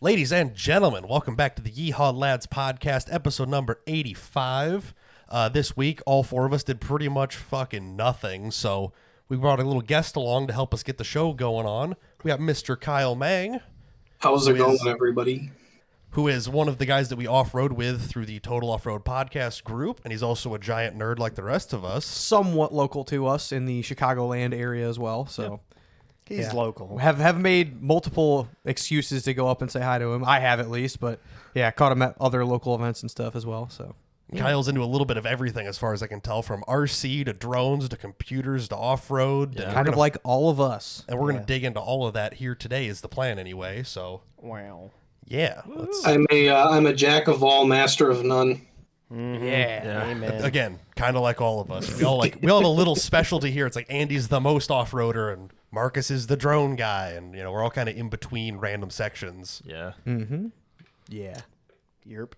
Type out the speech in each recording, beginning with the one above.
Ladies and gentlemen, welcome back to the Yeehaw Lads podcast, episode number 85. This week, all four of us did pretty much fucking nothing, so we brought a little guest along to help us get the show going on. We got Mr. Kyle Meng. How's it going, everybody? Who is one of the guys that we off-road with through the Total Off-Road podcast group, and he's also a giant nerd like the rest of us. Somewhat local to us in the Chicagoland area as well, so... Yep. He's local. Have made multiple excuses to go up and say hi to him. I have at least, but yeah, caught him at other local events and stuff as well. So yeah. Kyle's into a little bit of everything as far as I can tell, from RC to drones to computers to off-road. Yeah. Kind of like all of us. And we're going to dig into all of that here today is the plan anyway. So wow. Yeah. I'm a jack of all, master of none. Mm-hmm. Yeah. Amen. Again, kind of like all of us. We all have a little specialty here. It's like Andy's the most off-roader and Marcus is the drone guy, and we're all kind of in between random sections. Yeah. Mm-hmm. Yeah. Yerp.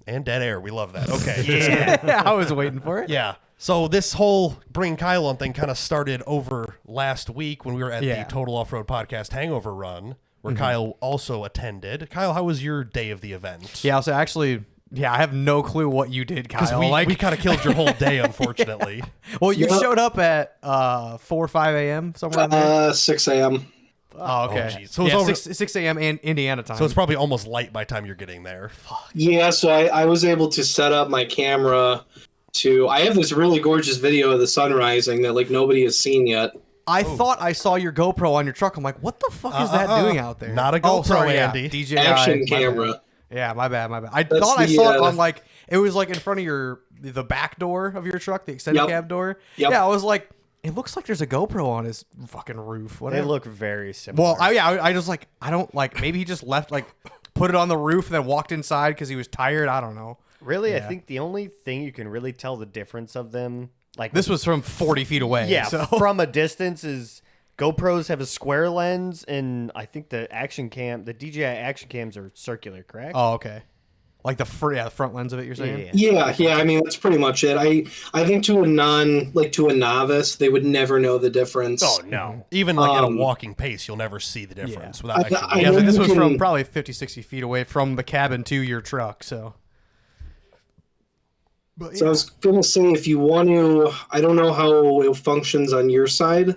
And dead air. We love that. Okay. Yeah. I was waiting for it. Yeah. So this whole bring Kyle on thing kind of started over last week when we were at the Total Off-Road Podcast Hangover Run, where Kyle also attended. Kyle, how was your day of the event? Yeah, so actually... Yeah, I have no clue what you did, Kyle. Because we kind of killed your whole day, unfortunately. Well, you showed up at 4 or 5 a.m. somewhere in there? 6 a.m. Oh, okay. Oh, so it was 6 a.m. and Indiana time. So it's probably almost light by the time you're getting there. Yeah, so I was able to set up my camera to... I have this really gorgeous video of the sun rising that nobody has seen yet. I thought I saw your GoPro on your truck. I'm like, what the fuck is that doing out there? Not a GoPro, Andy. DJI. Action camera. Yeah, my bad. I thought I saw it on it was in front of the back door of your truck, the extended cab door. Yep. Yeah, I was like, it looks like there's a GoPro on his fucking roof. Whatever. They look very similar. Well, I just I don't maybe he just left put it on the roof and then walked inside because he was tired. I don't know. Really, yeah. I think the only thing you can really tell the difference of them, this was from 40 feet away. Yeah, so. From a distance is. GoPros have a square lens, and I think the DJI action cams are circular, correct? Oh, okay. Like the front lens of it, you're saying? Yeah. I mean, that's pretty much it. I think to a novice, they would never know the difference. Oh no! Even at a walking pace, you'll never see the difference without actually. This was from probably 50, 60 feet away from the cabin to your truck, so. But, so I was gonna say, if you want to, I don't know how it functions on your side.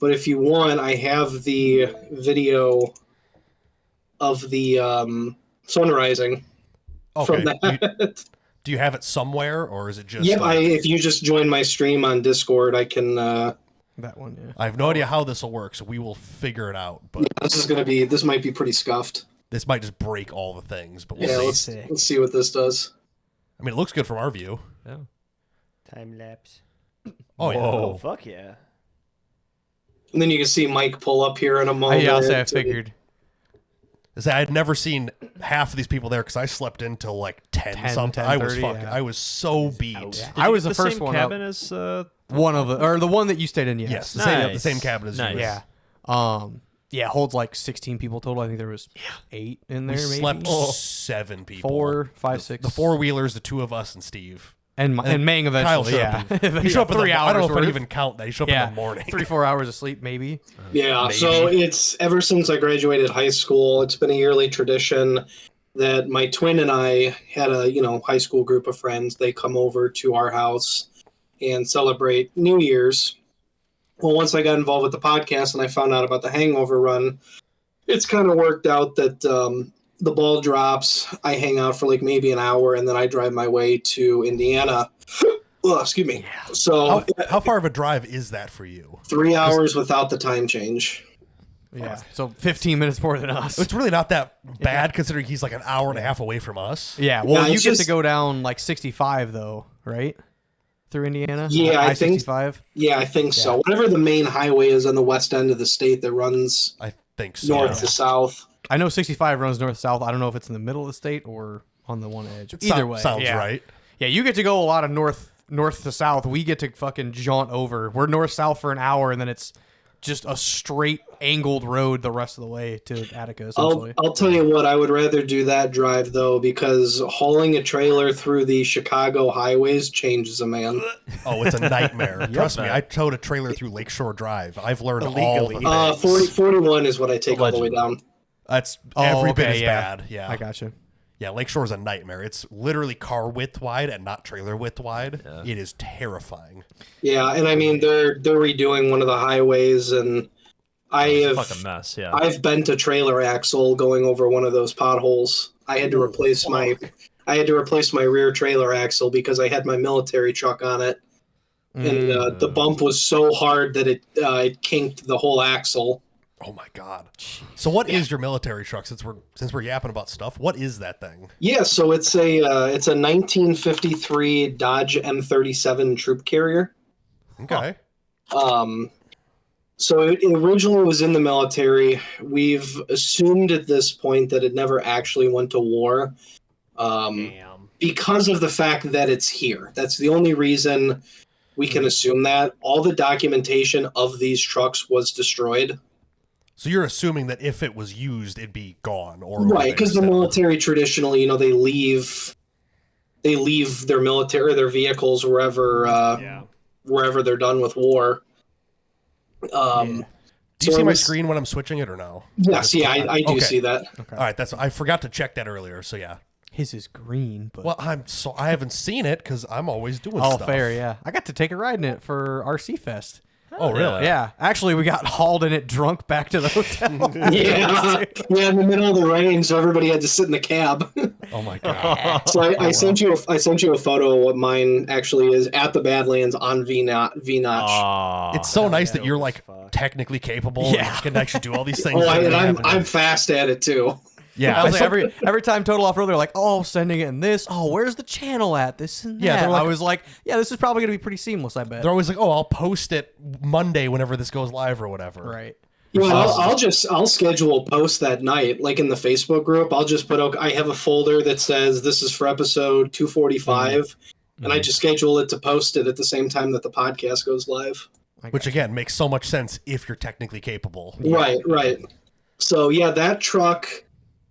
But if you want, I have the video of the sun rising from that. Do you have it somewhere, or is it just... Yep, if you just join my stream on Discord, I can... that one, yeah. I have no idea how this will work, so we will figure it out. But this might be pretty scuffed. This might just break all the things, but we'll see. Let's see what this does. I mean, it looks good from our view. Yeah. Time lapse. Oh, yeah. Oh, fuck yeah. And then you can see Mike pull up here in a moment. Yeah, I figured. I had never seen half of these people there because I slept in till 10 something. I was fucking. Yeah. I was so beat. Yeah. I was the first one cabin up. As one of the one that you stayed in. Yes, nice. the same cabin as you. Yeah. Yeah, holds 16 people total. I think there was 8 in there. We maybe slept 7 people. 4, 5, 6. The 4-wheelers, the 2 of us, and Steve. And Meng eventually. Kyle showed up. He showed up 3 hours. I don't know if I even count that. He showed up in the morning. 3-4 hours of sleep, maybe. Yeah. Maybe. So it's ever since I graduated high school, it's been a yearly tradition that my twin and I had a high school group of friends. They come over to our house and celebrate New Year's. Well, once I got involved with the podcast and I found out about the Hangover Run, it's kind of worked out that. The ball drops, I hang out for maybe an hour, and then I drive my way to Indiana. Oh, excuse me. Yeah. So how far of a drive is that for you? 3 hours without the time change. Yeah, so 15 minutes more than us. It's really not that bad considering he's an hour and a half away from us. Yeah, well, you get to go down 65 though, right? Through Indiana? Yeah, I think. Yeah, I think so. Whatever the main highway is on the west end of the state that runs I think so. North to south. I know 65 runs north-south. I don't know if it's in the middle of the state or on the one edge. Either way. Sounds right. Yeah, you get to go a lot of north to south. We get to fucking jaunt over. We're north-south for an hour, and then it's just a straight angled road the rest of the way to Attica, essentially. I'll tell you what, I would rather do that drive, though, because hauling a trailer through the Chicago highways changes a man. Oh, it's a nightmare. Trust me, I towed a trailer through Lakeshore Drive. I've learned all the things. 41 is what I take all the way down. That's every bit okay, as yeah. bad. Yeah. I gotcha. Yeah, Lakeshore's a nightmare. It's literally car width wide and not trailer width wide. Yeah. It is terrifying. Yeah, and I mean they're redoing one of the highways, and It's a fucking mess. Yeah, I've bent a trailer axle going over one of those potholes. I had to replace my rear trailer axle because I had my military truck on it, and the bump was so hard that it kinked the whole axle. Oh my god! So what is your military truck? Since we're yapping about stuff, what is that thing? Yeah, so it's a 1953 Dodge M37 troop carrier. Okay. So it originally was in the military. We've assumed at this point that it never actually went to war, because of the fact that it's here. That's the only reason we can assume that. All the documentation of these trucks was destroyed. So you're assuming that if it was used, it'd be gone, or right? Because the military traditionally, they leave their military, their vehicles wherever they're done with war. Do you see my screen when I'm switching it or no? Yes, I do see that. Okay. All right, I forgot to check that earlier. So yeah, his is green. But... Well, I haven't seen it because I'm always doing stuff. Oh, fair, yeah. I got to take a ride in it for RC Fest. Oh, really? Yeah. Actually, we got hauled in it drunk back to the hotel. yeah, in the middle of the rain, so everybody had to sit in the cab. Oh my god! So I sent you a photo of what mine actually is at the Badlands on V Notch. It's so nice that you're like technically capable. And can actually do all these things. I'm fast at it too. Yeah, I was like, every time Total Off Road, they're like, "Oh, sending it in this. Oh, where's the channel at? This and that." Yeah, I was like, "Yeah, this is probably gonna be pretty seamless. I bet." They're always like, "Oh, I'll post it Monday whenever this goes live or whatever." Right. Yeah, I'll schedule a post that night, like in the Facebook group. I'll just put I have a folder that says this is for episode 245, and I just schedule it to post it at the same time that the podcast goes live. Which again makes so much sense if you're technically capable. Right. So yeah, that truck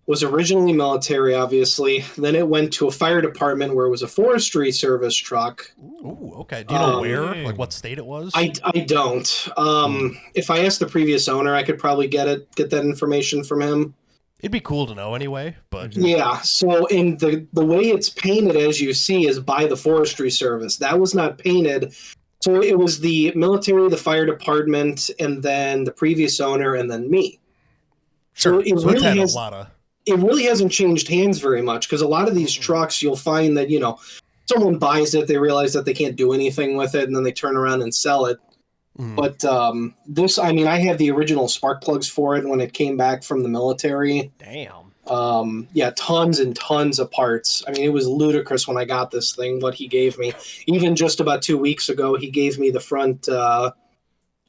was originally military, obviously. Then it went to a fire department where it was a forestry service truck. Ooh, okay. Do you know where? Like what state it was? I don't. If I asked the previous owner, I could probably get that information from him. It'd be cool to know anyway, but yeah. So in the way it's painted, as you see, is by the forestry service. That was not painted. So it was the military, the fire department, and then the previous owner, and then me. Sure. So it really hasn't changed hands very much, because a lot of these trucks, you'll find that, someone buys it, they realize that they can't do anything with it, and then they turn around and sell it. But this, I have the original spark plugs for it when it came back from the military. Damn. Tons and tons of parts. It was ludicrous when I got this thing, what he gave me. Even just about 2 weeks ago, he gave me the front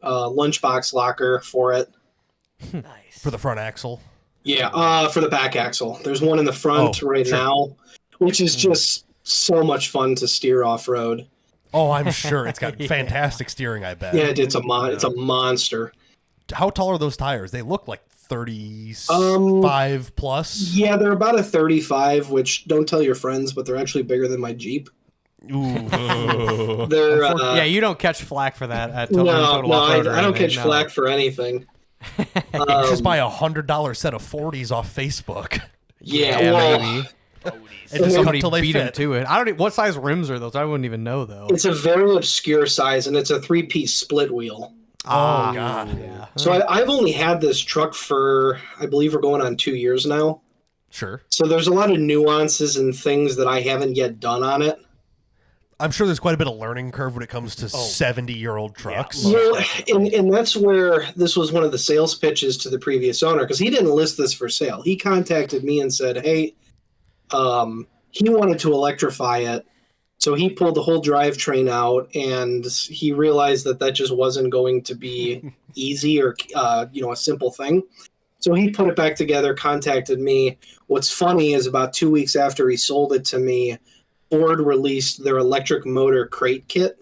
lunchbox locker for it. Nice. For the front axle? Yeah, for the back axle. There's one in the front now, which is just so much fun to steer off-road. Oh, I'm sure. It's got fantastic steering, I bet. Yeah, it's a monster. How tall are those tires? They look like 35 plus. Yeah, they're about a 35, which don't tell your friends, but they're actually bigger than my Jeep. Ooh. They're, you don't catch flack for that at Total Off-Road I don't catch flack for anything. Just buy $100 set of 40s off Facebook. Maybe. And just somebody till they beat him fit. to it. I don't. What size rims are those? I wouldn't even know though. It's a very obscure size, and it's a 3-piece split wheel. Oh God! Yeah. So I've only had this truck for, I believe, we're going on 2 years now. Sure. So there's a lot of nuances and things that I haven't yet done on it. I'm sure there's quite a bit of learning curve when it comes to 70-year-old trucks. Yeah, and that's where this was one of the sales pitches to the previous owner, because he didn't list this for sale. He contacted me and said, hey, he wanted to electrify it. So he pulled the whole drivetrain out, and he realized that just wasn't going to be easy or a simple thing. So he put it back together, contacted me. What's funny is about 2 weeks after he sold it to me, Ford released their electric motor crate kit,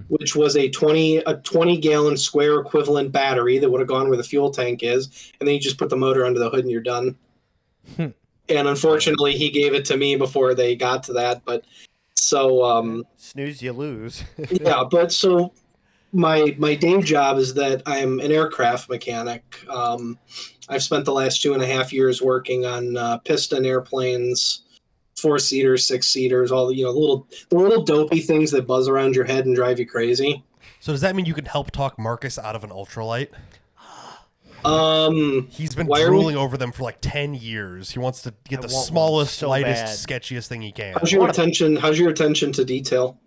which was a 20-gallon square equivalent battery that would have gone where the fuel tank is, and then you just put the motor under the hood and you're done. And unfortunately, he gave it to me before they got to that. But so snooze, you lose. yeah, but so my day job is that I'm an aircraft mechanic. I've spent the last 2.5 years working on piston airplanes, 4-seaters, 6-seaters, all the the little dopey things that buzz around your head and drive you crazy. So does that mean you can help talk Marcus out of an ultralight? He's been drooling over them for like 10 years. He wants to get the smallest, lightest, sketchiest thing he can. How's your attention to detail?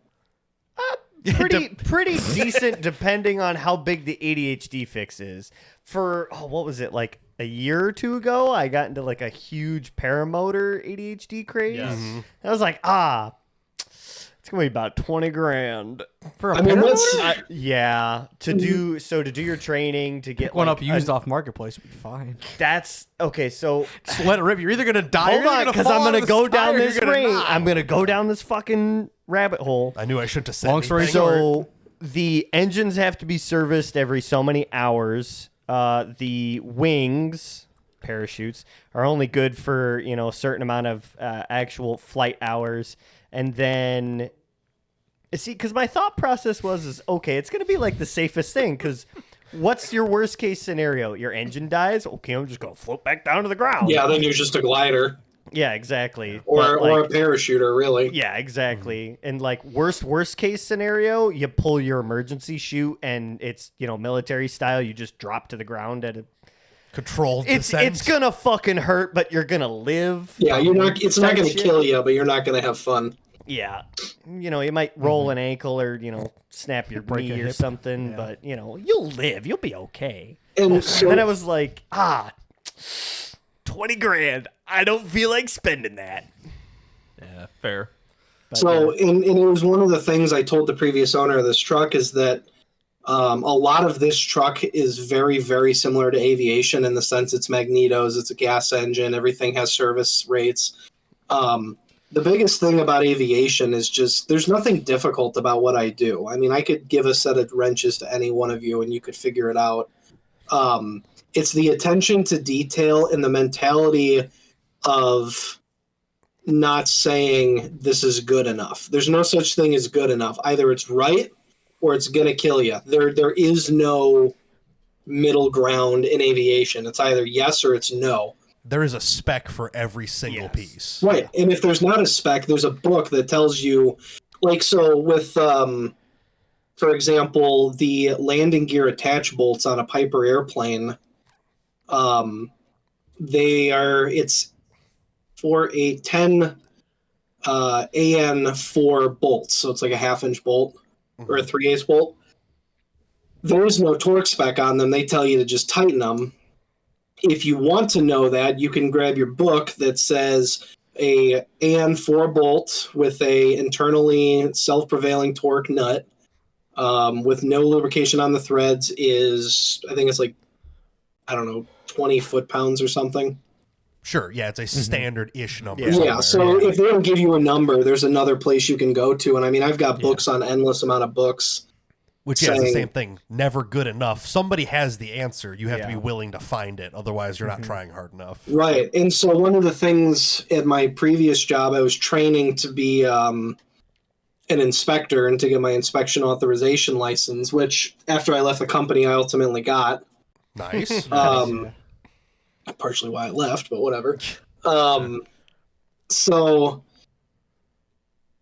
Pretty decent, depending on how big the ADHD fix is. For what was it, like a year or two ago? I got into like a huge paramotor ADHD craze. Yes. Mm-hmm. I was like, it's gonna be about $20,000 for a paramotor. To do your training to get one up used off marketplace would be fine. That's okay. So just let it rip. You're either gonna die. Hold on, because I'm gonna go down this range. I'm gonna go down this fucking rabbit hole. I knew I shouldn't have said. Long story anything. short, the engines have to be serviced every so many hours. The wings, parachutes, are only good for a certain amount of actual flight hours, and then see, because my thought process is okay, it's gonna be like the safest thing, because what's your worst case scenario? Your engine dies. Okay, I'm just gonna float back down to the ground. Yeah, then you're just a glider. Yeah, exactly. Or a parachuter, really. Yeah, exactly. And like worst case scenario, you pull your emergency chute and it's military style. You just drop to the ground at a controlled descent. It's gonna fucking hurt, but you're gonna live. Yeah, it's not gonna kill you, but you're not gonna have fun. Yeah, you might roll an ankle or snap your knee or something, but you'll live. You'll be okay. And then I was like, $20,000. I don't feel like spending that. Yeah, fair. So, and it was one of the things I told the previous owner of this truck is that a lot of this truck is very, very similar to aviation in the sense it's magnetos, it's a gas engine, everything has service rates. The biggest thing about aviation is just there's nothing difficult about what I do. I mean, I could give a set of wrenches to any one of you and you could figure it out. It's the attention to detail and the mentality of not saying this is good enough. There's no such thing as good enough. Either it's right or it's going to kill you. There is no middle ground in aviation. It's either yes or it's no. There is a spec for every single piece. Right. And if there's not a spec, there's a book that tells you, like, so with, for example, the landing gear attach bolts on a Piper airplane, it's for a 10 AN4 bolts. So it's like a 1/2-inch bolt or a 3/8 bolt. There is no torque spec on them. They tell you to just tighten them. If you want to know that, you can grab your book that says a AN4 bolt with a internally self-prevailing torque nut with no lubrication on the threads is, I think it's like, 20 foot-pounds or something. Sure, yeah, it's a standard-ish number. Yeah, so if they don't give you a number, there's another place you can go to. And I mean, I've got books on endless amount of books. Which is the same thing. Never good enough. Somebody has the answer. You have to be willing to find it. Otherwise, you're not trying hard enough. Right. And so one of the things at my previous job, I was training to be an inspector and to get my inspection authorization license, which after I left the company, I ultimately got. Nice. Partially why I left, but whatever. So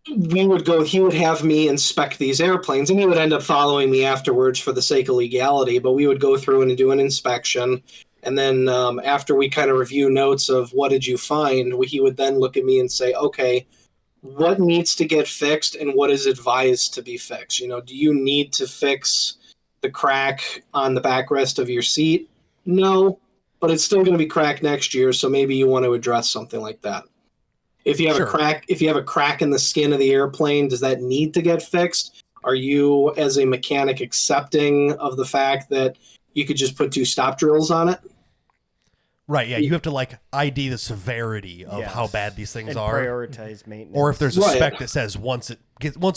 he would have me inspect these airplanes, and he would end up following me afterwards for the sake of legality, but we would go through and do an inspection. And then after we kind of review notes of what did you find, he would then look at me and say, okay, what needs to get fixed and what is advised to be fixed? Do you need to fix the crack on the backrest of your seat? No, but it's still going to be cracked next year, so maybe you want to address something like that. If you have a crack in the skin of the airplane, does that need to get fixed? Are you, as a mechanic, accepting of the fact that you could just put 2 stop drills on it? Right, yeah, you have to ID the severity of how bad these things and are. Prioritize maintenance. Or if there's a spec that says once it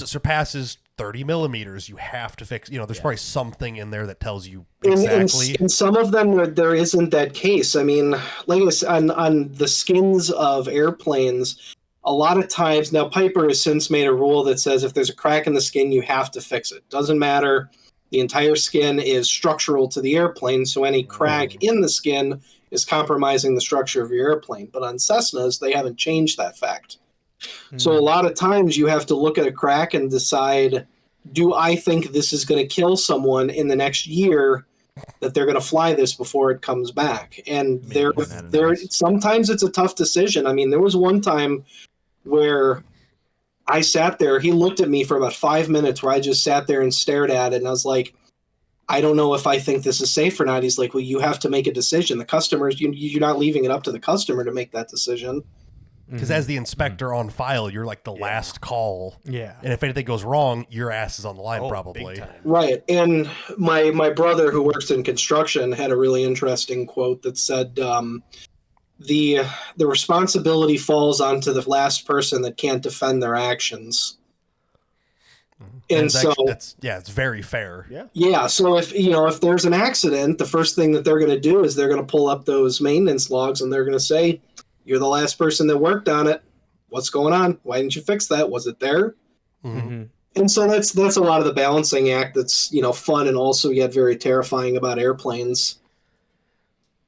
surpasses 30 millimeters, you have to fix. There's probably something in there that tells you exactly. In some of them, there isn't that case. I mean, like I said, on the skins of airplanes, a lot of times now Piper has since made a rule that says if there's a crack in the skin, you have to fix it. Doesn't matter The entire skin is structural to the airplane, so any crack in the skin is compromising the structure of your airplane. But on Cessnas, they haven't changed that fact. So a lot of times you have to look at a crack and decide, do I think this is going to kill someone in the next year that they're going to fly this before it comes back? And sometimes it's a tough decision. I mean, there was one time where I sat there, he looked at me for about 5 minutes where I just sat there and stared at it. And I was like, I don't know if I think this is safe or not. He's like, well, you have to make a decision. The customers, you're not leaving it up to the customer to make that decision. Because as the inspector on file, you're like the last call. Yeah. And if anything goes wrong, your ass is on the line probably. Right. And my brother, who works in construction, had a really interesting quote that said, the responsibility falls onto the last person that can't defend their actions. And it's very fair. Yeah. So if there's an accident, the first thing that they're going to do is they're going to pull up those maintenance logs and they're going to say, you're the last person that worked on it. What's going on? Why didn't you fix that? Was it there? Mm-hmm. And so that's a lot of the balancing act that's, fun and also yet very terrifying about airplanes.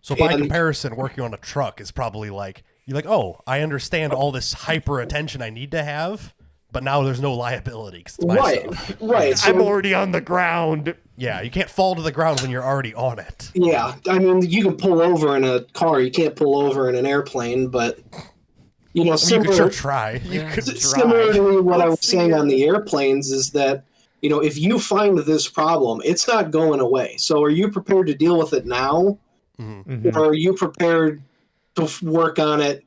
So by comparison, working on a truck is probably like, you're like, oh, I understand all this hyper attention I need to have, but now there's no liability because it's my stuff. Right. So, I'm already on the ground. Yeah, you can't fall to the ground when you're already on it. Yeah, I mean, you can pull over in a car. You can't pull over in an airplane, but, you could sure try. Similarly, what I was saying on the airplanes is that, if you find this problem, it's not going away. So are you prepared to deal with it now? Mm-hmm. Or are you prepared to work on it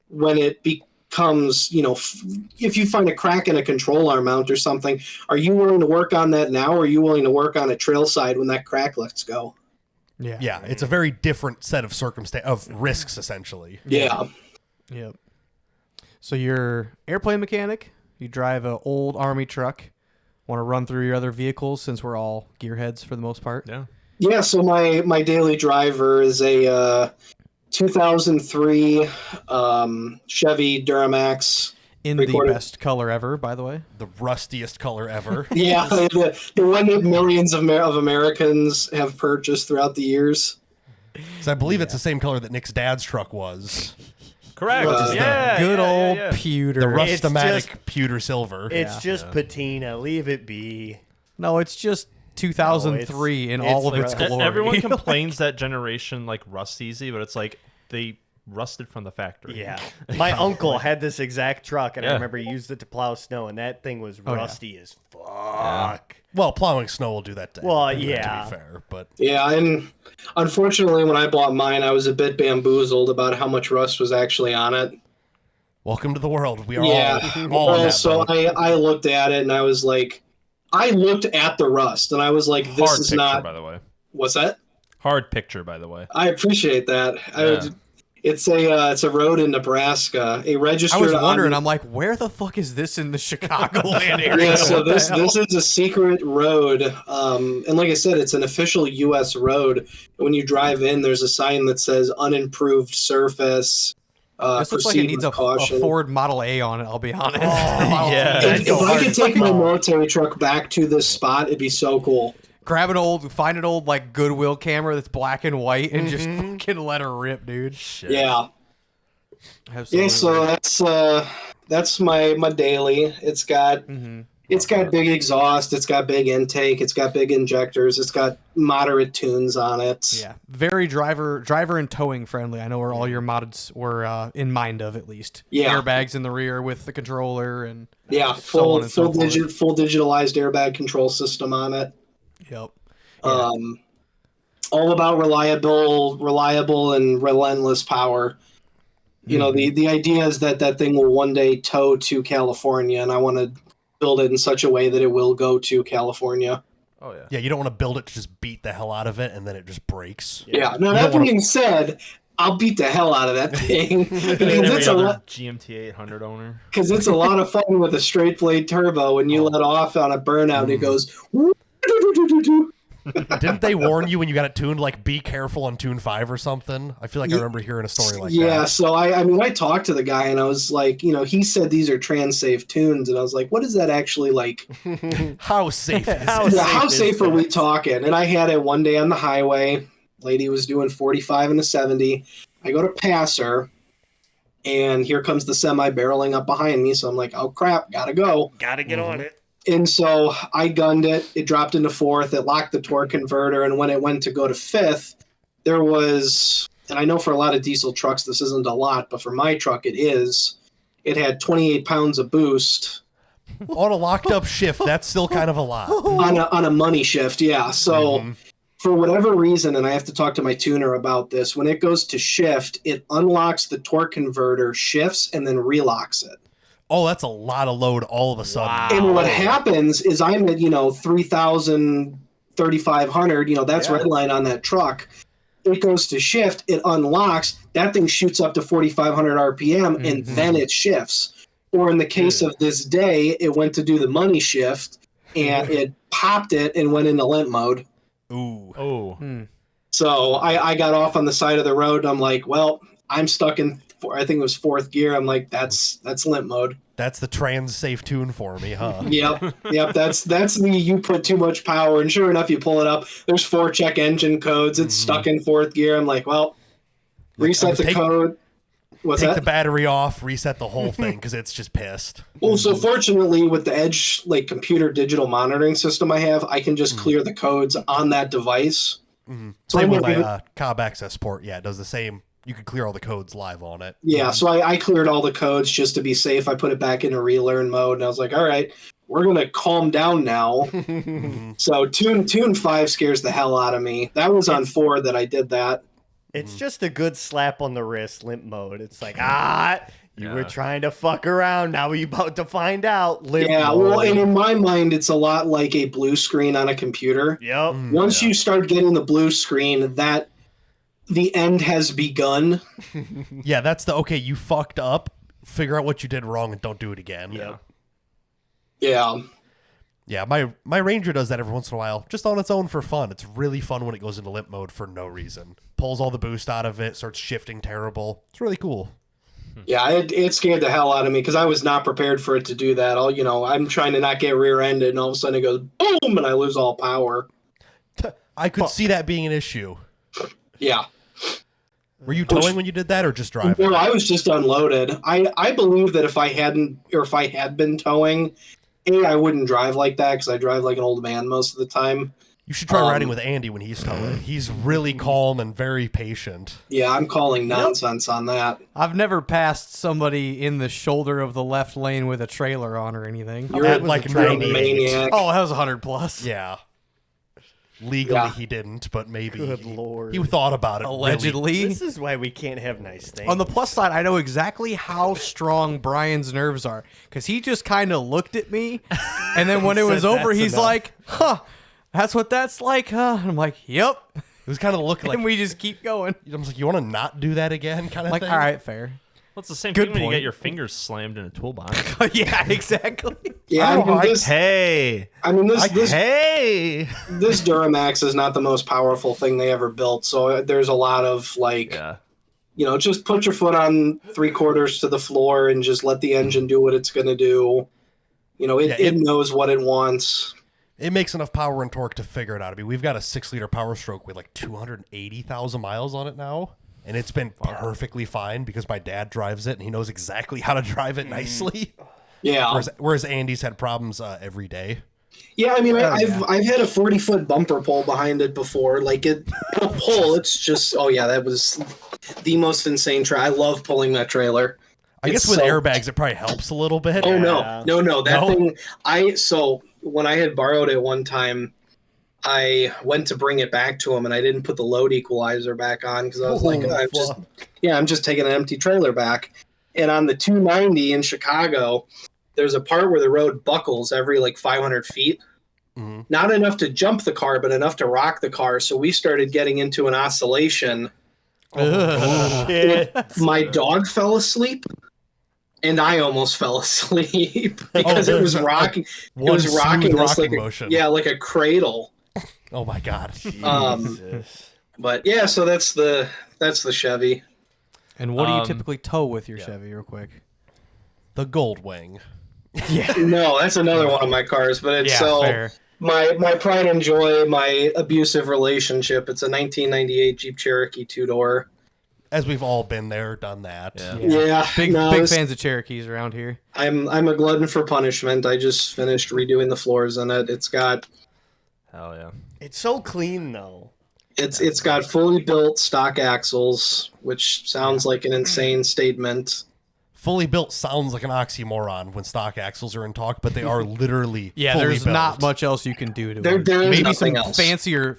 when it becomes, if you find a crack in a control arm mount or something, are you willing to work on that now, or are you willing to work on a trail side when that crack lets go? Yeah, it's a very different set of risks, essentially. Yeah. Yep. So you're airplane mechanic, you drive an old Army truck, want to run through your other vehicles since we're all gearheads for the most part? Yeah, so my daily driver is a 2003 Chevy Duramax. In the best color ever, by the way. The rustiest color ever. Yeah, the one that millions of Americans have purchased throughout the years. So I believe it's the same color that Nick's dad's truck was. Correct. Good old pewter. The Rustomatic pewter silver. It's just patina. Leave it be. No, it's just 2003 in all of its glory. Everyone complains that generation rusts easy, but it's like they rusted from the factory. Yeah. My uncle had this exact truck, and I remember he used it to plow snow, and that thing was rusty as fuck. Yeah. Well, plowing snow will do that to to be fair, but yeah, and unfortunately, when I bought mine, I was a bit bamboozled about how much rust was actually on it. Welcome to the world. We are all well, so I looked at it, and I was like, I looked at the rust, and I was like, this Hard is picture, not... by the way. What's that? Hard picture, by the way. I appreciate that. Yeah. It's a road in Nebraska. A registered. I was wondering. I'm like, where the fuck is this in the Chicagoland area? Yeah, so this is a secret road, and like I said, it's an official U.S. road. When you drive in, there's a sign that says "unimproved surface." This looks like it needs a Ford Model A on it. I'll be honest. If I could take my military truck back to this spot, it'd be so cool. Find an old Goodwill camera that's black and white and just fucking let her rip, dude. Shit. Yeah. Absolutely. Yeah, so that's my daily. It's got big exhaust, it's got big intake, it's got big injectors, it's got moderate tunes on it. Yeah. Very driver and towing friendly. I know where all your mods were in mind of, at least. Yeah. Airbags in the rear with the controller and full digitalized airbag control system on it. Yep. Yeah. All about reliable and relentless power. You know, the idea is that thing will one day tow to California, and I want to build it in such a way that it will go to California. Oh, yeah. Yeah, you don't want to build it to just beat the hell out of it, and then it just breaks. Yeah. Now, that being said, I'll beat the hell out of that thing. Because it's a GMT 800 owner. Because it's a lot of fun with a straight blade turbo. When you let off on a burnout, it goes... Didn't they warn you when you got it tuned, like, be careful on tune 5 or something? I feel like I remember hearing a story like that. Yeah, so I mean, I talked to the guy and I was like, he said these are trans safe tunes, and I was like, what is that actually like? How safe is How it? How is safe are that? we talking? And I had it one day on the highway. Lady was doing 45 and a 70. I go to pass her, and here comes the semi barreling up behind me. So I'm like, oh crap, gotta go. Gotta get on it. And so I gunned it. It dropped into fourth. It locked the torque converter. And when it went to go to fifth, there was, and I know for a lot of diesel trucks this isn't a lot, but for my truck it is. It had 28 pounds of boost On a locked up shift, that's still kind of a lot. on a money shift. Yeah. So Mhm. for whatever reason, and I have to talk to my tuner about this, when it goes to shift, it unlocks the torque converter, shifts, and then relocks it. Oh, that's a lot of load all of a sudden. Wow. And what happens is I'm at, 3,000, 3,500, that's Yeah. red line on that truck. It goes to shift, it unlocks, that thing shoots up to 4,500 RPM, and then it shifts. Or in the case of this day, it went to do the money shift, and it popped it and went into limp mode. Ooh. Oh, So I got off on the side of the road, and I'm like, well, I'm stuck in, I think it was fourth gear. I'm like, that's limp mode. That's the trans safe tune for me, huh? Yep. That's the you put too much power, and sure enough, you pull it up. There's 4 check engine codes. It's stuck in fourth gear. I'm like, well, reset the code. What's Take that? the battery off, reset the whole thing because it's just pissed. Well, so fortunately, with the Edge computer digital monitoring system I have, I can just clear the codes on that device. So Same I with never my Cobb Access port. Yeah, it does the same. You can clear all the codes live on it. Yeah, so I cleared all the codes just to be safe. I put it back into relearn mode, and I was like, all right, we're going to calm down now. So tune 5 scares the hell out of me. That was on 4 that I did that. It's just a good slap on the wrist, limp mode. It's like, you were Yeah. trying to fuck around. Now you're about to find out. Limp Yeah, mode. well, and in my mind, it's a lot like a blue screen on a computer. Yep. Once you start getting the blue screen, that the end has begun. Yeah, that's the okay. You fucked up. Figure out what you did wrong and don't do it again. Yep. Yeah. Yeah, my Ranger does that every once in a while, just on its own for fun. It's really fun when it goes into limp mode for no reason. Pulls all the boost out of it, starts shifting terrible. It's really cool. Yeah, it scared the hell out of me because I was not prepared for it to do that. I'm trying to not get rear-ended, and all of a sudden it goes boom, and I lose all power. I could see that being an issue. Yeah. Were you towing when you did that, or just driving? No, I was just unloaded. I believe that if I had been towing, I wouldn't drive like that because I drive like an old man most of the time. You should try riding with Andy when he's towing. He's really calm and very patient. Yeah, I'm calling nonsense on that. I've never passed somebody in the shoulder of the left lane with a trailer on or anything. You're At like you're a 98. maniac. Oh, that was 100 plus. Yeah. Legally, Yeah. he didn't, but maybe Good Lord. he thought about it. really. Allegedly. This is why we can't have nice things. On the plus side, I know exactly how strong Brian's nerves are because he just kind of looked at me, and then when it was said, over, "That's he's enough." like, "Huh, that's what that's like, huh?" And I'm like, "Yep," It was kind of the look like and we just keep going. I was like, you want to not do that again, kind of Like, thing. all right, fair. well, it's the same Good thing when you point. get your fingers slammed in a toolbox. Yeah, exactly. Yeah, I mean, this Hey, hey. this Duramax is not the most powerful thing they ever built. So there's a lot of Yeah. just put your foot on 3/4 to the floor and just let the engine do what it's going to do. It knows what it wants. It makes enough power and torque to figure it out. I mean, we've got a 6-liter Power Stroke with like 280,000 miles on it now, and it's been perfectly fine because my dad drives it and he knows exactly how to drive it nicely. Yeah. Whereas Andy's had problems every day. Yeah, I mean, I've had a 40-foot bumper pull behind it before. Like it'll pull. It's just, oh yeah, that was the most insane try. I love pulling that trailer. I guess with airbags, it probably helps a little bit. Oh Yeah. no, that No? thing. So when I had borrowed it one time, I went to bring it back to him, and I didn't put the load equalizer back on because I was like, I'm just taking an empty trailer back. And on the 290 in Chicago, there's a part where the road buckles every like 500 feet. Mhm. Not enough to jump the car, but enough to rock the car. So we started getting into an oscillation. Shit. My dog fell asleep, and I almost fell asleep because it was there's a- rocking. It One was rocking smooth us rocking like motion. like a cradle. Oh my god. Jesus. But yeah, so that's the Chevy. And what do you Um, typically tow with your Chevy, real quick? The Gold Wing. No, that's another one of my cars, but it's fair. my pride and joy, my abusive relationship. It's a 1998 Jeep Cherokee 2-door. As we've all been there, done that. Yeah, Big no, big fans of Cherokees around here. I'm a glutton for punishment. I just finished redoing the floors in it. It's got Hell yeah. It's so clean though. it's got fully built stock axles, which sounds like an insane statement. Fully built sounds like an oxymoron when stock axles are in talk, but they are literally Yeah, fully there's built. not much else you can do to There them. is Maybe nothing some else.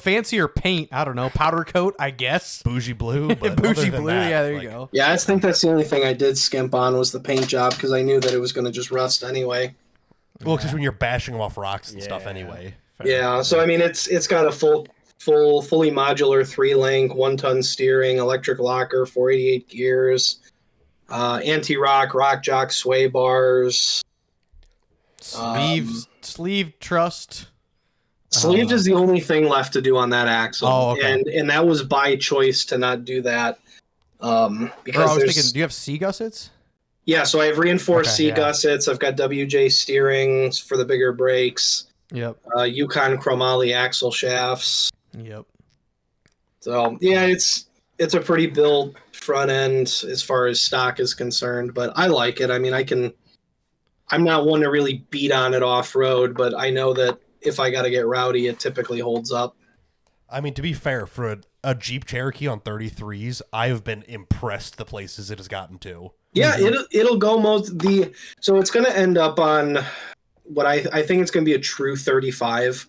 fancier paint. I don't know, powder coat, I guess. Bougie blue. But Bougie other than blue. that, Yeah, there like, you go. Yeah, I think that's the only thing I did skimp on was the paint job because I knew that it was going to just rust anyway. Well, because when you're bashing them off rocks and stuff Yeah. anyway. Yeah, so I mean, it's got a fully modular 3-link, 1-ton steering, electric locker, 488 gears, anti-rock, rock jock, sway bars. Sleeve trust. Sleeved is the only thing left to do on that axle, Oh, okay. and that was by choice to not do that. Or Because I was there's- thinking, do you have sea gussets? yeah, so I have reinforced Okay, C yeah. gussets. I've got WJ steerings for the bigger brakes. Yep. Yukon chromoly axle shafts. Yep. So yeah, it's a pretty built front end as far as stock is concerned, but I like it. I mean, I'm not one to really beat on it off road, but I know that if I got to get rowdy, it typically holds up. I mean, to be fair, for a Jeep Cherokee on 33s, I have been impressed the places it has gotten to. Yeah, it'll go so it's going to end up on what I think it's going to be a true 35.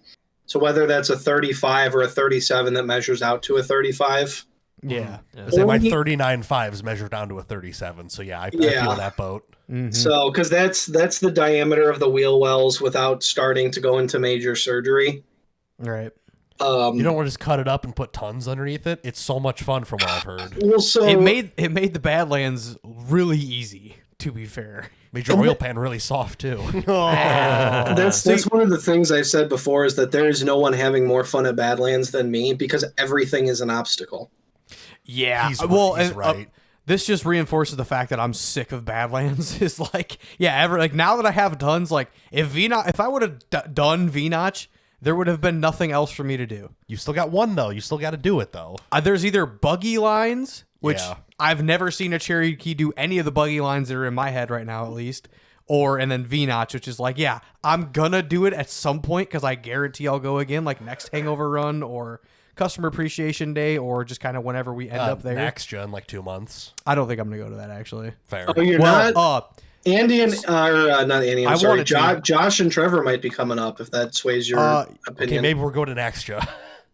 So whether that's a 35 or a 37 that measures out to a 35. Yeah. I say my Only- 39.5s measure down to a 37, so yeah, I Yeah. feel that boat. Mhm. So, because that's the diameter of the wheel wells without starting to go into major surgery. Right. You don't want to just cut it up and put tons underneath it. It's so much fun from what I've heard. Well, so It made the Badlands really easy, to be fair. Made your oil pan really soft too. that's one of the things I've said before is that there is no one having more fun at Badlands than me because everything is an obstacle. Yeah. He's and, right. This just reinforces the fact that I'm sick of Badlands. Is like, yeah, now that I have tons, like if I would have done V-Notch, there would have been nothing else for me to do. You still got one though. You still got to do it though. There's either buggy lines, which Yeah. I've never seen a Cherokee do any of the buggy lines that are in my head right now, at least. And then V-Notch, which is like, yeah, I'm gonna do it at some point because I guarantee I'll go again, like next hangover run or customer appreciation day or just kind of whenever we end up there. Next in like 2 months. I don't think I'm gonna go to that actually. Fair. Oh, you're Well, not? Andy and not Andy. I'm I sorry. wanted to. Josh and Trevor might be coming up if that sways your Okay, opinion. maybe we'll go to Nextia.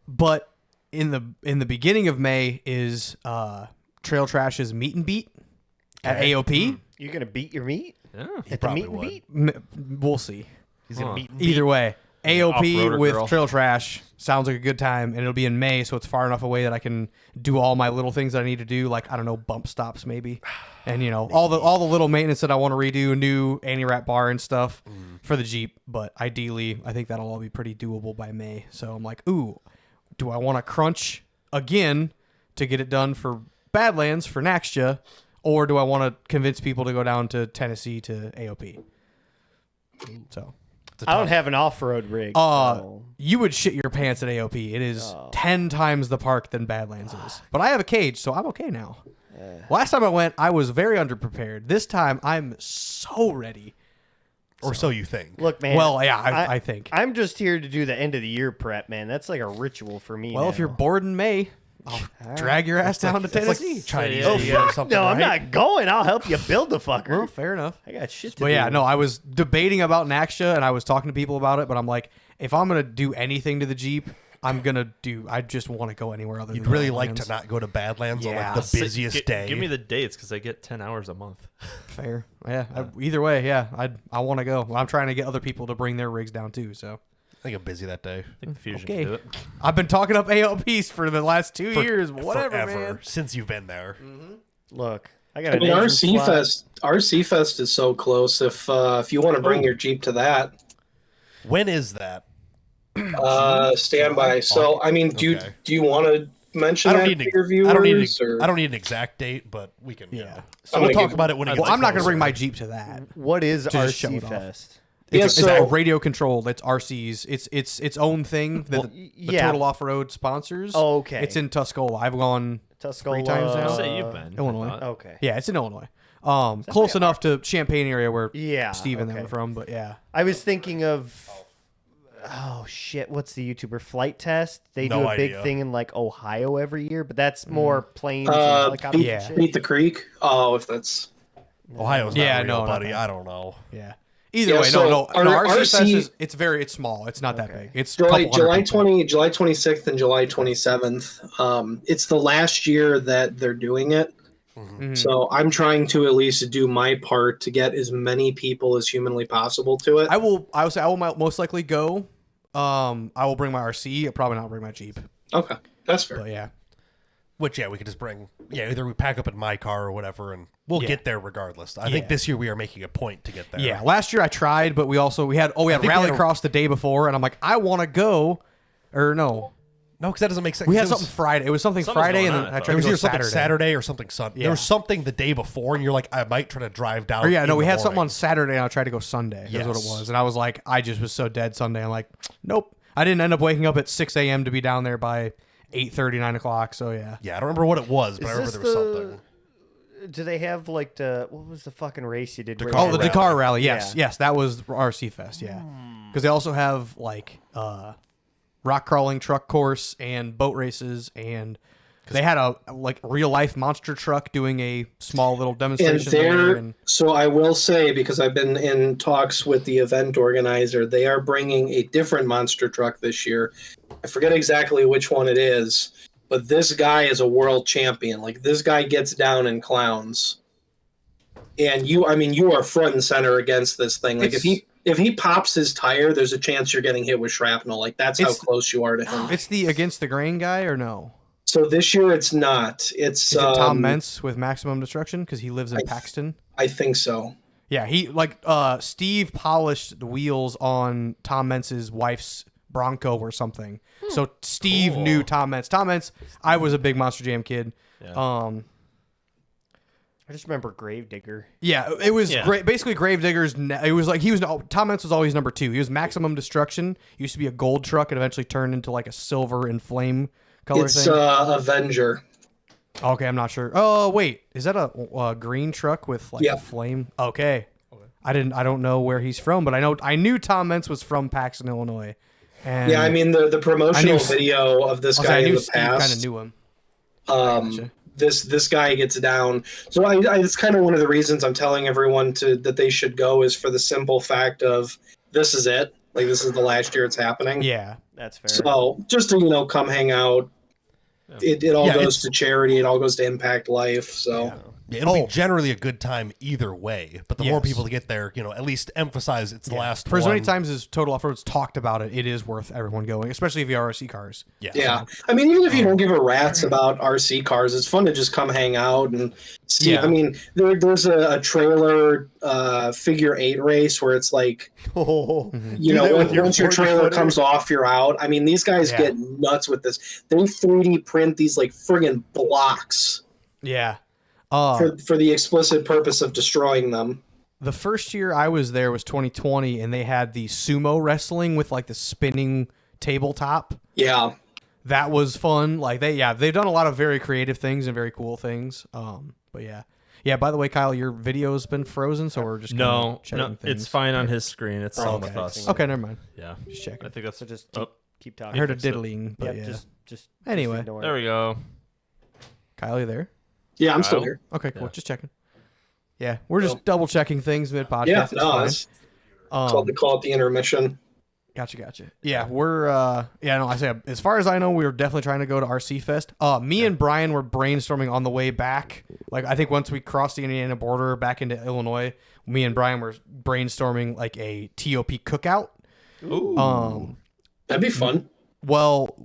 but in the beginning of May is Trail Trash's meet and beat at AOP. You gonna beat your meat Yeah. at the probably meet and would. beat? We'll see. He's gonna meet. Either way, AOP Off-roader with girl. Trail Trash sounds like a good time, and it'll be in May, so it's far enough away that I can do all my little things that I need to do, like I don't know, bump stops maybe, and all the little maintenance that I want to redo, new anti-wrap bar and stuff for the Jeep. But ideally, I think that'll all be pretty doable by May. So I'm like, ooh, do I want to crunch again to get it done for Badlands for Nextia, or do I want to convince people to go down to Tennessee to AOP? So. I don't have an off-road rig. so- You would shit your pants at AOP. It is 10 times the park than Badlands is. But I have a cage, so I'm okay now. Last time I went, I was very underprepared. This time, I'm so ready. Or so you think. Look, man. Well, yeah, I think. I'm just here to do the end of the year prep, man. That's like a ritual for me. Well, if you're bored in May, I'll drag your ass down to It's like Tennessee. Chinese Oh, New Year or fuck something, no, I'm right? not going. I'll help you build the fucker. Well, fair enough. I got shit to But do. yeah, no, I was debating about Nextia, and I was talking to people about it, but I'm like, if I'm going to do anything to the Jeep, I just want to go anywhere other You'd than really like Badlands. to not go to Badlands on Yeah. like the busiest day. Give me the dates because I get 10 hours a month. Fair. Yeah. Either way, yeah. I want to go. I'm trying to get other people to bring their rigs down too. So I think I'm busy that day. I think the Fusion Okay. can do it. I've been talking up AOPs for the last 2 For- years. Whatever, forever, man. since you've been there. Look, I got I an mean, engine slot. RC Fest is so close. If you want to bring your Jeep to that, When is that? Stand by. So, I mean, do Okay. you want to mention I don't that need to your viewers? I don't need an exact date, but we can. Yeah. So I'm we'll gonna talk give- about it when it Well, gets I'm not going to closer. bring my Jeep to that. What is just show RC it off. Fest? Yeah, It's so radio controlled. It's RC's. It's its own thing that the yeah. Total Off Road sponsors. Oh, okay. It's in Tuscola. I've gone Tuscola. 3 times now. I say you've been. Illinois. I thought. Okay. Yeah, it's in Illinois. Close enough to Champaign area where Yeah, Steve and okay. them are from, but yeah. I was thinking of. Oh shit! What's the YouTuber Flight Test? They No do a big idea. thing in like Ohio every year, but that's more planes and uh, helicopters. beat, Yeah. beat the creek. Oh, if that's Ohio's not Yeah, real, no, not buddy. that. I don't know. Yeah. Either Yeah, way, so no. our RC Fest RC is it's small. It's not that Okay. big. It's a couple July hundred people. 26th and July 27th. It's the last year that they're doing it. Mhm. So I'm trying to at least do my part to get as many people as humanly possible to it. I will say I will most likely go. I will bring my RC. I'll probably not bring my Jeep. Okay, that's fair. But yeah. Which we could just bring. Yeah, either we pack up in my car or whatever, and we'll Yeah. get there regardless. I think Yeah. this year we are making a point to get there. Yeah, last year I tried, but we had think we had Rallycross the day before, and I'm like, I want to go, or no, No, because that doesn't make sense. we had 'cause it something was- Friday. It was something Something's Friday, and going then on, I I tried thought. to It was go either something Saturday. Saturday or something Sunday. Yeah. There was something the day before, and you're like, I might try to drive down. Or yeah, no, in we the had something on morning. Saturday, and I tried to go Sunday. That's what it Yes. was, and I was like, I just was so dead Sunday. I'm like, nope. I didn't end up waking up at 6 a.m. to be down there by 8:30, 9 o'clock. So yeah. Yeah, I don't remember what it was, but I Is remember this there was something. Do they have like what was the fucking race you did? where Dakar Oh, you the Rally. Dakar Rally. Yes, Yeah. yes, that was RC Fest. Yeah, because they also have like rock crawling truck course and boat races, and they had a like real life monster truck doing a small little And demonstration there. they're And so I will say, because I've been in talks with the event organizer, they are bringing a different monster truck this year. I forget exactly which one it is, but this guy is a world champion. Like, this guy gets down and clowns. And you are front and center against this thing. Like, if he pops his tire, there's a chance you're getting hit with shrapnel. Like, that's how It's- close you are to him. it's the Against the Grain guy, or no? So this year it's not. It's Is it Tom Mentz with Maximum Destruction because he lives in Paxton? I think so. Yeah, he Steve polished the wheels on Tom Mentz's wife's Bronco or something. So Steve Cool. knew Tom Mentz. Tom Mentz, I was a big Monster Jam kid. Yeah. I just remember Gravedigger. Yeah, it was Yeah. great. Basically, Gravediggers. It was like Tom Mentz was always number 2. He was Maximum Destruction. He used to be a gold truck and eventually turned into like a silver and flame color It's thing. Avenger. Okay, I'm not sure. Oh wait, is that a green truck with like Yeah. a flame? Okay. I don't know where he's from, but I knew Tom Mentz was from Paxton, Illinois. And Yeah, I mean the promotional I knew- video of this guy I in knew the Steve kind of past. knew him. Um, this guy gets down. So it's kind of one of the reasons I'm telling everyone that they should go is for the simple fact of this is it. Like, this is the last year it's happening. Yeah. That's fair. So just to come hang out. It all Yeah, goes it's- to charity. It all goes to Impact Life. So. Yeah, it'll Oh. be generally a good time either way. But the more Yes. people to get there, at least emphasize it's the last For as one. many times as Total Off-Road's talked about it, it is worth everyone going, especially if you have RC cars. Yeah, I mean, even if you don't give a rat's about RC cars, it's fun to just come hang out and see. Yeah. I mean, there's a trailer figure 8 race where it's like, Oh, you Do know, that with your once your 40 trailer footer? comes off, you're out. I mean, these guys Yeah. get nuts with this. They 3D print these like friggin' blocks Yeah. for the explicit purpose of destroying them. The first year I was there was 2020, and they had the sumo wrestling with like the spinning tabletop. Yeah. That was fun. Like they've done a lot of very creative things and very cool things. But yeah. Yeah, by the way, Kyle, your video's been frozen, so we're just kinda No, checking things. it's fine on his screen. It's on with us. Okay, never mind. Yeah, Just checking. I think that's so just Oh, keep I talking. heard a fixed it. diddling, but yeah. Just Anyway. ignore there it. we go. Kyle, you there? Yeah, I'm still Kyle? here. Okay, cool. Yeah. Just checking. Yeah, we're just double checking things mid podcast. Yeah, It's no, fine. it's call it the intermission. Gotcha. Yeah, we're I say as far as I know, we were definitely trying to go to RC Fest. Me and Brian were brainstorming on the way back. Like I think once we crossed the Indiana border back into Illinois, me and Brian were brainstorming like a TOP cookout. Ooh. That'd be fun. Well,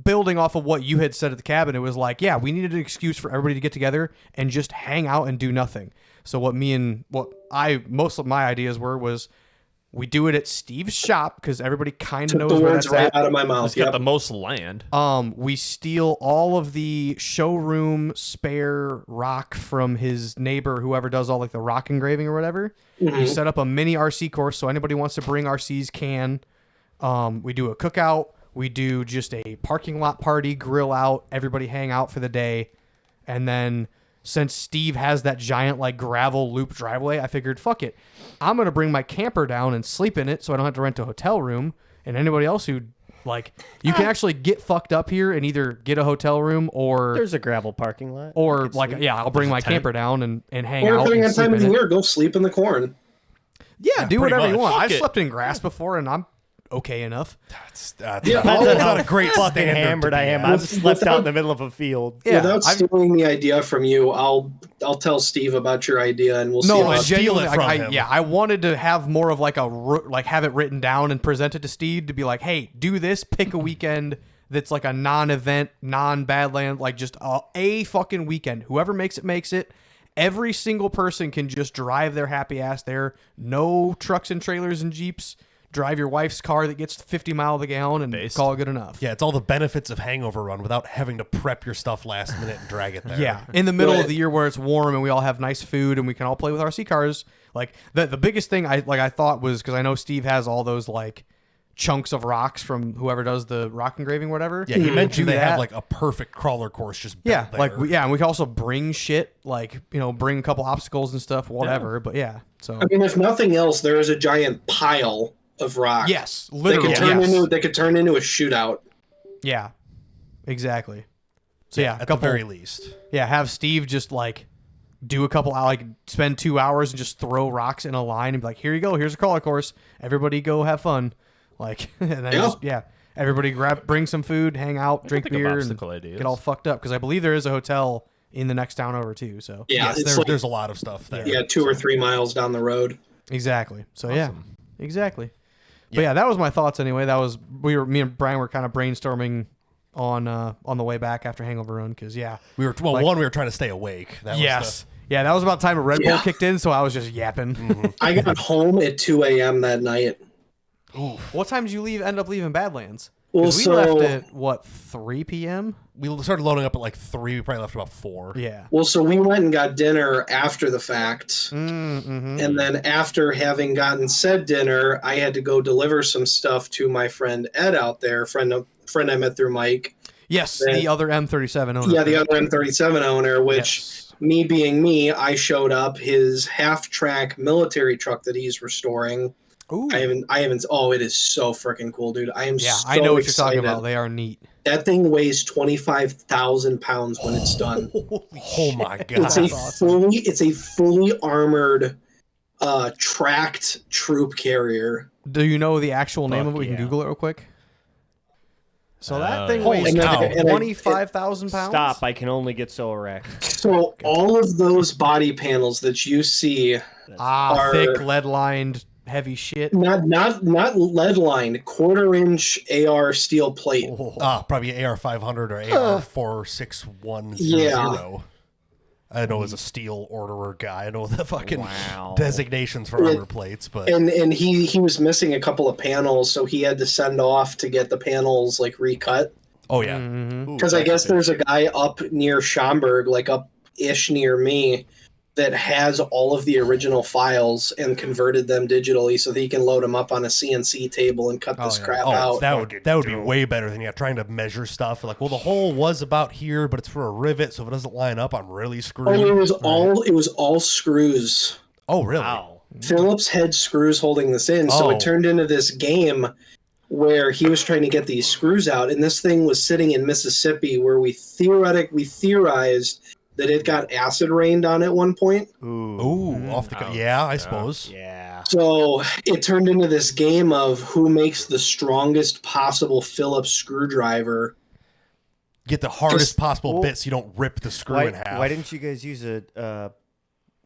building off of what you had said at the cabin, it was like, yeah, we needed an excuse for everybody to get together and just hang out and do nothing. So most of my ideas was We do it at Steve's shop because everybody kind of Took knows the where words that's right at. out of my mouth. It's got Yep. the most land. We steal all of the showroom spare rock from his neighbor, whoever does all like the rock engraving or whatever. We set up a mini RC course, so anybody wants to bring RCs can. We do a cookout. We do just a parking lot party, grill out, everybody hang out for the day, and then since Steve has that giant like gravel loop driveway, I figured, fuck it, I'm gonna bring my camper down and sleep in it, so I don't have to rent a hotel room. And anybody else who like, you can actually get fucked up here and either get a hotel room or There's a gravel parking lot. or You could like sleep. yeah, I'll bring my camper down and hang Or out. depending And on sleep time of in the it. year, go sleep in the corn. Yeah, do pretty whatever you much. want. Fuck I've it. slept in grass before, and I'm okay enough. That's Yeah, not, I'll- that's not a great Fucking standard to hammered be I am. at. I've slept Without- out in the middle of a field. Yeah, Without I've- stealing the idea from you, I'll tell Steve about your idea, and we'll see No, about I it. steal genuinely, it from like, him. yeah, I wanted to have more of like like have it written down and present it to Steve to be like, hey, do this, pick a weekend that's like a non-event, non-Badland, like just a fucking weekend. Whoever makes it, makes it. Every single person can just drive their happy ass there. No trucks and trailers and Jeeps. Drive your wife's car that gets 50 miles a gallon and call it good enough. Yeah, it's all the benefits of Hangover Run without having to prep your stuff last minute and drag it there. Yeah, in the middle Right. of the year where it's warm and we all have nice food and we can all play with RC cars. Like the biggest thing I thought was because I know Steve has all those like chunks of rocks from whoever does the rock engraving, or whatever. Yeah, he mentioned Do they that. have like a perfect crawler course just built Yeah, there. like and we can also bring shit like bring a couple obstacles and stuff, whatever. But yeah, so I mean, if nothing else, there is a giant pile of rock. yes, They literally, could turn yes. into they could turn into a shootout. Yeah, exactly. So yeah, at the very least. Yeah, have Steve just like do a couple, like spend 2 hours and just throw rocks in a line and be like, here you go, here's a crawler course. Everybody go have fun. Like, and then everybody bring some food, hang out, drink think of beer, and obstacle ideas. get all fucked up. Because I believe there is a hotel in the next town over too. So Yeah, Yes, it's like, there's a lot of stuff there. yeah, 2 or 3 miles down the road. exactly. So yeah, exactly. But yeah, that was my thoughts anyway. That was me and Brian were kind of brainstorming on the way back after Hangover Run because We were we were trying to stay awake. That yes. Yeah, that was about the time a Red Bull Yeah. kicked in, so I was just yapping. I got home at 2 a.m. that night. What time did you end up leaving Badlands? Well, 'Cause we so left at what 3 p.m. We started loading up at like 3. We probably left about 4. Yeah. well, so we went and got dinner after the fact, Mm-hmm. and then after having gotten said dinner, I had to go deliver some stuff to my friend Ed out there, friend I met through Mike. Yes, Then- the other M37 owner. Yeah, the other M37 owner, which Yes. me being me, I showed up his half-track military truck that he's restoring. Ooh. I haven't. Oh, it is so freaking cool, dude! I am. Yeah, so I know what excited. you're talking about. They are neat. That thing weighs 25,000 pounds when it's done. Oh my god. It's a That's awesome. fully armored, tracked troop carrier. Do you know the actual name Fuck of it? We can yeah. Google it real quick. So that thing Holy weighs cow. And I- 25,000 pounds. Stop! I can only get so erect. So all of those body panels that you see, are- Thick lead lined heavy shit. not lead lined, 1/4-inch AR steel plate. Probably AR 500 or AR 46100. I know as a steel orderer guy, I know the fucking designations for armor plates, but And he was missing a couple of panels, so he had to send off to get the panels like recut. oh yeah. Mm-hmm. Because I guess there's a guy up near Schaumburg, like up-ish near me, that has all of the original files and converted them digitally so that he can load them up on a CNC table and cut this crap Oh, out. that would be way better than trying to measure stuff. Like, well, the hole was about here, but it's for a rivet, so if it doesn't line up, I'm really screwed. Oh, it was all screws. Oh, really? Wow. Phillips had screws holding this in, so Oh. it turned into this game where he was trying to get these screws out, and this thing was sitting in Mississippi where we theorized that it got acid rained on at one point. Ooh, off the yeah, I suppose. Yeah. So it turned into this game of who makes the strongest possible Phillips screwdriver. Get the hardest Just- possible bit so you don't rip the screw in half. Why didn't you guys use a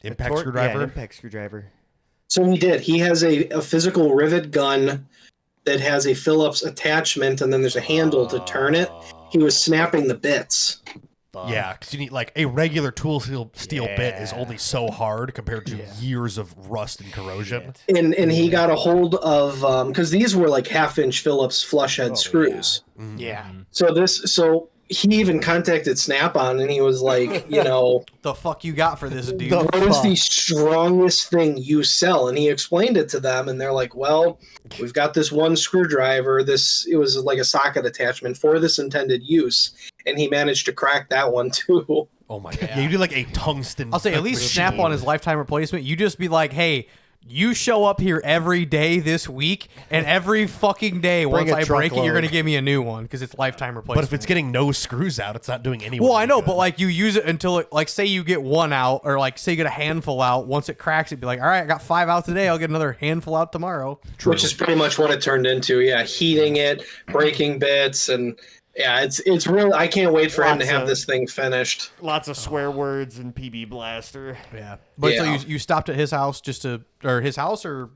impact Yeah, screwdriver? an impact screwdriver. So he did. He has a physical rivet gun that has a Phillips attachment, and then there's a handle to turn it. He was snapping the bits. Yeah, because you need like a regular tool steel bit is only so hard compared to years of rust and corrosion. And he got a hold of because these were like 1/2-inch Phillips flush head screws. Yeah. So he even contacted Snap-on and he was like, The fuck you got for this, dude? what is the strongest thing you sell? And he explained it to them, and they're like, well, we've got this one screwdriver. It was like a socket attachment for this intended use, and he managed to crack that one too. Oh my god! Yeah, you do like a tungsten. I'll say at least Snap-on his lifetime replacement. You just be like, hey, you show up here every day this week, and every fucking day, once I break it, you're going to give me a new one because it's lifetime replacement. But if it's getting no screws out, it's not doing anything. Well, I know, but like you use it until it, like, say you get one out, or like say you get a handful out. Once it cracks, it'd be like, all right, I got 5 out today. I'll get another handful out tomorrow. Which is pretty much what it turned into. Yeah, heating it, breaking bits, and yeah, it's real. I can't wait for him to have this thing finished. Lots of swear words and PB Blaster. Yeah, but so you stopped at his house or his house or?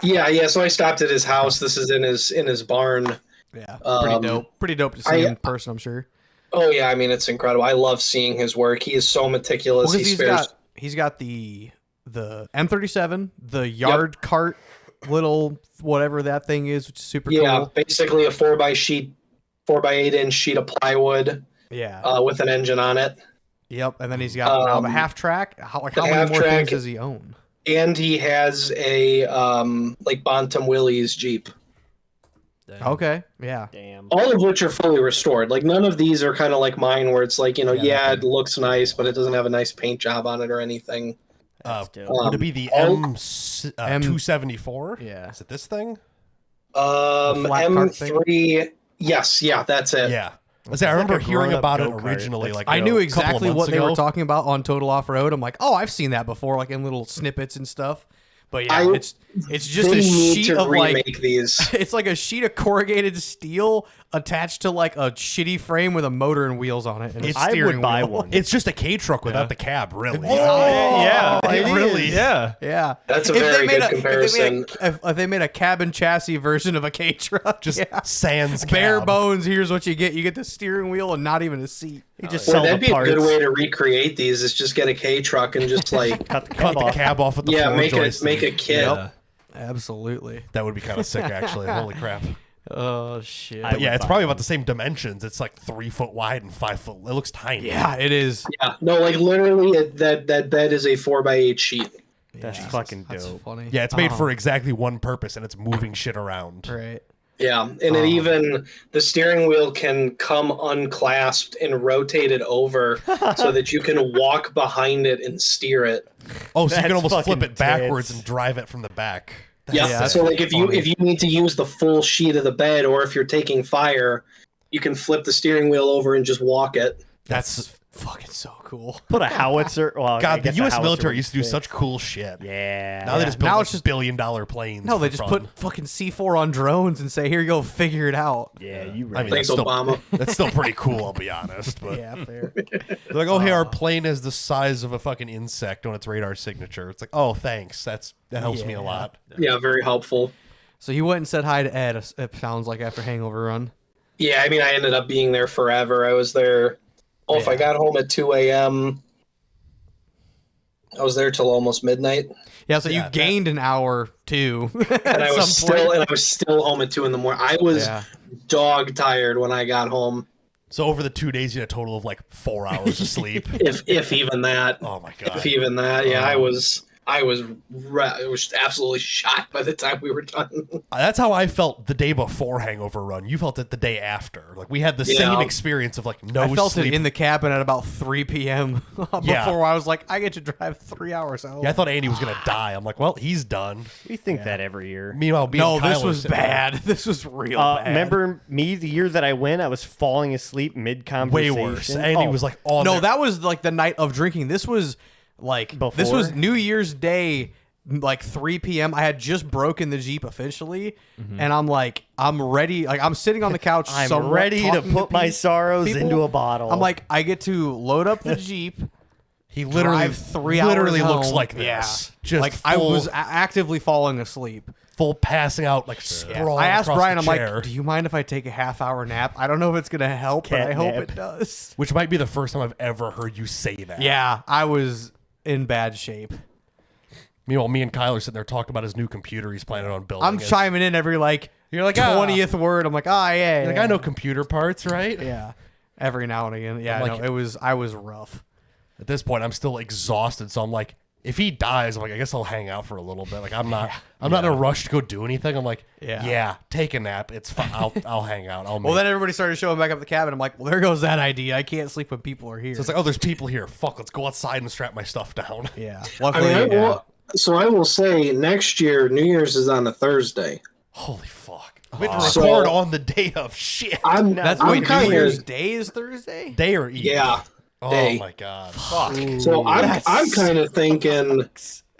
Yeah. So I stopped at his house. This is in his barn. Yeah, pretty dope. Pretty dope to see him in person, I'm sure. Oh yeah, I mean it's incredible. I love seeing his work. He is so meticulous. Well, he's got the M37, the yard cart, little whatever that thing is, which is super cool. Yeah, basically a 4x8-inch sheet of plywood. Yeah. With an engine on it. Yep, and then he's got now the half track. How many more things does he own? And he has a like Bantam Willys Jeep. Damn. Okay, yeah. Damn. All of which are fully restored. Like none of these are kind of like mine, where it's like it looks nice, but it doesn't have a nice paint job on it or anything. Would it be the M274? Yeah. Is it this thing? M3. Yes, yeah, that's it. Yeah. I remember hearing about it originally. Like I knew exactly what they ago. were talking about on Total Off Road. I'm like, oh, I've seen that before, like in little snippets and stuff. But yeah, it's just a sheet of like these. It's like a sheet of corrugated steel attached to like a shitty frame with a motor and wheels on it. And It's a steering I would buy wheel. one. It's just a K truck without the cab, really. Yeah, it really. Yeah. Yeah, That's a very good comparison. If they made a cabin chassis version of a K truck, Just sans cab. bare bones. Here's what you get: you get the steering wheel and not even a seat. You just Well, sell that'd the be parts. a good way to recreate these. Is just get a K truck and just like Cut the Cut cab the off. cab off with the floor make joist. a kit. Yep. Absolutely. That would be kind of sick, actually. Holy crap. Oh shit. But yeah, it's probably about the same dimensions. It's like 3 foot wide and 5 foot. It looks tiny. Yeah, it is. Yeah, no, like literally, that bed is a 4x8 sheet. That's fucking dope. That's funny. Yeah, it's made for exactly one purpose, and it's moving shit around. Right. Yeah, and it even the steering wheel can come unclasped and rotated over so that you can walk behind it and steer it. Oh, so you That's can almost flip fucking it backwards tits. and drive it from the back. Yeah, so like if you need to use the full sheet of the bed, or if you're taking fire, you can flip the steering wheel over and just walk it. That's Fucking so cool. Put a howitzer. Well, I God. The guess a U.S. howitzer military would used to do fit. such cool shit. Yeah. Now they just build Now like it's just- billion-dollar planes. No, they for just fun. put fucking C4 on drones and say, "Here you go, figure it out." Yeah, you I right. mean, Thanks, that's still, Obama. that's still pretty cool. I'll be honest. But Yeah, fair. they're like, oh, hey, our plane is the size of a fucking insect on its radar signature. It's like, oh, thanks. That helps me a lot. Yeah, very helpful. So you went and said hi to Ed. It sounds like after Hangover Run. Yeah, I mean, I ended up being there forever. I was there. Oh, if I got home at 2 a.m., I was there till almost midnight, Yeah, so you gained an hour too. and I was still home at 2 in the morning. I was dog tired when I got home, So over the 2 days, you had a total of like 4 hours of sleep. if even that. Oh my god. If even that, yeah, I was absolutely shot by the time we were done. That's how I felt the day before Hangover Run. You felt it the day after. Like we had the same experience of like no I felt sleep. it in the cabin at about 3 p.m. before I was like, I get to drive 3 hours home. Yeah, I thought Andy was gonna die. I'm like, well, he's done. We think that every year. Meanwhile, no, Kyle this was sitting there. bad. This was real bad. Remember me the year that I went? I was falling asleep mid Way conversation. worse. Andy was like on. No, there. that was like the night of drinking. This was like this was New Year's Day, like 3 p.m. I had just broken the Jeep officially, and I'm like, I'm ready. Like I'm sitting on the couch. I'm somewhat ready to talking put my sorrows people. into a bottle. I'm like, I get to load up the Jeep. he literally drive 3 literally hours looks home. like this. Yeah. Just like I full- was actively falling asleep. full passing out, like Yeah. sprawling I asked across Brian, the I'm chair, like, do you mind if I take a half-hour nap? I don't know if it's going to help, but Cat I hope nap. it does. which might be the first time I've ever heard you say that. Yeah, I was in bad shape. Meanwhile, me and Kyler sitting there talking about his new computer he's planning on building. I'm chiming in every You're like, 20th word. I'm like, yeah. You're like, I know computer parts, right? Yeah. Every now and again. Yeah, I'm like- no, I was rough. At this point, I'm still exhausted, so I'm like, if he dies, I'm like, I guess I'll hang out for a little bit. Like, I'm not in a rush to go do anything. I'm like, Yeah. take a nap. It's fine. I'll hang out. Well, then everybody started showing back up the cabin. I'm like, well, there goes that idea. I can't sleep when people are here. So it's like, oh, there's people here. Fuck, let's go outside and strap my stuff down. yeah. I Luckily, mean, I will say next year New Year's is on a Thursday. Holy fuck. We have to So- record on the day of shit. that's I'm wait, New kinda- Year's Day is Thursday? Day or eve? Yeah. Oh day. my god. So I'm kind of thinking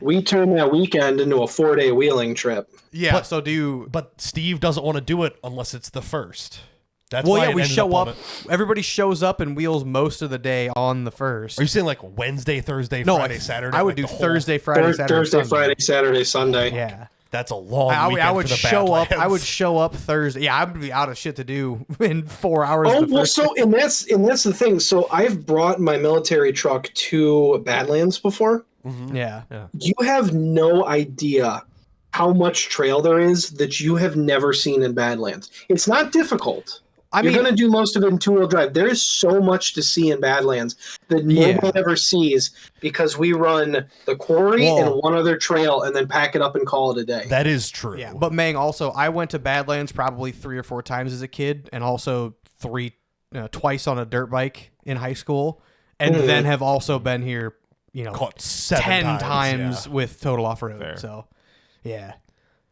we turn that weekend into a 4-day wheeling trip. Yeah. But- so do you... But Steve doesn't want to do it unless it's the first. That's Well, why yeah, it we ended show on up. it. Everybody shows up and wheels most of the day on the first. Are you saying like Wednesday, Thursday, No, Friday, like, Saturday? I would like do the whole- Thursday, Friday, Saturday, Thursday, Sunday. Friday, Saturday, Sunday. Yeah. That's a long I weekend would for the show up. I Badlands. would show up Thursday. Yeah, I would be out of shit to do in 4 hours. Oh the well, first so and that's the thing. So I've brought my military truck to Badlands before. Yeah. You have no idea how much trail there is that you have never seen in Badlands. It's not difficult. I You're mean, going to do most of it in two-wheel drive. There is so much to see in Badlands that nobody ever sees because we run the quarry Whoa. and one other trail and then pack it up and call it a day. That is true. yeah. But Meng, also, I went to Badlands probably 3 or 4 times as a kid, and also twice on a dirt bike in high school, and then have also been here, Caught 7 10 times, with total off road. Fair. So, yeah.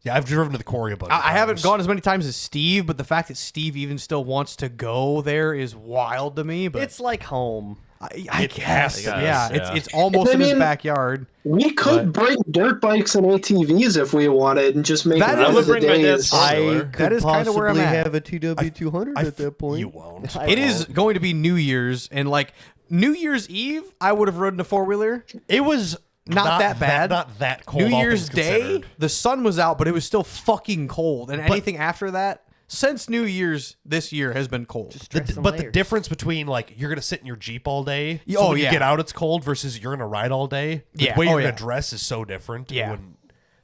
Yeah, I've driven to the quarry a bunch. of I haven't times. gone as many times as Steve, but the fact that Steve even still wants to go there is wild to me. But It's like home. I guess, to be. yeah, Yeah. it's almost I in his mean, backyard. We could bring dirt bikes and ATVs if we wanted and just make That one is- of the bring my days. dad's four-wheeler. That is kinda where I'm at. have a TW200 at that point. You won't. I It is won't. going to be New Year's, and like New Year's Eve, I would have ridden a 4-wheeler. It was Not that bad. Not that cold. New all Year's things Day, considered. the sun was out, but it was still fucking cold. And anything after that, since New Year's this year has been cold. Dress some But the layers. difference between like you're gonna sit in your Jeep all day, Oh, so when you yeah. get out it's cold, versus you're gonna ride all day. The Yeah. way you're Oh, gonna yeah. dress is so different. Yeah.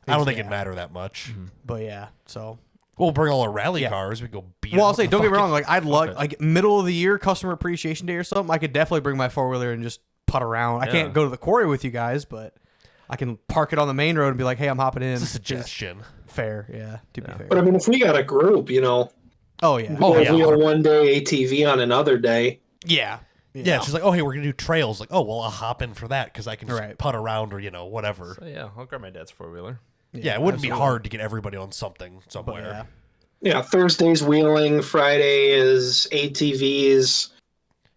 I don't think Yeah. it'd matter that much. But yeah, so We'll bring all our rally Yeah. cars. We go beat. well, I'll up say, the don't get me fucking- wrong. Like I'd love like middle of the year customer appreciation day or something. I could definitely bring my 4-wheeler and just putt around. I Yeah. can't go to the quarry with you guys, but I can park it on the main road and be like, hey, I'm hopping in. It's a suggestion. Fair, yeah. To be fair. But I mean, if we got a group, Oh yeah. wheel one day, ATV on another day. Yeah. Yeah, it's just like, oh, hey, we're gonna do trails. Like, oh, well, I'll hop in for that because I can just Right. putt around or whatever. So, yeah, I'll grab my dad's 4-wheeler. Yeah, it wouldn't be absolutely. hard to get everybody on something But somewhere. yeah. Yeah, Thursday's wheeling, Friday is ATVs,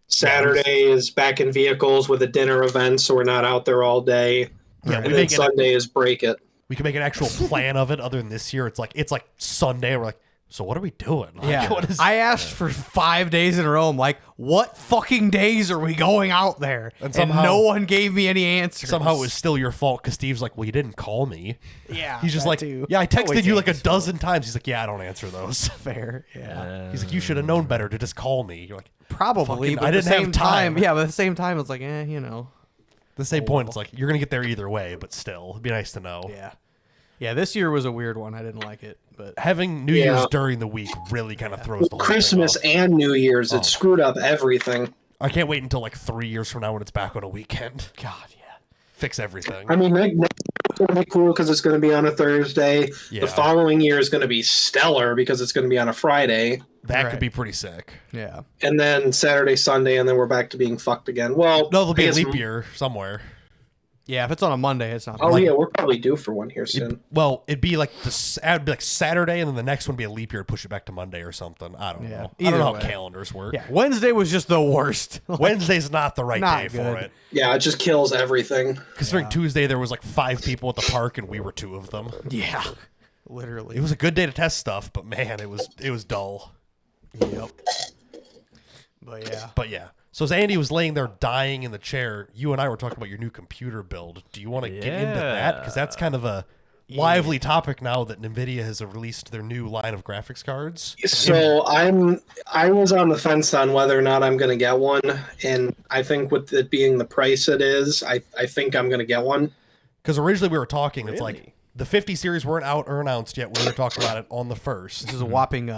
Saturday is back in vehicles with a dinner event, so we're not out there all day. Yeah, And we then make it. Sunday is break it. We can make an actual plan of it. Other than this year, it's like Sunday. We're like, so what are we doing? Like, Yeah. what is? I asked for 5 days in a row. I'm like, what fucking days are we going out there? And And, somehow- no one gave me any answers. Somehow it was still your fault because Steve's like, well, you didn't call me. yeah. He's just that like, too. yeah, I texted Always you like a answers. dozen times. He's like, yeah, I don't answer those. Fair. Yeah. He's like, you should have known better to just call me. You're like, Probably. Fucking- But I at the didn't have same time. Yeah, but at the same time, it's like, the same point. It's like you're gonna get there either way, but still, it'd be nice to know. Yeah. Yeah, this year was a weird one. I didn't like it, but Having New Yeah. Year's during the week really kind of throws the whole Christmas thing off. and New Year's, Oh. it screwed up everything. I can't wait until like 3 years from now when it's back on a weekend. God, yeah. Fix everything. I mean, next year's going to be cool because it's going to be on a Thursday. Yeah. The following year is going to be stellar because it's going to be on a Friday. That Right. could be pretty sick. Yeah. And then Saturday, Sunday, and then we're back to being fucked again. Well, No, there'll be I a guess- leap year somewhere. Yeah, if it's on a Monday, it's not. Oh, like, yeah, we're probably due for one here soon. Well, it'd be like it'd be like Saturday, and then the next one would be a leap year, push it back to Monday or something. I don't Yeah. know. I don't Either know way. how calendars work. Yeah, Wednesday was just the worst. Wednesday's not the right Not day for good. it. Yeah, it just kills everything. Considering Tuesday there was like 5 people at the park, and we were 2 of them. Yeah. Literally. It was a good day to test stuff, but man, it was dull. Yep. But yeah. But yeah. So as Andy was laying there dying in the chair, you and I were talking about your new computer build. Do you want to get into that? Because that's kind of a lively topic now that NVIDIA has released their new line of graphics cards. So I was on the fence on whether or not I'm going to get one, and I think with it being the price it is, I think I'm going to get one. Because originally we were talking, it's like Really? the 50 series weren't out or announced yet. We were talking about it on the 1st. This is a whopping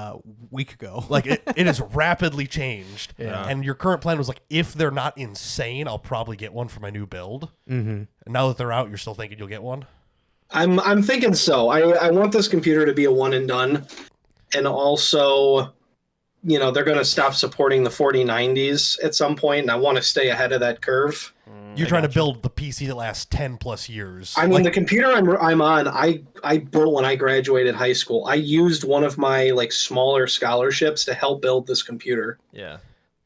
week ago. Like it has rapidly changed. Yeah. And your current plan was like, if they're not insane, I'll probably get one for my new build. Mm-hmm. And now that they're out, you're still thinking you'll get one? I'm thinking so. I want this computer to be a one and done, and also, they're going to stop supporting the 4090s at some point, and I want to stay ahead of that curve. You're trying to build the PC that lasts 10 plus years. I mean, the computer I'm on, I built when I graduated high school. I used one of my smaller scholarships to help build this computer. Yeah.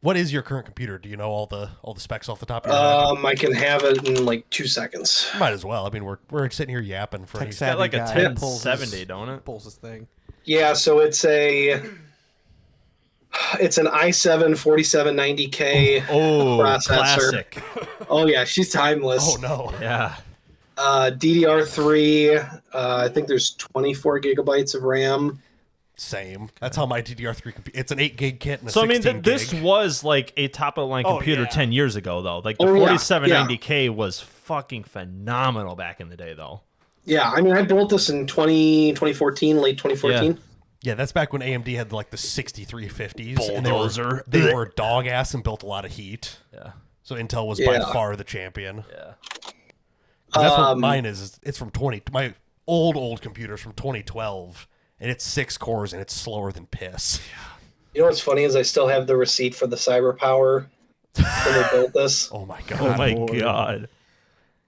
What is your current computer? Do you know all the specs off the top of your head? I can have it in 2 seconds. Might as well. I mean, we're sitting here yapping for Tech It's got like a savvy guy 1070, don't it? pulls this thing. Yeah, so it's an i7 4790K processor. Classic. Oh yeah, she's timeless. Oh no. Yeah. DDR3. I think there's 24 gigabytes of RAM. Same. That's how my DDR3 computer. It's an 8 gig kit and a So I 16 mean, this gig. was like a top of the line computer yeah. 10 years ago, though. Like the Oh, yeah. 4790K was fucking phenomenal back in the day, though. Yeah, I mean, I built this in 2014, late 2014. Yeah, that's back when AMD had like the 6350s. Bulldozer. And they were dog ass and built a lot of heat. Yeah. So Intel was by Yeah. far the champion. Yeah. 'Cause that's what mine is. It's from my old computer's from 2012, and it's 6 cores and it's slower than piss. You know what's funny is I still have the receipt for the cyber power when they built this. Oh my god. Oh my god.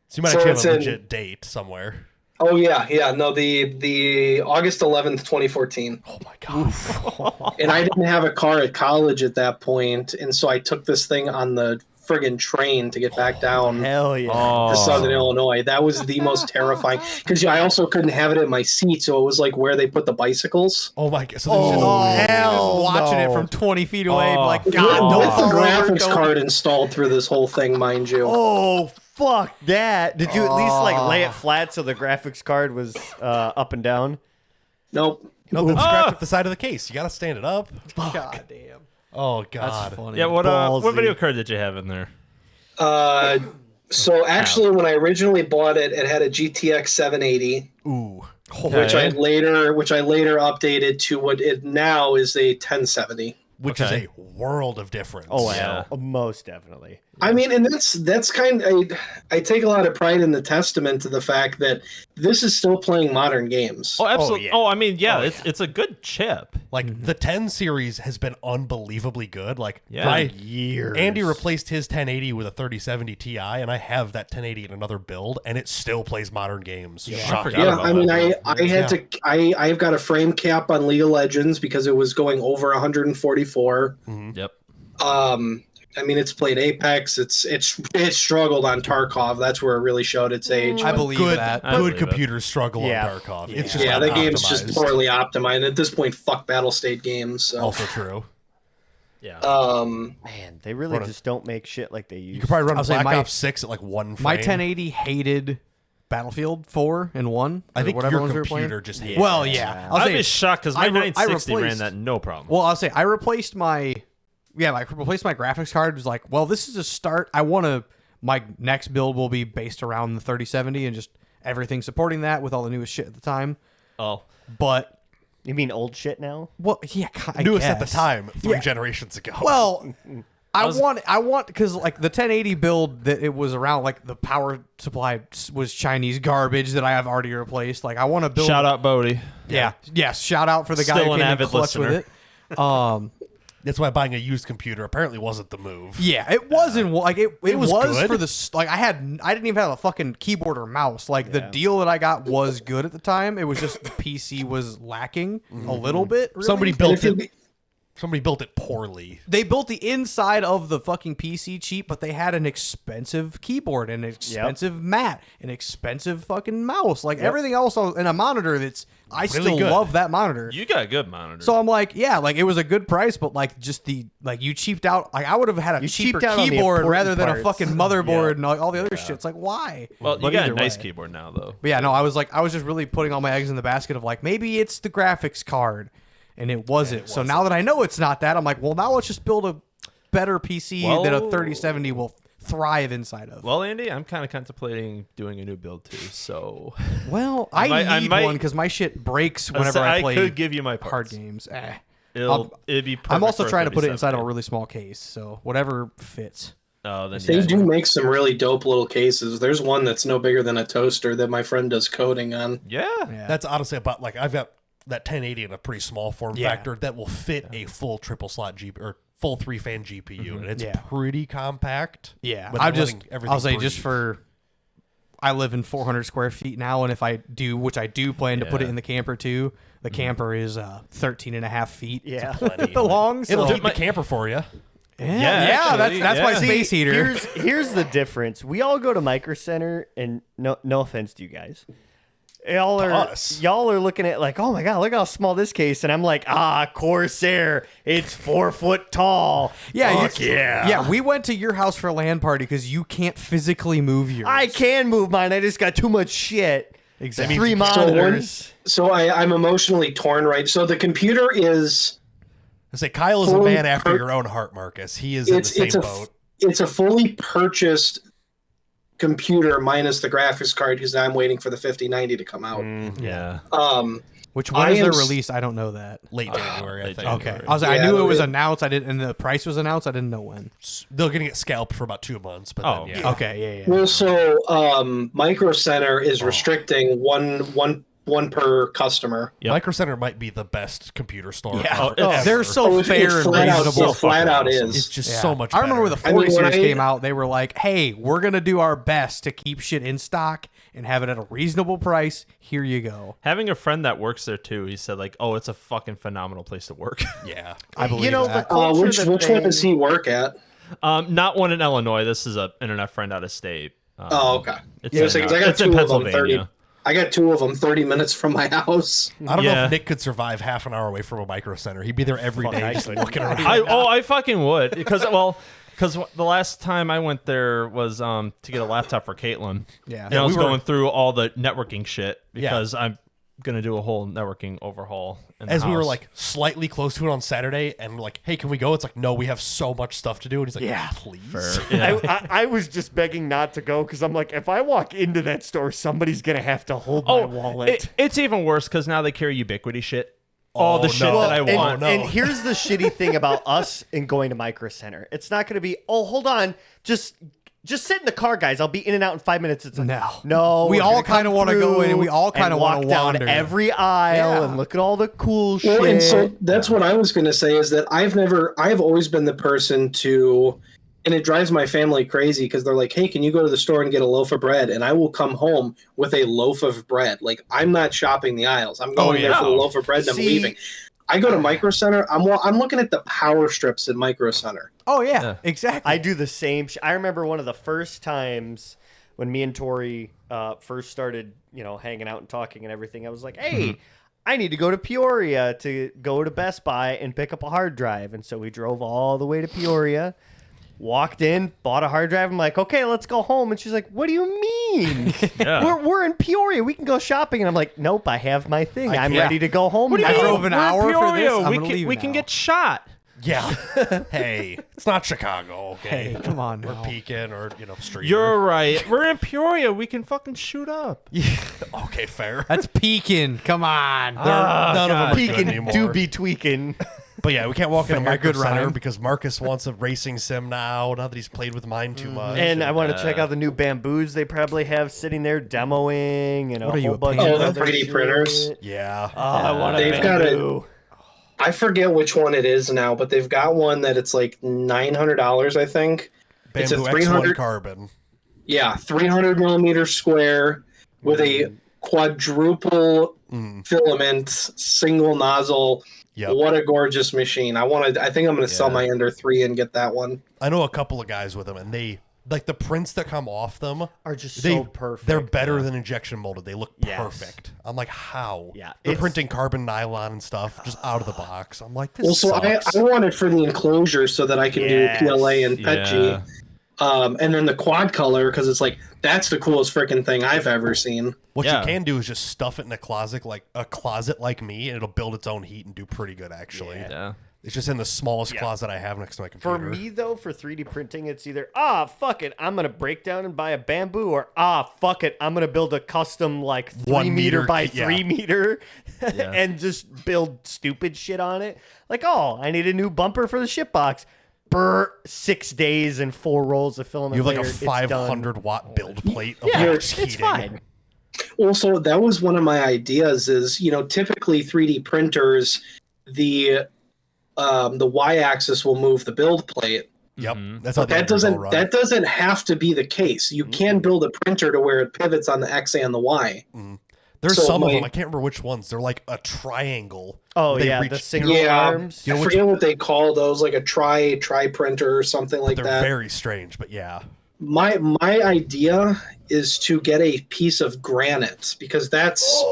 So you might So actually it's have a in- legit date somewhere. Oh yeah. No, the August 11th, 2014. Oh my god. And I didn't have a car at college at that point, and so I took this thing on the friggin' train to get back down Hell yeah. to Southern Illinois. That was the most terrifying because I also couldn't have it at my seat, so it was like where they put the bicycles. Oh my god. So there's just, hell Watching it no. from 20 feet away, Oh. like, With God, don't the fall over, graphics don't- card installed through this whole thing, mind you. Oh, fuck that. Did you at least lay it flat so the graphics card was up and down? Nope. no, then scratch up the side of the case. You gotta stand it up. God damn. Oh That's god. funny. Yeah, what Ballsy. video card did you have in there? So actually, when I originally bought it, it had a GTX 780, Ooh. which I later updated to what it now is a 1070. Which is a world of difference. Oh, Yeah. yeah. Most definitely. I mean, and that's kind of I take a lot of pride in the testament to the fact that this is still playing modern games. Oh, absolutely. yeah. Oh, I mean, yeah, it's a good chip. Like the 10 series has been unbelievably good. Like Yeah. my Years. Andy replaced his 1080 with a 3070 Ti, and I have that 1080 in another build, and it still plays modern games. Shocking. forgot Yeah, about I mean, that. I've got a frame cap on League of Legends because it was going over 144. Yep. I mean, it's played Apex. It struggled on Tarkov. That's where it really showed its age. I believe Good, that. I good believe it. computers struggle Yeah. on Tarkov. Yeah. It's just Yeah, not the game's just optimized. poorly optimized. At this point, fuck Battle State games. So. Also true. Yeah. Man, they really just don't make shit like they used You could probably run I'll say Black my- Ops 6 at like 1 frame. My 1080 hated Battlefield 4 and 1. I think whatever your ones we were playing. computer just hates Well, it. yeah. I'll I'd say, be shocked because my I re- I 960 ran replaced- that no problem. well, I'll say I replaced my replaced my graphics card. It was like, well, this is a start. My next build will be based around the 3070 and just everything supporting that with all the newest shit at the time. Oh. But You mean old shit now? well, yeah, I Newest at the guess. time, 3 Yeah. generations ago. Well, I want because like the 1080 build that it was around, like the power supply was Chinese garbage that I have already replaced. Like I want to build. Shout out Bodie. Yeah. Yes. Shout out for the guy Still who an came in avid clutch with listener. it. That's why buying a used computer apparently wasn't the move. Yeah, it wasn't like it was good. for the like I didn't even have a fucking keyboard or mouse. Like the deal that I got was good at the time. It was just the PC was lacking a little bit. Really. Somebody built if you- it. Somebody built it poorly. They built the inside of the fucking PC cheap, but they had an expensive keyboard, an expensive mat, an expensive fucking mouse, like everything else, and a monitor that's. I Really still good. love that monitor. You got a good monitor. So I'm like, yeah, like it was a good price, but like just you cheaped out. Like I would have had a cheaper cheaped out on the keyboard important rather than a parts. fucking motherboard and all the other shit. It's like, why? well, you But got a either nice way. keyboard now, though. But yeah, no, I was just really putting all my eggs in the basket of like, maybe it's the graphics card, and it wasn't. So now that I know it's not that, I'm like, well, now let's just build a better PC that a 3070 will thrive inside of. Well, Andy, I'm kind of contemplating doing a new build too. So, Well, I need might- one because my shit breaks whenever I play could give you my hard parts. games. It'd be. I'm also perfect for trying to put it inside of a 37K. really small case, so whatever fits. Oh, then They yeah. do make some really dope little cases. There's one that's no bigger than a toaster that my friend does coding on. Yeah. Yeah. That's honestly about like I've got that 1080 in a pretty small form Yeah. factor that will fit a full triple slot GPU or full 3-fan GPU, and it's Yeah. pretty compact. Yeah, but I'll letting everything say just breathe. for, I live in 400 square feet now, and if I do, which I do plan to put it Yeah. in the camper too, the camper is 13 and a half feet Yeah. long. So It'll keep the camper for you. yeah, actually, that's my yeah. space heater. Here's the difference. We all go to Micro Center, and no offense to you guys. Y'all are looking at like, oh my god, look how small this case, and I'm like, Corsair, it's 4 foot tall. Yeah, Fuck yeah. yeah. We went to your house for a LAN party because you can't physically move yours. I can move mine. I just got too much shit. Exactly. 3 So monitors. I'm emotionally torn, right? So the computer is I say Kyle is a Fully man after per- your own heart, Marcus. He is in the same boat. it's a fully purchased computer minus the graphics card because I'm waiting for the 5090 to come out. Yeah. Which when I is their am s- release? I don't know that. Late January, I late think. January. Okay, I was like, Yeah, I knew it was it- announced. I didn't, and the price was announced. I didn't know when. They're gonna get scalped for about 2 months, but Oh, then, yeah. Okay, yeah. Well, so Micro Center is restricting one per customer. Yep. Micro Center might be the best computer store. Yeah, ever. they're so It fair and flat out, reasonable. it flat out awesome. is. It's just Yeah. so much. I remember when the better. 40 when series I- came out, they were like, "Hey, we're gonna do our best to keep shit in stock and have it at a reasonable price. Here you go." Having a friend that works there too, he said like, "Oh, it's a fucking phenomenal place to work." Yeah. I believe You know, that. the culture Which that one they- does he work at? Not one in Illinois. This is a internet friend out of state. Oh, okay. It's Yeah, in, so 'cause I got it's in two of them, Pennsylvania. I got 2 of them 30 minutes from my house. I don't know Yeah. if Nick could survive half an hour away from a Micro Center. He'd be there every day, I just couldn't. looking around. I fucking would because the last time I went there was to get a laptop for Caitlin. Yeah. And I was we were- going through all the networking shit because I'm gonna do a whole networking overhaul. In the As we were house. like slightly close to it on Saturday, and we're like, "Hey, can we go?" It's like, "No, we have so much stuff to do." And he's like, Yeah. please." Yeah. I was just begging not to go because I'm like, if I walk into that store, somebody's gonna have to hold my wallet. It's even worse because now they carry Ubiquity shit. All the Oh, shit no. that I Well, want. and- no. And here's the shitty thing about us and going to Micro Center. It's not going to be, oh, hold on, just sit in the car, guys. I'll be in and out in 5 minutes. It's like, no. We we're all gonna kinda come wanna go in and we all through kinda and wanna walk down wander. every aisle Yeah. and look at all the cool Well, shit. and so that's what I was going to say is that I've always been the person to, and it drives my family crazy because they're like, hey, can you go to the store and get a loaf of bread? And I will come home with a loaf of bread. Like, I'm not shopping the aisles. I'm going there for the loaf of bread and I'm See- leaving. I go to Micro Center. I'm looking at the power strips at Micro Center. Oh yeah, Yeah. exactly. I do the same. I remember one of the first times when me and Tori first started, hanging out and talking and everything. I was like, "Hey, I need to go to Peoria to go to Best Buy and pick up a hard drive." And so we drove all the way to Peoria, walked in, bought a hard drive. I'm like, "Okay, let's go home." And she's like, "What do you mean? Yeah. We're in Peoria. We can go shopping." And I'm like, "Nope, I have my thing. I'm can't. ready to go home." What do you I now." mean? drove an We're in hour for Peoria. this. I'm We gonna can leave we can now. get shot. Yeah. Hey, it's not Chicago, okay? Hey, come on Or now. Pekin or, Streator. You're right. We're in Peoria. We can fucking shoot up. Okay, fair. That's peeking. Come on. None of them are good Peeking anymore. do be tweaking. But yeah, we can't walk into Fair, Micro good Center rhyme. because Marcus wants a racing sim now that he's played with mine too much. And I want to check out the new bamboos they probably have sitting there demoing and What are a you, whole a bunch painter? of Oh, the other 3D shit. printers? Yeah. Oh, I want a They've got bamboo. I forget which one it is now, but they've got one that it's like $900, I think. It's a Bamboo X1 300 carbon. Yeah, 300 millimeter square with a quadruple filament single nozzle Yep. What a gorgeous machine. I think I'm going to sell my Ender 3 and get that one. I know a couple of guys with them, and they like the prints that come off them are just so perfect. They're better than injection molded. They look perfect. I'm like, how? Yeah, they're printing carbon nylon and stuff just out of the box. I'm like, this sucks. I want it for the enclosure so that I can do PLA and PETG. And then the quad color, because it's like, that's the coolest freaking thing I've ever seen. What you can do is just stuff it in a closet like me, and it'll build its own heat and do pretty good, actually. Yeah. It's just in the smallest closet I have next to my computer. For me, though, for 3D printing, it's either, fuck it, I'm going to break down and buy a bamboo, or, fuck it, I'm going to build a custom, 3 meter by 3 meter and just build stupid shit on it. Like, I need a new bumper for the ship box. 6 days and 4 rolls of filament. You have later, like a 500-watt build plate of it's heating. fine. Also, that was one of my ideas is, typically 3D printers, the y-axis will move the build plate. Yep. That's how that doesn't have to be the case. You can build a printer to where it pivots on the X and the Y. There's some of them, I can't remember which ones. They're like a triangle. Oh, the single arms. I forget what they call those, like a tri printer or something like that. They're very strange, but yeah. My idea is to get a piece of granite, because that's,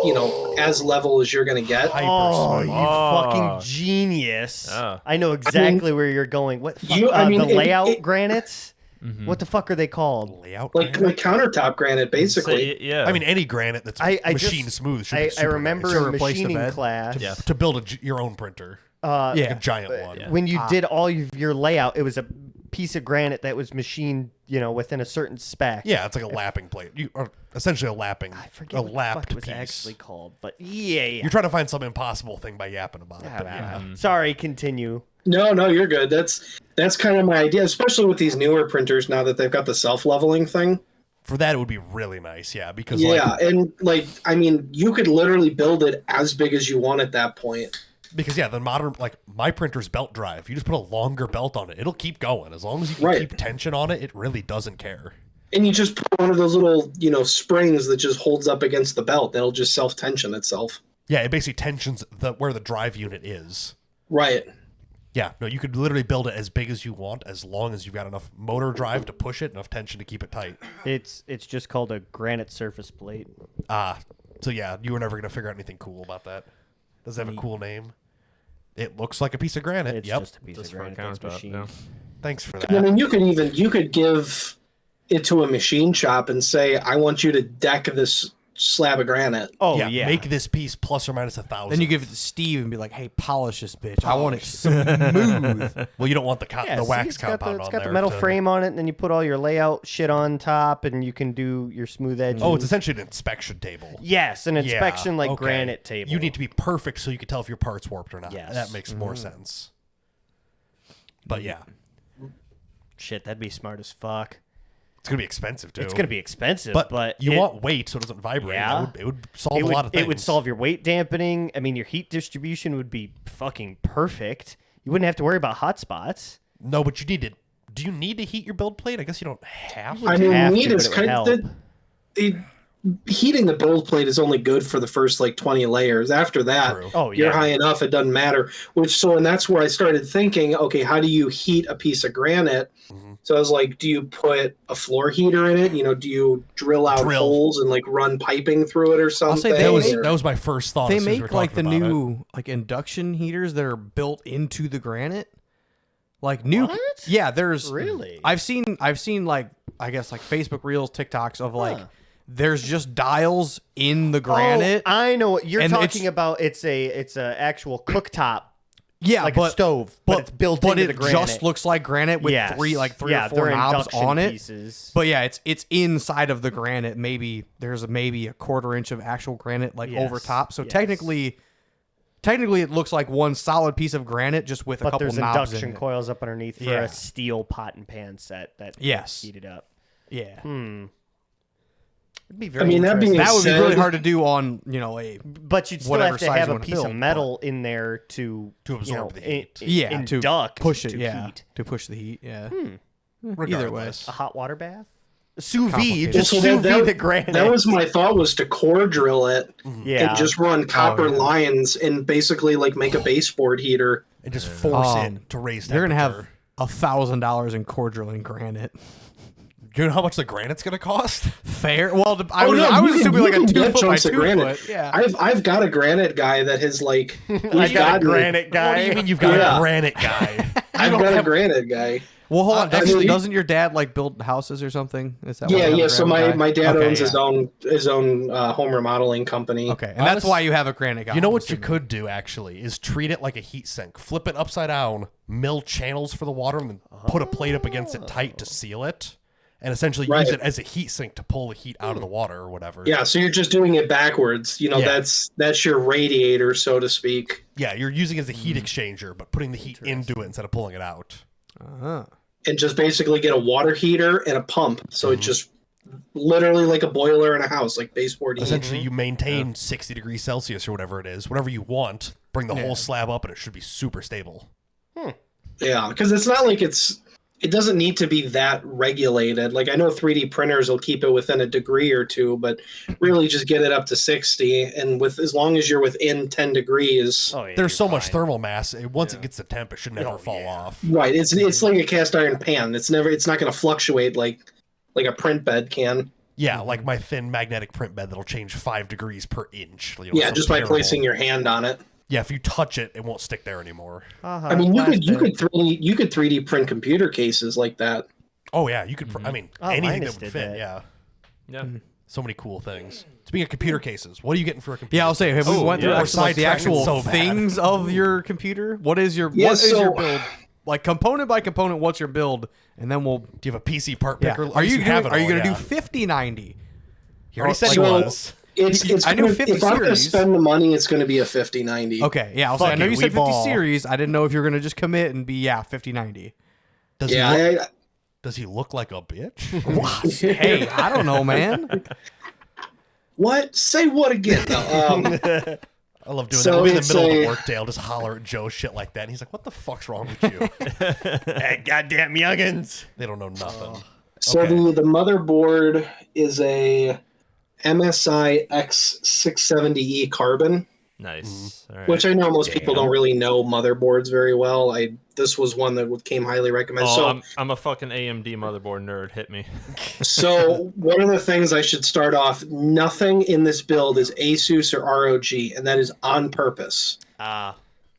as level as you're going to get. Hyper you fucking genius. I know exactly where you're going. What? The layout granites? Mm-hmm. What the fuck are they called? Layout like countertop granite, basically. Yeah. I mean, any granite that's machine smooth should be super I remember nice. in machining class to build your own printer. Like a giant one. When you did all of your layout, it was a piece of granite that was machined, within a certain spec. Yeah, it's like a lapping plate. Or essentially a lapping. I forget what the fuck it was piece. Actually called, but yeah. You're trying to find some impossible thing by yapping about it. Sorry, continue. No, you're good. That's kind of my idea, especially with these newer printers now that they've got the self-leveling thing. For that, it would be really nice, because you could literally build it as big as you want at that point. Because the modern, my printer's belt drive, you just put a longer belt on it, it'll keep going as long as you can keep tension on it. It really doesn't care. And you just put one of those little springs that just holds up against the belt. That'll just self-tension itself. Yeah, it basically tensions where the drive unit is. Right. Yeah, no, you could literally build it as big as you want, as long as you've got enough motor drive to push it, enough tension to keep it tight. It's just called a granite surface plate. So you were never going to figure out anything cool about that. Does it have a cool name? It looks like a piece of granite. It's just a piece of granite that's machined. Yeah. Thanks for that. I mean, you could give it to a machine shop and say, I want you to deck this slab of granite. Oh yeah. Make this piece plus or minus 1,000. Then you give it to Steve and be like, "Hey, polish this bitch. I want it smooth." Well, you don't want the wax compound on there. It's got the metal frame on it, and then you put all your layout shit on top, and you can do your smooth edge. Oh, it's essentially an inspection table. Yes, an inspection granite table. You need to be perfect so you can tell if your part's warped or not. Yes. That makes more sense. But yeah. Shit, that'd be smart as fuck. It's going to be expensive, too. It's going to be expensive, but you want weight so it doesn't vibrate. Yeah. It would solve a lot of things. It would solve your weight dampening. I mean, your heat distribution would be fucking perfect. You wouldn't have to worry about hot spots. No, but do you need to heat your build plate? I guess you don't have to. I mean, heating the build plate is only good for the first 20 layers. After that, you're high enough, it doesn't matter. And that's where I started thinking, okay, how do you heat a piece of granite? Mm-hmm. So I was like, do you put a floor heater in it? Do you drill out holes and run piping through it or something? I'll say that was my first thought. They make the new induction heaters that are built into the granite. What? Yeah, there's really. I've seen I guess Facebook Reels, TikToks of there's just dials in the granite. Oh, I know what you're talking about. It's a actual cooktop. Yeah, like a stove, but it's built into the granite. It just looks like granite with three or four knobs on it. Pieces. But yeah, it's inside of the granite. Maybe there's a 1/4 inch of actual granite over top. So technically it looks like one solid piece of granite just with a couple knobs in it. But there's induction coils up underneath for a steel pot and pan set that heat it up. Yeah. It'd be very that would be really hard to do on but you'd still have to have a piece of metal in there to absorb the heat. To push it to push the heat. Yeah. Either way, a hot water bath. Sous vide, Complicated. just So sous vide the granite. that was my thought, was to core drill it yeah. and just run copper yeah. lines and basically like make a baseboard heater. And just force Um, it to raise You're gonna have temperature. $1,000 in core drilling granite. You know how much the granite's gonna cost? Fair. Well, I Oh, was, no, I was you can- assuming you like a can 2 get foot by chunks 2 of granite. foot. Yeah. I've got a granite guy that has like I got a granite guy. What do you mean you've got Yeah. a granite guy? I've got a granite guy. Well, hold on. I mean, Doesn't your dad like build houses or something? Is that why Yeah, you have a yeah. So granite guy? my dad Okay, owns yeah. his own home remodeling company. Okay, and that's why you have a granite guy. You know I'm what you assuming. could do actually is treat it like a heat sink. Flip it upside down, mill channels for the water, and then put a plate up against it tight to seal it, and essentially Right. use it as a heat sink to pull the heat out of the water or whatever. Yeah, so you're just doing it backwards. You know, Yeah. that's your radiator, so to speak. Yeah, you're using it as a heat exchanger, but putting the heat into it instead of pulling it out. Uh-huh. And just basically get a water heater and a pump. So it's just literally like a boiler in a house, like baseboard heat. Essentially, you maintain 60 degrees Celsius or whatever it is, whatever you want. Bring the whole slab up, and it should be super stable. Yeah, because it's not like it doesn't need to be that regulated. Like I know 3D printers will keep it within a degree or two, but really just get it up to 60. And with as long as you're within 10 degrees, Oh, yeah, There's so you're much fine. thermal mass. Once it gets the temp, it should never fall off. right? It's like a cast iron pan. It's not going to fluctuate like a print bed can. Yeah, like my thin magnetic print bed that'll change 5 degrees per inch. You know, Yeah, so just by terrible. placing your hand on it. Yeah, if you touch it, it won't stick there anymore. I mean, you could 3D print computer cases like that. Oh yeah, you could. I mean, Oh, anything Linus that would did fit. that. Yeah, Yeah. so many cool things. Speaking of computer cases, what are you getting for a computer? Yeah, I'll say, have we Oh, went through yeah. like, Side the track actual is so bad. things of your computer? What is your Yeah, what is your so- build? Like component by component, what's your build? And then we'll Do you have a PC part yeah. picker? Are you have doing, it are you all, going to yeah. do 5090? He already said he So- was. It's I knew gonna, 50 if I'm going to series. spend the money, it's going to be a 5090. Okay, yeah, I'll say I Fuck know it, you we said 50 ball. series. I didn't know if you were going to just commit and be 5090. Does Yeah, he look, does he look like a bitch? Hey, I don't know, man. what? Say what again? No, I love doing So that. I'll be in the it's middle of a- the workday. I'll just holler at Joe shit like that. And he's like, what the fuck's wrong with you? Hey, goddamn youngins. They don't know nothing. so Okay. the motherboard is a MSI X670E Carbon, Nice. All right. which I know most people Damn. don't really know motherboards very well. This was one that came highly recommended. Oh, So I'm a fucking AMD motherboard nerd. Hit me. So one of the things I should start off, nothing in this build is Asus or ROG, and that is on purpose. Ah,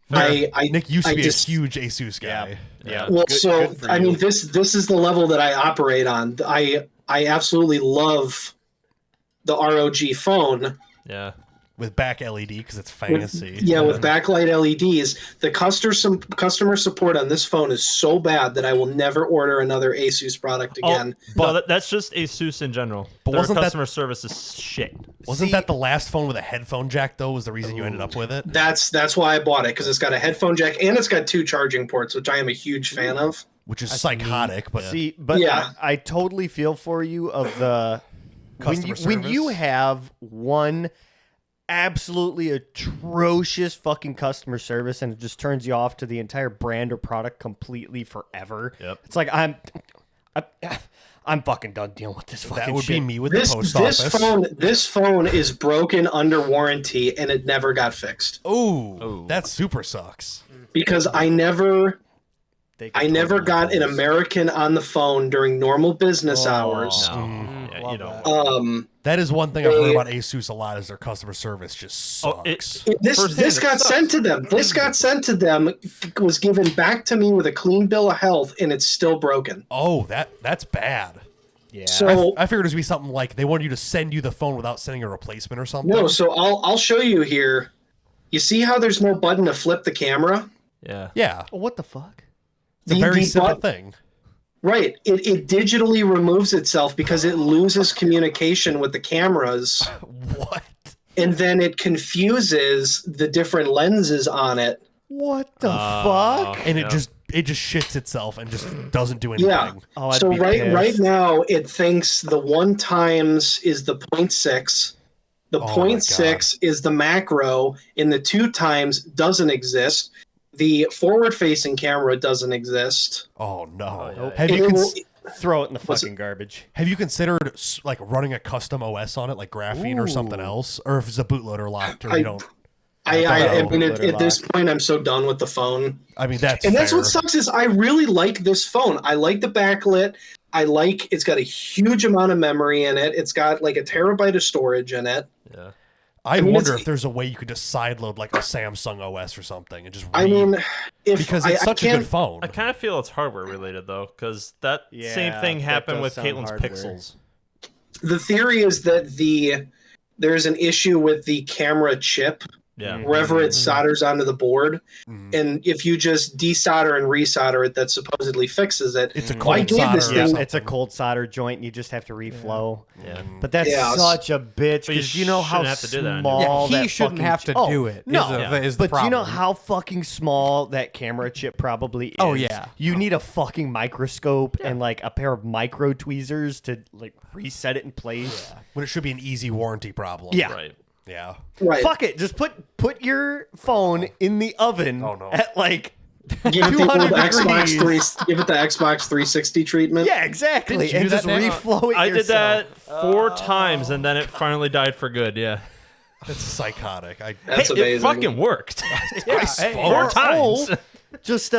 Nick used to I be just- a huge Asus guy. yeah. Well, good- so good for I you. mean, this is the level that I operate on. I absolutely love the ROG phone. Yeah. With back LED because it's fancy. With backlight LEDs. The customer support on this phone is so bad that I will never order another Asus product again. But no, that's just Asus in general. But Their wasn't that- customer service is shit. Wasn't See- that the last phone with a headphone jack though? Was the reason you ended up with it? That's why I bought it, because it's got a headphone jack and it's got 2 charging ports, which I am a huge fan of. Which is psychotic, but See, but Yeah. I totally feel for you of the Customer when you service. have one absolutely atrocious fucking customer service and it just turns you off to the entire brand or product completely forever. Yep. It's like I'm fucking done dealing with this fucking that would shit. be me with This the post this office. this phone is broken under warranty and it never got fixed Ooh, that super sucks. because I never They could I never totally got an lose. American on the phone during normal business Oh. hours. No. Yeah, you love don't. that. That is one thing I've heard about Asus a lot is their customer service just Oh, sucks. This Firsthand, this it got sucks. sent to them. This got sent to them, was given back to me with a clean bill of health, and it's still broken. Oh, that's bad. Yeah. So I figured it would be something like they wanted you to send you the phone without sending a replacement or something. no, so I'll show you here. You see how there's no button to flip the camera? Yeah. Yeah, Oh, what the fuck? it's a very the simple but- thing. Right. It digitally removes itself because it loses communication with the cameras, What? and then it confuses the different lenses on it. What the fuck? And Yeah. it just shits itself and just doesn't do anything. Yeah. Oh, I'd So be right pissed. now it thinks the 1 times is the 0.6, the Oh my 0.6 is the macro, and the 2 times doesn't exist. The forward-facing camera doesn't exist. Oh no. yeah. Have And you it will, throw it in the What's fucking garbage. Have you considered like running a custom OS on it, like graphene or something else, or if it's a bootloader locked, or you don't? I mean, Loader at this lock. point, I'm so done with the phone. I mean, that's That's fair. what sucks is I really like this phone. I like the backlit. It's got a huge amount of memory in it. It's got like a terabyte of storage in it. Yeah. I mean, wonder it's- if there's a way you could just sideload like a Samsung OS or something and just. I mean, if because I it's such a can't, good phone. I kind of feel it's hardware related though, because that same Yeah, thing that happened does with sound Caitlin's hardware. Pixels. the theory is that there's an issue with the camera chip Yeah. wherever it solders onto the board, Mhm. and if you just desolder and resolder it, that supposedly fixes it. It's a I cold gave solder. this or thing- something. It's a cold solder joint. And you just have to reflow. Yeah. But that's Yeah, such a bitch But you because you know how shouldn't have to do that anymore. small Yeah, he that shouldn't fucking have to oh, do it. No, is the but do you know problem. how fucking small that camera chip probably is? Oh, yeah. You need a fucking microscope and like a pair of micro tweezers to like reset it in place. when it should be an easy warranty problem. Yeah. Right. Yeah. Right. Fuck it. Just put your phone in the oven Oh, no. at like Give it the old 200 Xbox degrees. give it the Xbox 360 treatment. Yeah, exactly. Didn't you And do just that, Nick? reflow it I did yourself. that 4 times and then it finally died for good. Yeah. It's psychotic. That's Hey, amazing. it fucking worked. I Four suppose. times. Just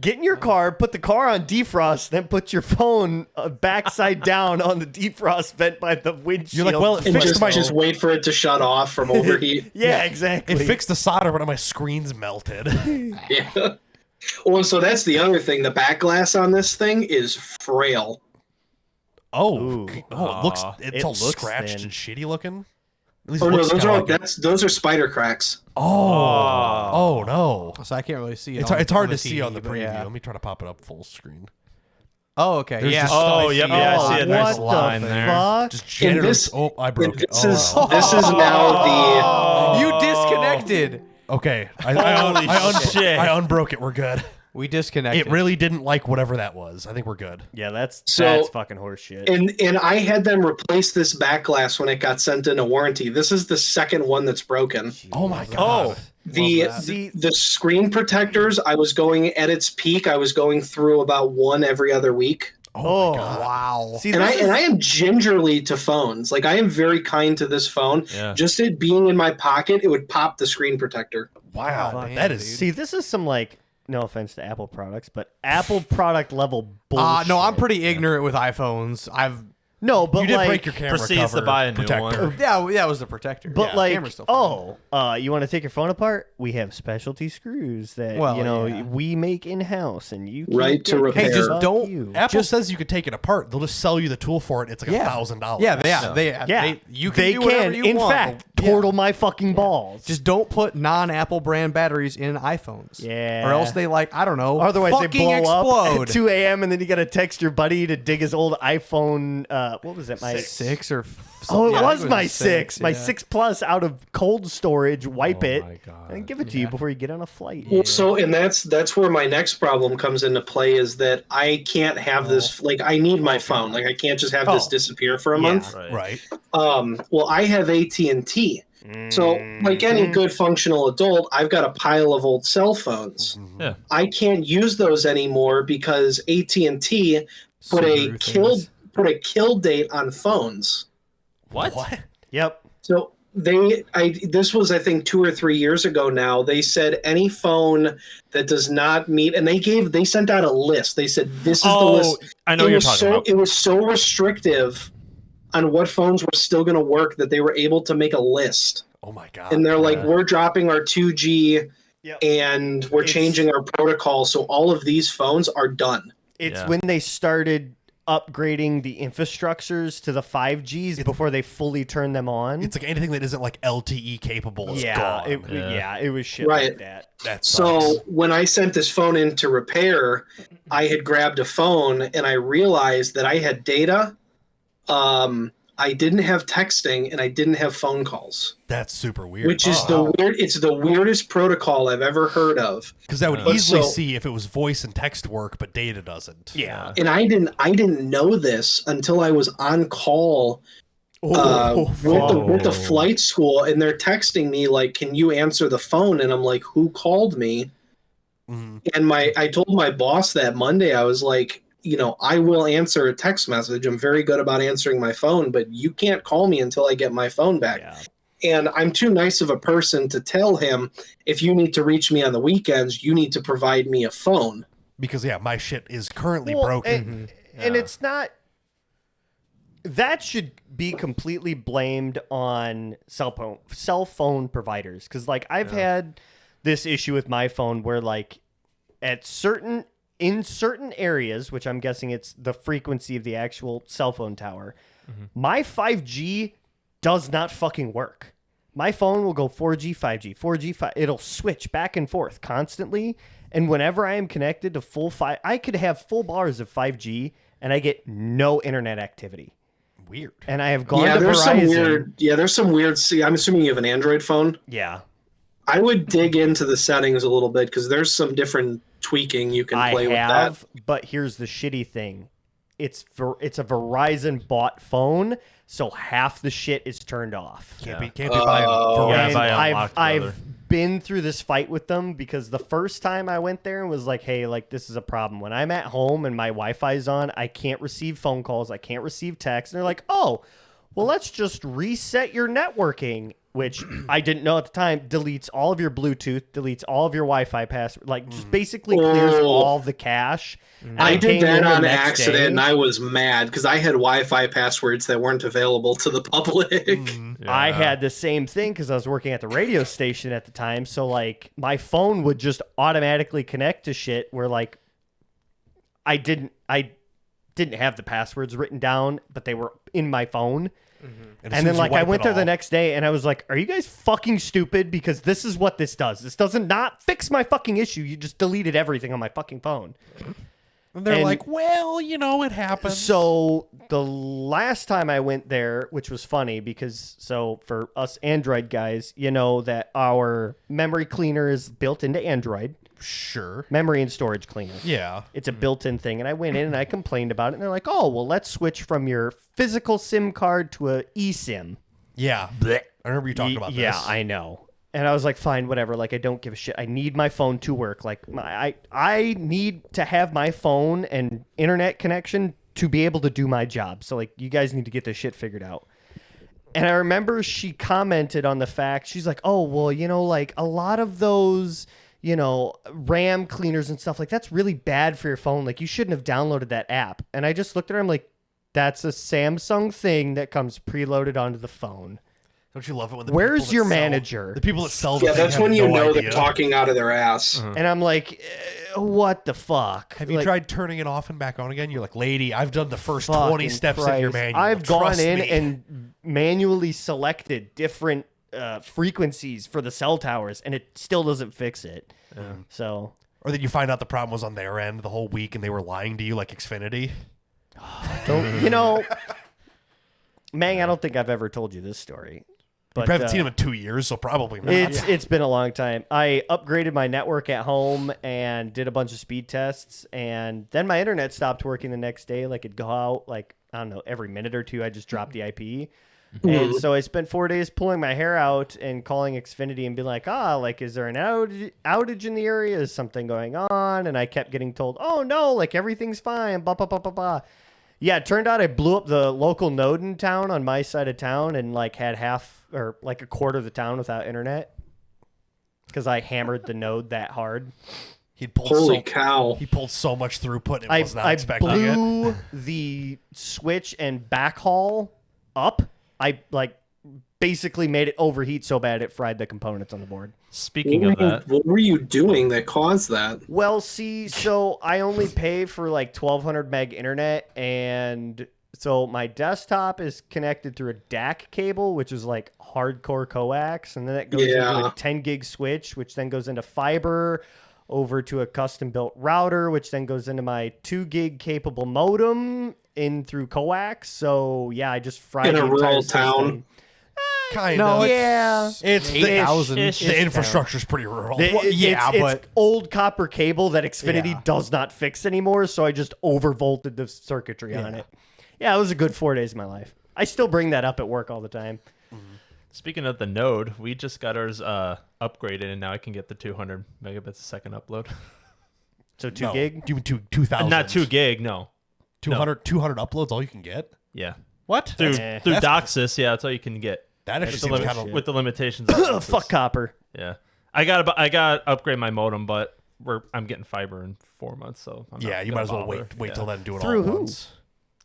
get in your car, put the car on defrost, then put your phone backside down on the defrost vent by the windshield. You're like, well, it And fixed just wait for it to shut off from overheat. yeah, exactly. It fixed the solder, but my screen's melted. Yeah. Well, so that's the other thing. The back glass on this thing is frail. Oh, Ooh. it looks. Aw. It's It all looks scratched thin. and shitty looking. At least Oh it no, looks those kinda are like it. those are spider cracks. Oh no. So I can't really see it. It's hard the to see on the TV, but preview. yeah. Let me try to pop it up full screen. Oh, okay. There's Yeah. just- Oh, I yep, see yeah, it. I see a nice what line the there. fuck? Just generous. this- Oh, I broke it. This Oh, is well. this is now You disconnected. Okay. Holy shit. I unbroke it. We're good. We disconnected. It really didn't like whatever that was. I think we're good. Yeah, that's So- fucking horseshit. and I had them replace this back glass when it got sent into warranty. This is the second one that's broken. Oh my god. Oh. The screen protectors, I was going at its peak. I was going through about one every other week. Oh my god. Wow. See, And this is- I am gingerly to phones. Like I am very kind to this phone. Yeah. Just it being in my pocket, it would pop the screen protector. Wow. Oh, that damn, is. see, this is some like, no offense to Apple products, but Apple product level bullshit. No, I'm pretty ignorant with iPhones. No, but You did like, break your camera Proceeds to cover buy a new protector. one. Yeah, that was the protector. But yeah, like, camera's still fine. you want to take your phone apart? We have specialty screws that Well, you yeah. we make in house, and you Right can't to get- repair. Hey, just Fuck don't- you. Apple says you could take it apart. They'll just sell you the tool for it. It's like Yeah. $1,000. Yeah, you can they do whatever can. you In want. fact, Yeah. portal my fucking balls. Just don't put non-Apple brand batteries in iPhones. Yeah. Or else they I don't know. Otherwise, they fucking blow explode. up at 2 a.m. and then you got to text your buddy to dig his old iPhone. What was it? My 6 or Oh, it yeah, I was think my a 6. My yeah. 6 Plus out of cold storage. Wipe Oh it my God. and give it to you before you get on a flight. Well, so and that's where my next problem comes into play is that I can't have this like I need my phone. Like I can't just have this disappear for a month. Right. Right. Well, I have AT&T. So, like any good functional adult, I've got a pile of old cell phones. Yeah. I can't use those anymore because AT&T put a kill date on phones. What? Yep. So this was I think 2 or 3 years ago now. They said any phone that does not meet, and they sent out a list. They said this is the list. I know what you're talking about. It was so restrictive on what phones were still going to work that they were able to make a list. Oh my god. And they're like, we're dropping our 2G Yep. and we're changing our protocol. So all of these phones are done. It's Yeah. when they started upgrading the infrastructures to the 5Gs before they fully turned them on. It's like anything that isn't like LTE capable is yeah, gone. it was shit Right. like that. That So sucks. when I sent this phone in to repair, I had grabbed a phone and I realized that I had data. I didn't have texting and I didn't have phone calls, That's super weird. which is it's the weirdest protocol I've ever heard of. Because I would But easily so- see if it was voice and text work, but data doesn't. Yeah. And I didn't know this until I was on call with the flight school, and they're texting me like, "Can you answer the phone?" And I'm like, "Who called me?" Mhm. And I told my boss that Monday, I was like, I will answer a text message. I'm very good about answering my phone, but you can't call me until I get my phone back. Yeah. And I'm too nice of a person to tell him, if you need to reach me on the weekends, you need to provide me a phone. Because my shit is currently Well, broken. and it's not. That should be completely blamed on cell phone providers, because like I've had this issue with my phone where like in certain areas, which I'm guessing it's the frequency of the actual cell phone tower, my 5G does not fucking work. My phone will go 4G, 5G, 4G, 5. It'll switch back and forth constantly. And whenever I am connected to full 5, I could have full bars of 5G and I get no internet activity. Weird. And I have gone to there's Verizon. some weird. Yeah, there's some weird. See, I'm assuming you have an Android phone. Yeah. I would dig into the settings a little bit because there's some different tweaking you can play with that. But here's the shitty thing. It's a Verizon bought phone, so half the shit is turned off. Can't be buying And Verizon. I've been through this fight with them because the first time I went there and was like, hey, like this is a problem. When I'm at home and my Wi-Fi is on, I can't receive phone calls. I can't receive texts. And they're like, oh, well, let's just reset your networking, which I didn't know at the time, deletes all of your Bluetooth, deletes all of your Wi-Fi password, like just basically clears all the cache. I did that on accident, and I was mad because I had Wi-Fi passwords that weren't available to the public. I had the same thing because I was working at the radio station at the time. So like my phone would just automatically connect to shit where like I didn't have the passwords written down, but they were in my phone. And then like I went there the next day and I was like, are you guys fucking stupid? Because this is what this does. This doesn't not fix my fucking issue. You just deleted everything on my fucking phone. And they're like, well, it happens. So the last time I went there, which was funny because so for us Android guys, that our memory cleaner is built into Android. Sure. Memory and storage cleaner. Yeah. It's a built-in thing. And I went in and I complained about it. And they're like, oh, well, let's switch from your physical SIM card to a eSIM. Yeah. I remember you talking about this. Yeah, I know. And I was like, fine, whatever. Like, I don't give a shit. I need my phone to work. Like, I need to have my phone and internet connection to be able to do my job. So, like, you guys need to get this shit figured out. And I remember she commented on the fact, she's like, oh, well, like, a lot of those, RAM cleaners and stuff, like, that's really bad for your phone. Like, you shouldn't have downloaded that app. And I just looked at her, I'm like, that's a Samsung thing that comes preloaded onto the phone. Don't you love it when where's your manager? The people that sell the Yeah, thing that's have when you no know idea. they're talking out of their ass. And I'm like, what the fuck? Have you Like, tried turning it off and back on again? You're like, lady, I've done the first 20 fucking steps in your Christ. manual. I've gone Trust in me. and manually selected different frequencies for the cell towers, and it still doesn't fix it. So, Or that you find out the problem was on their end the whole week and they were lying to you like Xfinity. Meng, I don't think I've ever told you this story. But, You haven't seen them in 2 years, so probably not. It's been a long time. I upgraded my network at home and did a bunch of speed tests, and then my internet stopped working the next day. Like it'd go out, like I don't know, every minute or two. I just dropped the IP, and so I spent 4 days pulling my hair out and calling Xfinity and being like, like, is there an outage in the area? Is something going on? And I kept getting told, oh no, like everything's fine. Blah blah blah blah blah. Yeah, it turned out I blew up the local node in town on my side of town and like had half or like a quarter of the town without internet because I hammered the node that hard. Holy cow. He pulled so much throughput and was not expecting I it. blew the switch and backhaul up. I like basically made it overheat so bad it fried the components on the board. Speaking of that, What were you doing that caused that? Well, see, so I only pay for like 1200 meg internet, and so my desktop is connected through a DAC cable, which is like hardcore coax, and then it goes into a 10 gig switch, which then goes into fiber over to a custom built router, which then goes into my 2 gig capable modem in through coax. So yeah, I just fried In the a entire rural system. town? Kind No, of. Yeah. It's the 8,000. The infrastructure's pretty rural. It's old copper cable that Xfinity Yeah. does not fix anymore, so I just overvolted the circuitry on it. Yeah, it was a good 4 days of my life. I still bring that up at work all the time. speaking of the node, we just got ours upgraded, and now I can get the 200 megabits a second upload. So 2 No, gig? You 2,000. Not 2 gig, no. 200 uploads, all you can get? Yeah. What? Through That's- Doxis, yeah, that's all you can get. that actually With seems the, kind of... with the limitations. Of Doxis. Fuck copper. Yeah. I got upgrade my modem, but I'm getting fiber in 4 months, so I'm Yeah, not you gonna might as well bother. wait till then and do it Through all at who? once.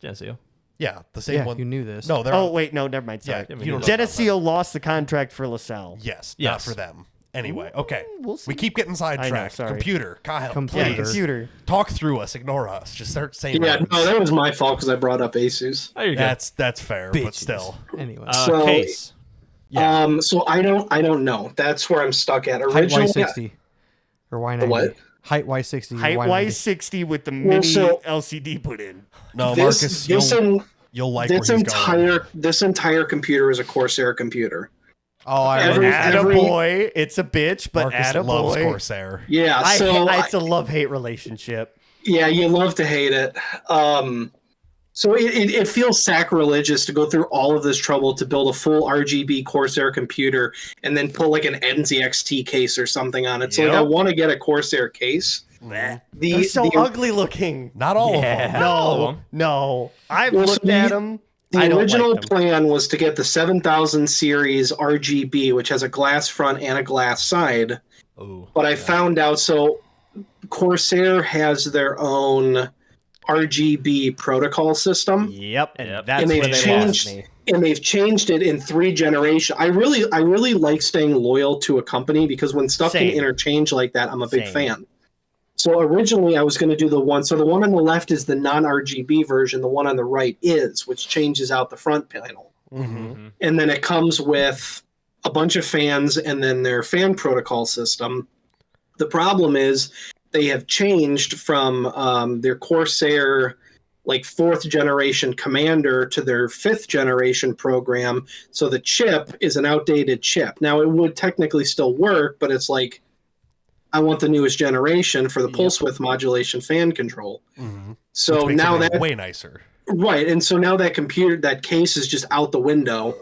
Geneseo. Yeah, the same Yeah, one. you knew this. No, they're... Oh, wait, no, never mind. Sorry. Yeah, we you don't knew know that. about Geneseo lost the contract for LaSalle. that. Yes, not Yes. for them. Anyway, okay. We'll see. We keep getting sidetracked. sorry. Computer, Kyle, Yeah, Computer. please. computer. Talk through us. Ignore us. Just start saying Yeah, words. no, that was my fault because I brought up Asus. Oh, you're good. That's fair, but Bitches. still. Anyway. So- Case. Yeah. So I don't know. That's where I'm stuck at. Height Originally, Y60 or Y90. The what? Height Y60. or Height Y90. Y60 with the mini so- LCD put in. No, this Marcus, this, you'll like this where he's going. entire computer is a Corsair computer. Oh, I Every- remember. every- Attaboy. It's a bitch, but Marcus loves attaboy. Corsair. Yeah, so It's a love-hate relationship. yeah, you love to hate it. So it feels sacrilegious to go through all of this trouble to build a full RGB Corsair computer and then put like an NZXT case or something on it. So like, I Yep. want to get a Corsair case. They're so ugly looking. Not all of them. Not all of No, them. no. I've Well, looked so at the- them. The I don't original like them. plan was to get the 7000 series RGB, which has a glass front and a glass side. Ooh. But I found out, so Corsair has their own RGB protocol system, Yep, and Yep. that's and where they've they changed lost me. and they've changed it in 3 generations. I really like staying loyal to a company because when stuff Same. can interchange like that, I'm a big Same. fan. So originally I was going to do the one. So the one on the left is the non-RGB version. The one on the right is, which changes out the front panel. Mm-hmm. And then it comes with a bunch of fans and then their fan protocol system. The problem is they have changed from their Corsair like 4th generation Commander to their 5th generation program. So the chip is an outdated chip. Now it would technically still work, but it's like, I want the newest generation for the pulse width modulation fan control. Mm-hmm. So now that way nicer. right, and so now that case is just out the window.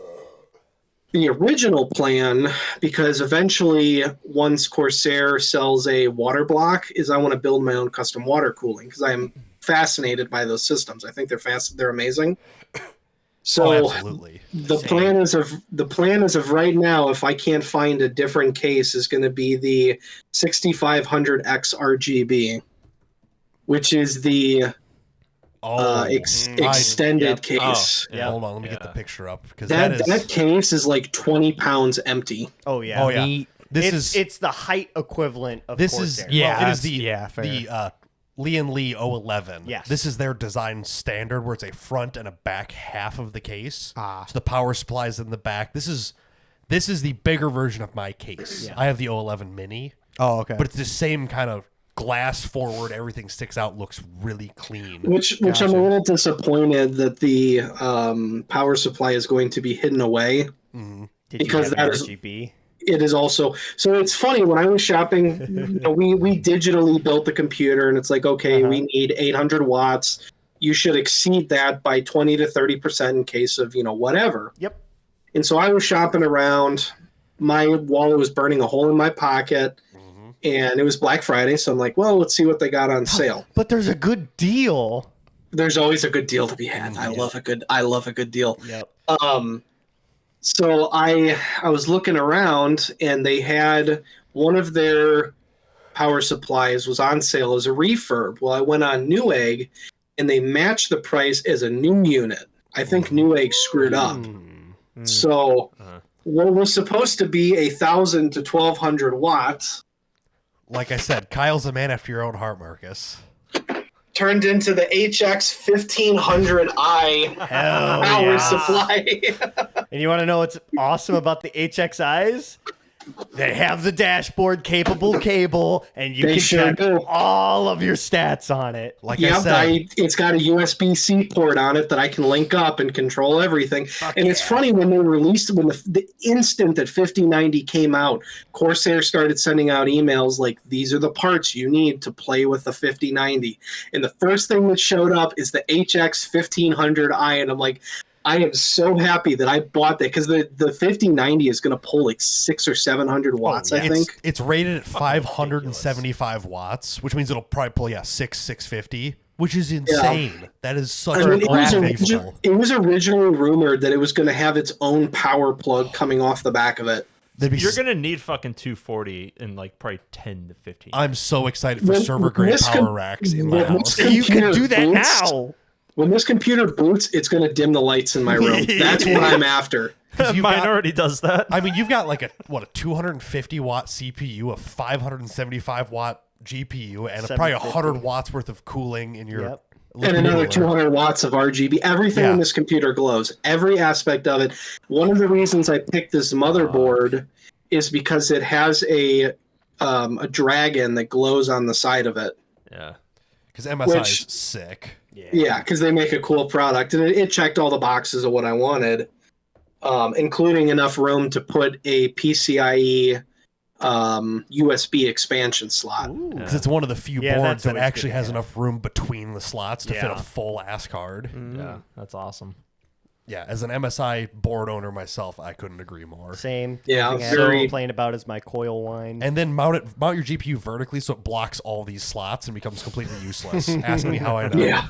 The original plan, because eventually once Corsair sells a water block, is I want to build my own custom water cooling because I am fascinated by those systems. I think they're amazing. So Oh, absolutely. the plan is of right now, if I can't find a different case, is going to be the 6500X RGB, which is the extended Yep. case. Oh, yeah. Hold on, let me get the Yeah. picture up because That case is like 20 pounds empty. Oh yeah. Oh yeah, Neat. It's the height equivalent of this Corsair. is Yeah, well, it is that's- fair. Lee and Lee 011. Yes. This is their design standard where it's a front and a back half of the case. Ah. So the power supply is in the back. This is the bigger version of my case. Yeah. I have the 011 mini, Oh, okay. but it's the same kind of glass forward. Everything sticks out, looks really clean. Which Gotcha. I'm a little disappointed that the power supply is going to be hidden away. Mhm. Did because you have that is- RGB? It is also so. It's funny when I was shopping. We digitally built the computer, and it's like, okay, we need 800 watts. You should exceed that by 20 to 30% in case of whatever. Yep. And so I was shopping around. My wallet was burning a hole in my pocket, and it was Black Friday. So I'm like, well, let's see what they got on sale. But there's a good deal. There's always a good deal to be had. I love a good deal. Yep. So I was looking around, and they had one of their power supplies was on sale as a refurb. Well, I went on Newegg, and they matched the price as a new unit. I think Newegg screwed up. So what was supposed to be 1,000 to 1,200 watts Like I said, Kyle's a man after your own heart, Marcus. turned into the HX 1500i Hell power yeah. supply. And you want to know what's awesome about the HXIs? They have the dashboard capable cable, and you They can sure check do. all of your stats on it. Like I Yep, said, it's got a USB-C port on it that I can link up and control everything. And it's funny when they released when the instant that 5090 came out, Corsair started sending out emails like, "These are the parts you need to play with the 5090." And the first thing that showed up is the HX 1500i, and I'm like, I am so happy that I bought that because the 5090 is going to pull like 600 or 700 watts. I think it's rated at 575 watts, which means it'll probably pull 650, which is insane. That is such a graphic. It was originally rumored that it was going to have its own power plug coming off the back of it. You're going to need fucking 240 in like probably 10 to 15. I'm so excited for server grade power racks in my house. You can do that now. When this computer boots, it's going to dim the lights in my room. That's what I'm after. Mine already does that. I mean, you've got like a 250 watt CPU, a 575 watt GPU, and probably 100 watts worth of cooling in your. Yep. And another 200 watts of RGB. Everything in this computer glows. Every aspect of it. One of the reasons I picked this motherboard is because it has a dragon that glows on the side of it. Yeah. Because MSI is sick. Yeah, because they make a cool product. And it checked all the boxes of what I wanted, including enough room to put a PCIe USB expansion slot. Because it's one of the few boards that actually has enough room between the slots to fit a full ass card. Yeah, that's awesome. Yeah, as an MSI board owner myself, I couldn't agree more. Same. Yeah, the thing I very- complain about is my coil wind. And then mount your GPU vertically so it blocks all these slots and becomes completely useless. Ask me how I know. Yeah.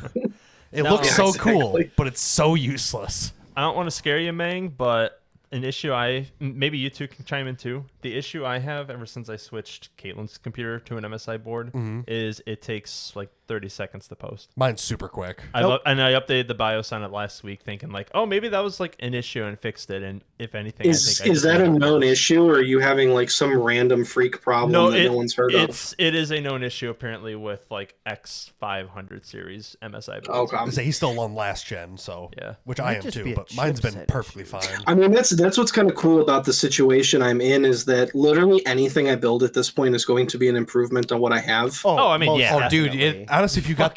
It looks so cool, exactly. but it's so useless. I don't want to scare you, Meng, but an issue maybe you two can chime in too. The issue I have ever since I switched Caitlin's computer to an MSI board is it takes like 30 seconds to post. Mine's super quick. And I updated the BIOS on it last week, thinking like, oh, maybe that was like an issue and fixed it. And if anything, Is that a known issue, or are you having like some random freak problem that no one's heard of? It is a known issue apparently with like X500 series MSI boards. Okay. He's still on last gen, so which I am just be too, a but mine's been chipset perfectly issue. fine. I mean, that's what's kind of cool about the situation I'm in is that literally anything I build at this point is going to be an improvement on what I have. Oh, I mean, most yeah. Oh, dude, definitely. Honestly, if you got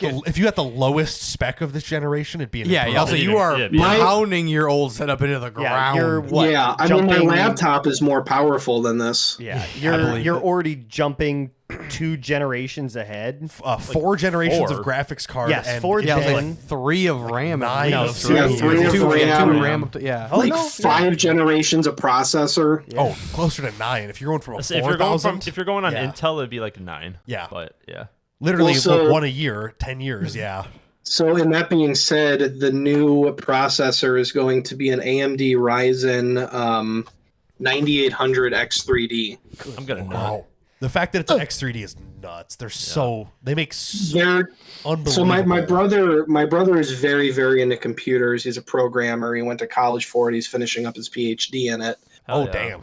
the lowest spec of this generation, it'd be an Yeah, improvement. also you are Yeah. pounding your old setup into the ground. You're what? Yeah, I mean, my laptop is more powerful than this. Yeah, believe you're it. already jumping 2 generations ahead. 4 generations of four. graphics card. Yes, and 4 Yeah, it was gen. like 3 of RAM. Nine No, of 3 RAM. Yeah, 3 of two RAM. RAM up to, yeah. Oh, Like no, 5 generations of processor. Oh, closer to 9. If you're going from a So if you're going 4,000, if you're going on Yeah. Intel, it'd be like 9. Yeah. But yeah. literally Well, so- one a year, 10 years. Yeah. So, in that being said, the new processor is going to be an AMD Ryzen 9800 X3D. I'm gonna know. Wow. The fact that it's an X3D is nuts. They're they make They're unbelievable. So my brother is very, very into computers. He's a programmer. He went to college for it. He's finishing up his PhD in it. Hell Oh yeah.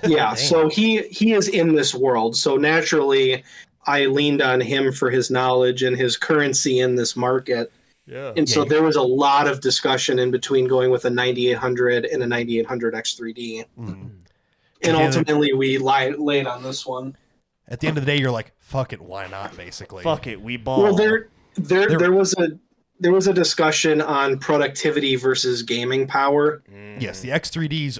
damn. Yeah, so he is in this world. So naturally, I leaned on him for his knowledge and his currency in this market. Yeah. And so there was a lot of discussion in between going with a 9800 and a 9800 X3D. Mhm. And Yeah. ultimately, we laid on this one. At the end of the day, you're like, fuck it, why not? Basically. Fuck it, we ball. Well, there was a discussion on productivity versus gaming power. Yes, the X3Ds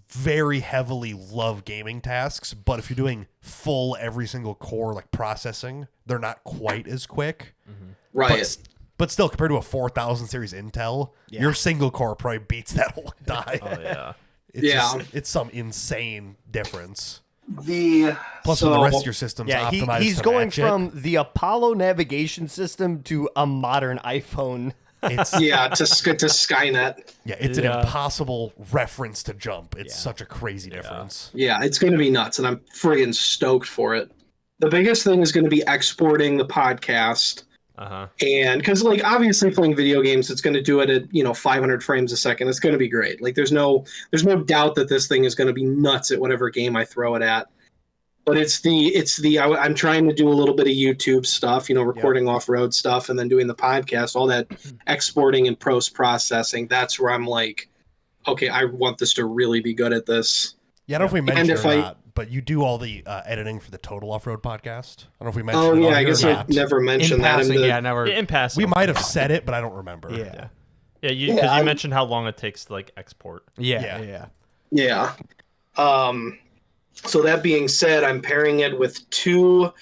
very heavily love gaming tasks, but if you're doing full every single core like processing, they're not quite as quick. Right. But still, compared to a 4000 series Intel, your single core probably beats that whole die. Oh yeah. It's some insane difference. The Plus, when the rest of your system's yeah, optimized he's to going match it, from the Apollo navigation system to a modern iPhone. it's yeah to Skynet. it's an Yeah. impossible reference to jump. It's such a crazy difference. Yeah, it's going to be nuts, and I'm friggin' stoked for it. The biggest thing is going to be exporting the podcast. And because, like, obviously playing video games, it's going to do it at 500 frames a second. It's going to be great. Like, there's no doubt that this thing is going to be nuts at whatever game I throw it at. But I'm trying to do a little bit of YouTube stuff, recording off-road stuff, and then doing the podcast, all that exporting and post processing. That's where I'm like, okay, I want this to really be good at this. Yeah, I don't know if we mentioned if or I- not, but you do all the editing for the Total Off-Road podcast. I don't know if we mentioned Oh it on yeah, I here guess or I not. never mentioned In that. passing, yeah, never. In passing. We might have said it, but I don't remember. Yeah. Yeah, you Yeah, because you I'm- mentioned how long it takes to like export. Yeah. Yeah. So that being said, I'm pairing it with two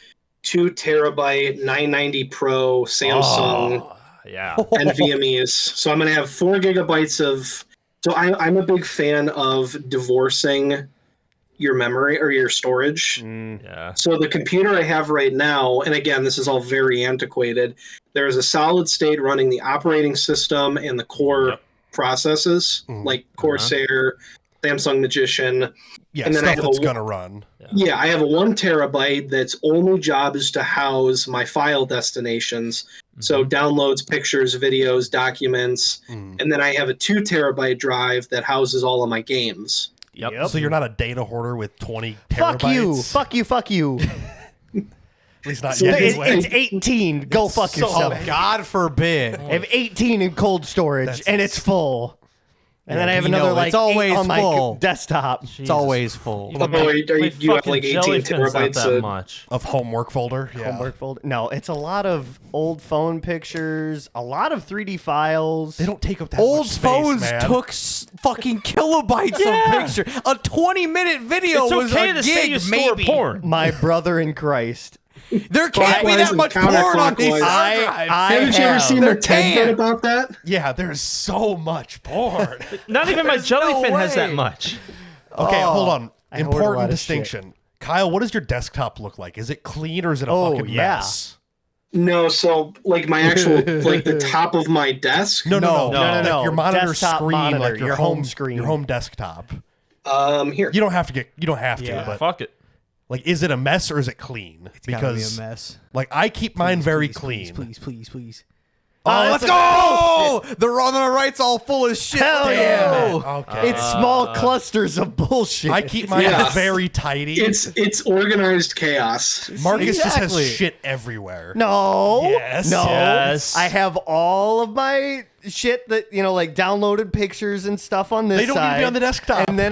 terabyte 990 Pro Samsung Yeah. NVMe's. So I'm going to have 4 gigabytes of. So I'm a big fan of divorcing your memory or your storage. Yeah. So the computer I have right now, and again, this is all very antiquated. There's a solid state running the operating system and the core processes, like Corsair, Samsung Magician. Yeah, and then I stuff have that's a- gonna run. Yeah, I have a 1 terabyte that's only job is to house my file destinations. So downloads, pictures, videos, documents, and then I have a 2 terabyte drive that houses all of my games. Yep. So you're not a data hoarder with 20 terabytes. Fuck you. Fuck you. At least not So yet. It's, anyway. it's 18. Go fuck yourself. God forbid. I have 18 in cold storage, That's- and it's full. And then I have you know, another it's like always 8 on my full. desktop. It's always full. Oh, you have like 18 jellyfin's not terabytes that of much. Of homework folder. Yeah. Homework folder. No, it's a lot of old phone pictures, a lot of 3D files. They don't take up that Old much space, phones man. took fucking kilobytes of picture. A 20-minute video It's was okay a to gig, say you store maybe. porn. My brother in Christ. There can't be that Clockwise much and porn on these counterclockwise. hard drives. Haven't you ever have. seen There the TED can. bit about that? Yeah, there's so much porn. Not even my There's no jellyfin has way. that much. Okay, hold on. I hoard a lot Important of distinction. Kyle, what does your desktop look like? Is it clean or is it a Oh, fucking yeah. mess? No, so like my actual like the top of my desk. No. no. Your monitor Desktop screen, monitor, like your your home screen. your home desktop. Here. You don't have to, Yeah. but Fuck it. like, is it a mess or is it clean? It's gotta be a mess. like, I keep mine very clean. Please. Oh, Let's go! The wrong on the right's all full of shit. Hell Damn yeah. it. Okay. It's small clusters of bullshit. I keep mine Yeah. very tidy. It's organized chaos. Marcus just Exactly. has shit everywhere. No. Yes. No. Yes. I have all of my shit that, like downloaded pictures and stuff on this They don't need to side. be on the desktop. And then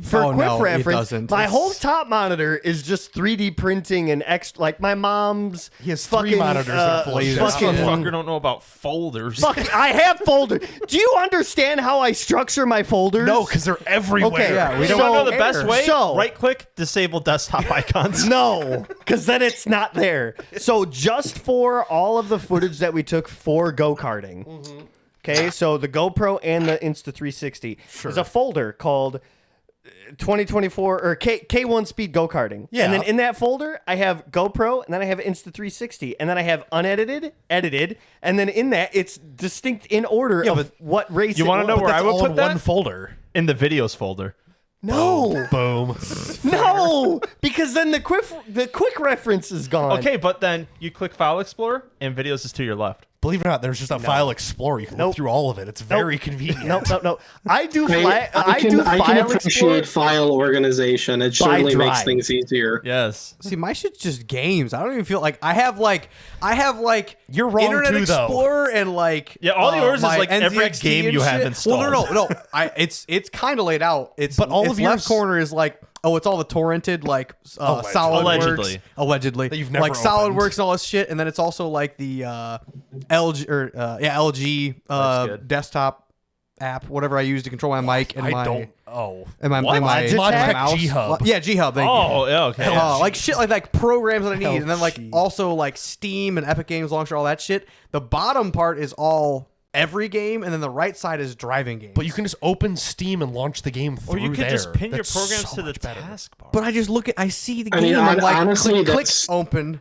for Oh, quick no, it reference, doesn't. my It's- whole top monitor is just 3D printing and extra, like my mom's. He has 3 fucking, monitors that are full of shit. fucking- Fucker don't know about folders. Fuck, I have folders. Do you understand how I structure my folders? No, because they're everywhere. Okay, Yeah, we You don't want to know the care. best way? So- Right click, disable desktop icons. No, because then it's not there. So just for all of the footage that we took for go-karting, okay, so the GoPro and the Insta360, there's a folder called 2024 or K1 Speed Go-karting. Yeah. And then in that folder, I have GoPro, and then I have Insta360, and then I have unedited, edited, and then in that, it's distinct in order of but what race you it wanna know was. where I That's would all put in that? one folder. In the videos folder. No, Boom. no, because then the quick reference is gone. Okay, but then you click File Explorer and videos is to your left. Believe it or not, there's just a file explorer. You can look Nope. through all of it. It's very convenient. No. I do I I can do I file can explorer. appreciate file organization. It certainly makes drive. things easier. Yes. See, my shit's just games. I don't even feel like I have like You're wrong Internet too, though. Explorer and like Yeah, all yours is my like every NZXT game and you have shit. installed. Well, no. It's kind of laid out. It's But all its of left yours- corner is like it's all the torrented like SolidWorks allegedly That you've never like opened. SolidWorks and all this shit, and then it's also like the LG That's good. desktop app, whatever I use to control my mic and I my don't. Oh. and my, What? and my, Logitech? my mouse. G-Hub. Yeah, G-Hub. Thank you. Oh, yeah, okay. Like shit like programs that I need, and then like LG. also like Steam and Epic Games Launcher, all that shit. The bottom part is all every game, and then the right side is driving games. But you can just open Steam and launch the game through Or you could there. just pin your That's programs so to the much better. taskbar. But I just look at, I see the I game, mean, I'm like, honestly, click, that's- open.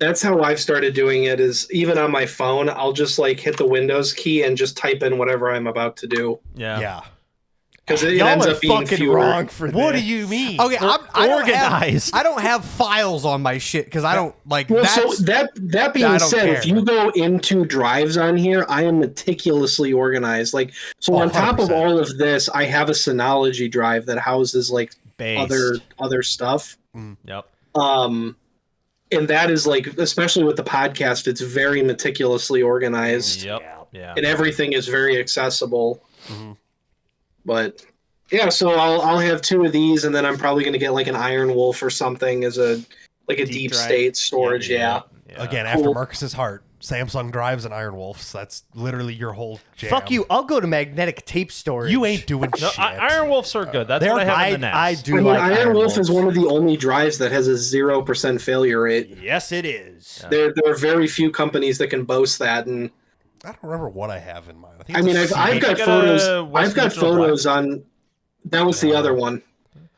That's how I've started doing it. Is even on my phone, I'll just like hit the Windows key and just type in whatever I'm about to do yeah. Yeah. because it Y'all ends are up being fucking fewer. wrong for What do this. you mean? Okay, I don't have, organized. I don't have files on my shit because I don't like Well, that's. so that I being don't said, if care. you go into drives on here, I am meticulously organized. Like, so Oh, on top of 100%. all of this, I have a Synology drive that houses like Based. other stuff. Yep. And that is like, especially with the podcast, it's very meticulously organized, Yep. Yeah. and everything is very accessible. But yeah, so I'll have 2 of these, and then I'm probably going to get like an Iron Wolf or something as a deep drive. state storage. Yeah. Again, after Cool. Marcus's heart, Samsung drives and Iron Wolves. That's literally your whole jam. Fuck you! I'll go to magnetic tape storage. You ain't doing No, shit. Iron Wolves are good. That's They're- what I have in the NAS. I do I mean, like Iron Wolf is Wolves. one of the only drives that has a 0% failure rate. Yes, it is. There are very few companies that can boast that, and I don't remember what I have in mind. I, think I it's mean, a I've got got photos. a I've got Western Digital photos on. That was the other one.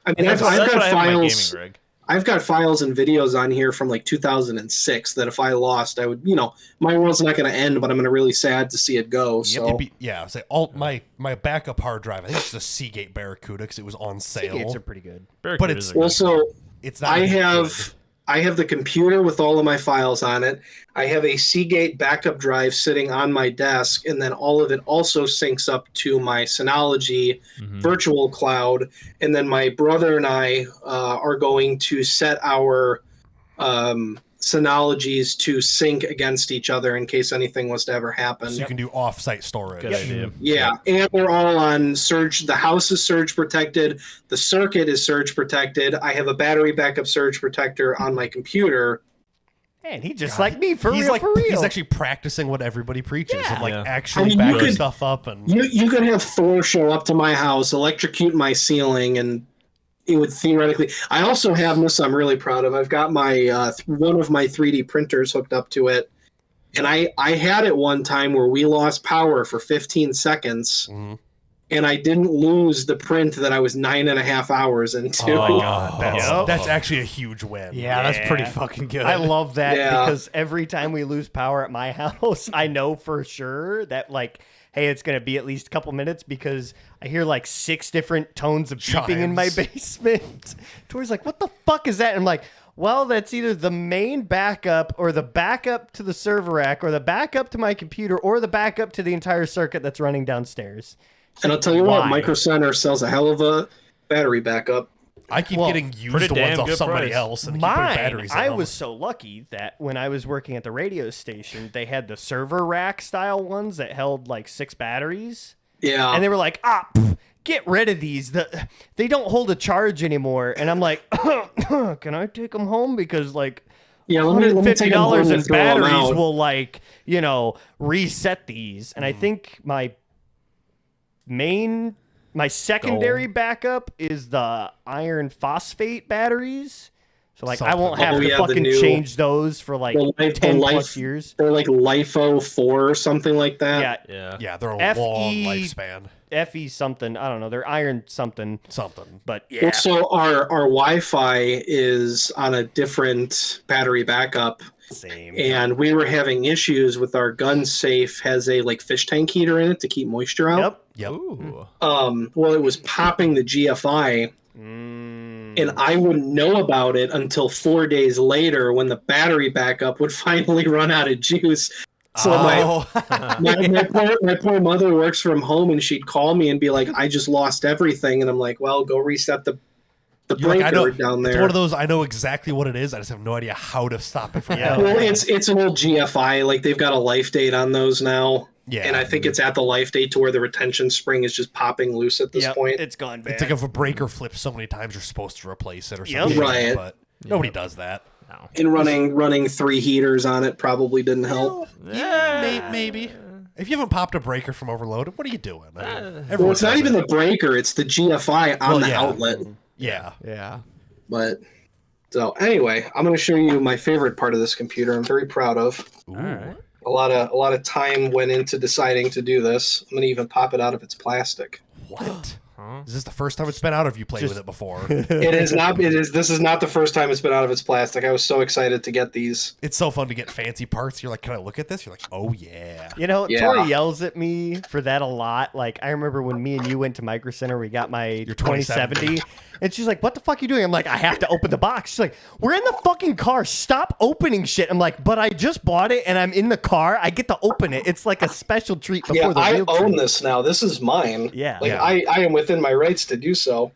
I mean, I've That's got what I have in my files. gaming rig. I've got files and videos on here from like 2006 that if I lost, I would, my world's not going to end, but I'm going to really sad to see it go. So say my backup hard drive. I think it's a Seagate Barracuda because it was on sale. Seagates are pretty good. But it's also it's not. I good. have the computer with all of my files on it. I have a Seagate backup drive sitting on my desk, and then all of it also syncs up to my Synology virtual cloud. And then my brother and I are going to set our Synologies to sync against each other in case anything was to ever happen. So you can do off-site storage. Good idea. Yeah, and they're all on surge. The house is surge protected. The circuit is surge protected. I have a battery backup surge protector on my computer. Man, he just like me for he's real. like for real. he's actually practicing what everybody preaches of like Yeah. actually I mean, you backing could- stuff up and You could have Thor show up to my house, electrocute my ceiling, and it would theoretically. I also have this I'm really proud of. I've got my one of my 3D printers hooked up to it, and I had it one time where we lost power for 15 seconds, and I didn't lose the print that I was 9.5 hours into. oh my god, Yep. that's actually a huge win. Yeah, that's pretty fucking good. I love that Yeah. because every time we lose power at my house, I know for sure that like, hey, it's gonna be at least a couple minutes because I hear like 6 different tones of beeping in my Chimes. basement. Tori's like, "What the fuck is that?" And I'm like, "Well, that's either the main backup or the backup to the server rack or the backup to my computer or the backup to the entire circuit that's running downstairs." And I'll tell you what, Why? Micro Center sells a hell of a battery backup. I keep getting used pretty ones damn off good somebody price. else and keep putting Mine, batteries in I them. was so lucky that when I was working at the radio station, they had the server rack style ones that held like 6 batteries. Yeah. And they were like, get rid of these. They don't hold a charge anymore. And I'm like, can I take them home? Because like yeah, let me take them home $150 and in throw them batteries out. will like, reset these. And I think my secondary backup is the iron phosphate batteries. So like I won't Something. have Oh, to yeah, the fucking new- change those for like the 10 plus years. They're like LiFo 4 or something like that. Yeah, Yeah. Yeah, they're a FE long lifespan. FE something. I don't know. They're iron something. Something. But yeah. Well, so our Wi-Fi is on a different battery backup, Same. and we were having issues with our gun safe has a like fish tank heater in it to keep moisture out. Yep. Yep. Ooh. Well, it was popping the GFI, and I wouldn't know about it until 4 days later when the battery backup would finally run out of juice. So my poor mother works from home, and she'd call me and be like, "I just lost everything," and I'm like, "Well, go reset the You're like, I know, breaker down there." It's one of those, I know exactly what it is. I just have no idea how to stop it from Yeah. happening. Well, it's an old GFI. Like they've got a life date on those now. Yeah. And I think it's at the life date to where the retention spring is just popping loose at this Yep, point. it's gone bad. It's like if a breaker flips so many times, you're supposed to replace it or Yep. something. Right. But nobody does that. No. And running 3 heaters on it probably didn't help. Yeah, maybe. If you haven't popped a breaker from overload, what are you doing? I mean, Well, everyone it's not does even it. the breaker; it's the GFI on Well, the yeah. outlet. Yeah. Yeah. But so anyway, I'm going to show you my favorite part of this computer. I'm very proud of. Ooh. All right. A lot of time went into deciding to do this. I'm going to even pop it out of its plastic. What? Huh? Is this the first time it's been out, or have you played with it before? It is not. This is not the first time it's been out of its plastic. I was so excited to get these. It's so fun to get fancy parts. You're like, can I look at this? You're like, oh, yeah. Yeah. Yeah. Tori yells at me for that a lot. Like, I remember when me and you went to Micro Center, we got my Your 2070. And she's like, what the fuck are you doing? I'm like, I have to open the box. She's like, we're in the fucking car. Stop opening shit. I'm like, but I just bought it and I'm in the car. I get to open it. It's like a special treat before Yeah, the I real own treat. this now. This is mine. Yeah. Like Yeah. I am within my rights to do so.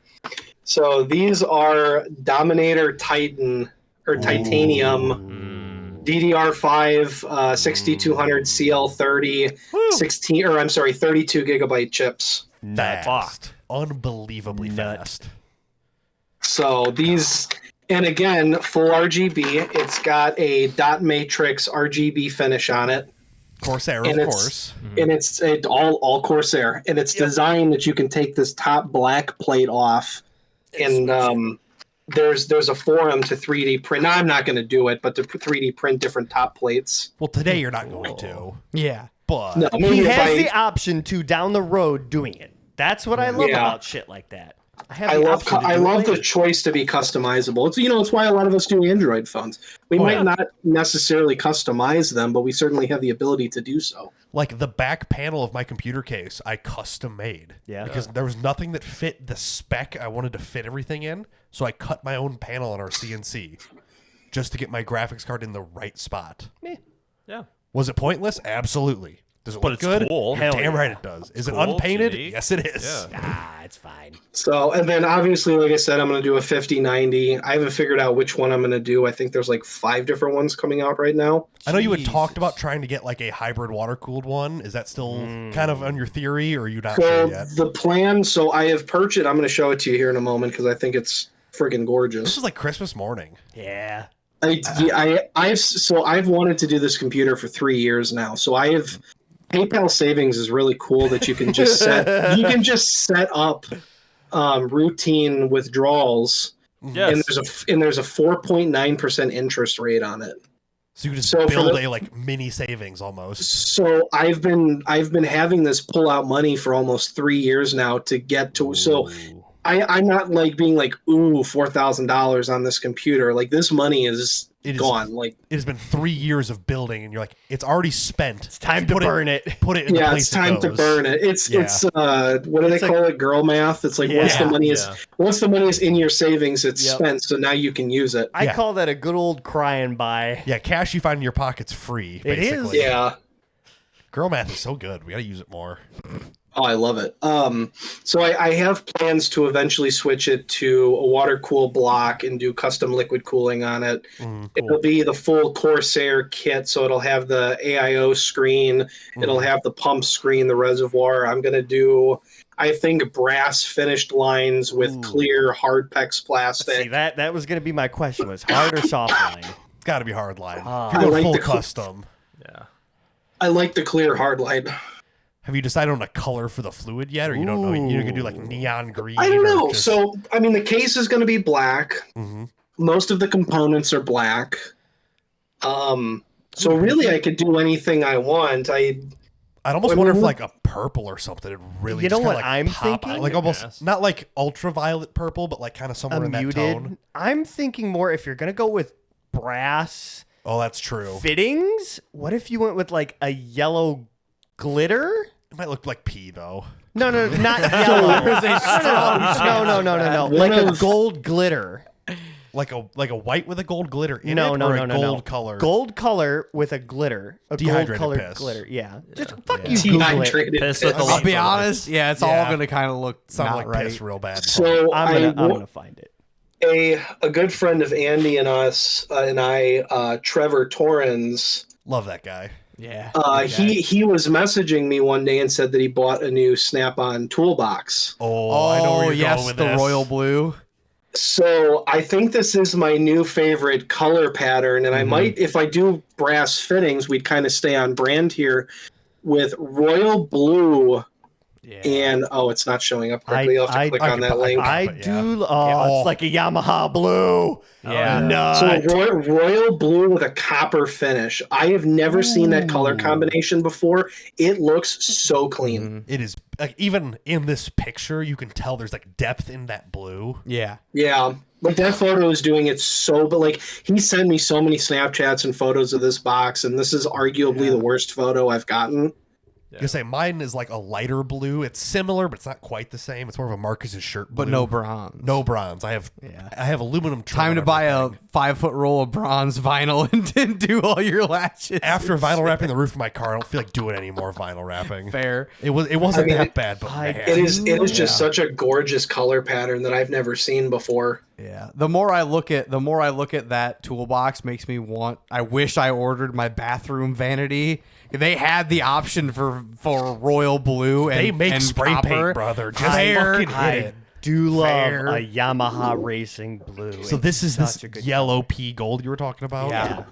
So these are Dominator Titan or Titanium DDR5 6200 CL30 32 gigabyte chips. Fast. Unbelievably Nut. fast. So these, and again, full RGB. It's got a dot matrix RGB finish on it. Corsair, And of it's- course. And it's all Corsair, and it's designed that you can take this top black plate off, and there's a forum to 3D print. Now, I'm not going to do it, but to 3D print different top plates. Well, today you're not going to. Yeah. but No, maybe He if has I, the option to down the road doing it. That's what I love Yeah. about shit like that. I have I the love option to I do it love later. the choice to be customizable. It's why a lot of us do Android phones. We might not necessarily customize them, but we certainly have the ability to do so. like the back panel of my computer case, I custom made. Yeah. Because there was nothing that fit the spec I wanted to fit everything in, so I cut my own panel on our CNC just to get my graphics card in the right spot. Yeah. Was it pointless? Absolutely. Does it But look it's good? cool. You're Hell damn yeah. right it does. Is it cool, it's unpainted? unique. Yes, it is. Yeah. It's fine. So, and then obviously, like I said, I'm going to do a 5090. I haven't figured out which one I'm going to do. I think there's like 5 different ones coming out right now. I know you had talked Jesus. about trying to get like a hybrid water cooled one. Is that still kind of on your theory, or are you not So sure yet? the plan, so I have purchased. I'm going to show it to you here in a moment because I think it's friggin' This gorgeous. is like Christmas morning. Yeah. I've wanted to do this computer for 3 years now. So I have PayPal savings is really cool that you can just set up routine withdrawals, Yes. and there's a 4.9% interest rate on it. So you can just So for build the- a like mini savings almost. So I've been having this pull out money for almost 3 years now to get to. So I'm not like being like, ooh, $4,000 on this computer. Like this money is It is- gone. Like It has been 3 years of building, and you're like, it's already spent. It's time to burn it. Put it in the yeah, place it's time it to goes. burn it. It's what do they call it? Girl math. It's like once the Yeah. money is in your savings, it's Yep. spent. So now you can use it. I Yeah. call that a good old crying buy. Yeah, cash you find in your pocket's free. It is. Basically. Yeah. Girl math is so good. We gotta use it more. Oh, I love it. So I have plans to eventually switch it to a water cool block and do custom liquid cooling on it. It'll be the full Corsair kit, so it'll have the AIO screen, it'll have the pump screen, the reservoir. I'm gonna do, I think, brass finished lines with clear hard PEX plastic. See, that was going to be my question, was hard or soft line? It's gotta be hard line. Ah. If you're going I like full the custom. Yeah. I like the clear hard line. Have you decided on a color for the fluid yet, or you don't know? You're gonna do like neon green. I don't or know. just- So, I mean, the case is going to be black. Mhm. Most of the components are black. So really, I could do anything I want. I'd almost Well, wonder if we- like a purple or something would really. You know just kinda, what like, I'm pop thinking? out. Like almost Yes. not like ultraviolet purple, but like kind of somewhere in that tone. I'm thinking more if you're going to go with brass Oh, that's true. fittings, what if you went with like a yellow glitter? It might look like pee though. No, not yellow. No. Like a gold glitter. Like a white with a gold glitter in No, it, no, or no, a no, gold no. color. Gold color with a glitter. A Dehydrated gold colored piss. glitter. Yeah. Just fuck you, Google it. Dehydrated. Piss with the I'll light be on it. honest. Yeah, it's all Yeah. going to kind of look Sound not like right. piss real bad. So I'm gonna find it. a good friend of Andy and us and I, Trevor Torrens, Love that guy. Yeah. he was messaging me one day and said that he bought a new Snap-on toolbox. Oh, I know where you're yes, going with the this. royal blue. So I think this is my new favorite color pattern, and I might, if I do brass fittings, we'd kind of stay on brand here with royal blue. Yeah. And it's not showing up correctly. You'll have to click on that link. I But, do. yeah. It's like a Yamaha blue. Yeah. So royal blue with a copper finish. I have never seen that color combination before. It looks so clean. It is like even in this picture, you can tell there's like depth in that blue. Yeah. Yeah. Like that photo is doing it so, but like he sent me so many Snapchats and photos of this box, and this is arguably the worst photo I've gotten. You can say mine is like a lighter blue. It's similar, but it's not quite the same. It's more of a Marcus's shirt blue. But no bronze. No bronze. I have aluminum trim Time on to buy everything. a 5-foot roll of bronze vinyl and do all your latches. After vinyl wrapping the roof of my car, I don't feel like doing any more vinyl wrapping. Fair. It wasn't that bad, but man. It is just such a gorgeous color pattern that I've never seen before. Yeah. The more I look at that toolbox makes me want. I wish I ordered my bathroom vanity. They had the option for royal blue and They make and spray copper. paint, brother. Just Fair. fucking hit it. Do love Fair. a Yamaha racing blue. So It's this is such this a good yellow pea gold you were talking about? Yeah.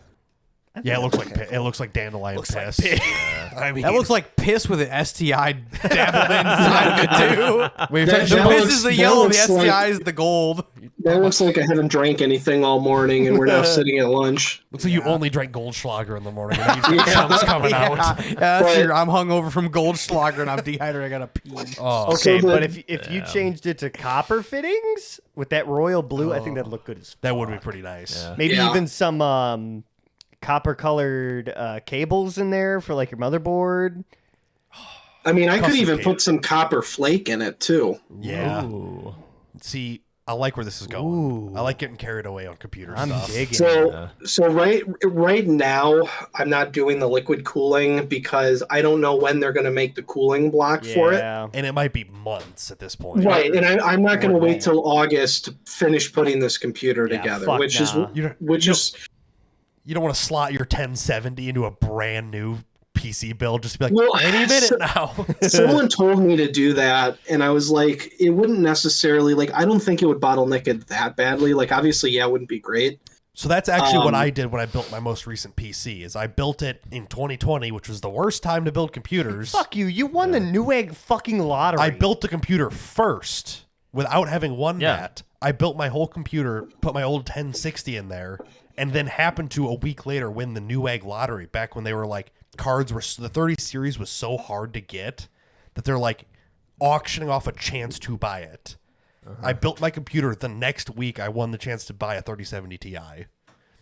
Yeah, it looks like dandelion piss. I mean, That looks like piss with an STI dabbled inside of it too. Wait, That- The that piss looks- is the that yellow, the looks STI like- is the gold. That looks like I haven't drank anything all morning, and we're now sitting at lunch. looks like you only drank Goldschlager in the morning. And then you chunks coming out. Yeah, that's But- I'm hungover from Goldschlager and I'm dehydrated. I gotta pee. Oh, Okay, So the- but if you changed it to copper fittings with that royal blue, I think that'd look good as that would be pretty nice. Yeah. maybe Yeah. even some copper colored cables in there for like your motherboard. I mean, I could Custom even cable. put some copper flake in it too. Yeah. Ooh. See, I like where this is going. I like getting carried away on computer I'm stuff. digging. So right now, I'm not doing the liquid cooling because I don't know when they're going to make the cooling block for it. Yeah. And it might be months at this point. Right, and I'm not going to Or wait that. till August to finish putting this computer Yeah, together, fuck which is nah. You don't, which is you don't want to slot your 1070 into a brand new PC build. Just be like, Well, any minute so- now. someone told me to do that, and I was like, it wouldn't necessarily like. I don't think it would bottleneck it that badly. Like, obviously, yeah, it wouldn't be great. So that's actually what I did when I built my most recent PC. Is I built it in 2020, which was the worst time to build computers. Fuck you! You won the Newegg fucking lottery. I built the computer first without having won Yeah. that. I built my whole computer, put my old 1060 in there, and then happened to a week later win the Newegg lottery back when they were like cards were the 30 series was so hard to get that they're like auctioning off a chance to buy it. I built my computer the next week. I won the chance to buy a 3070 Ti.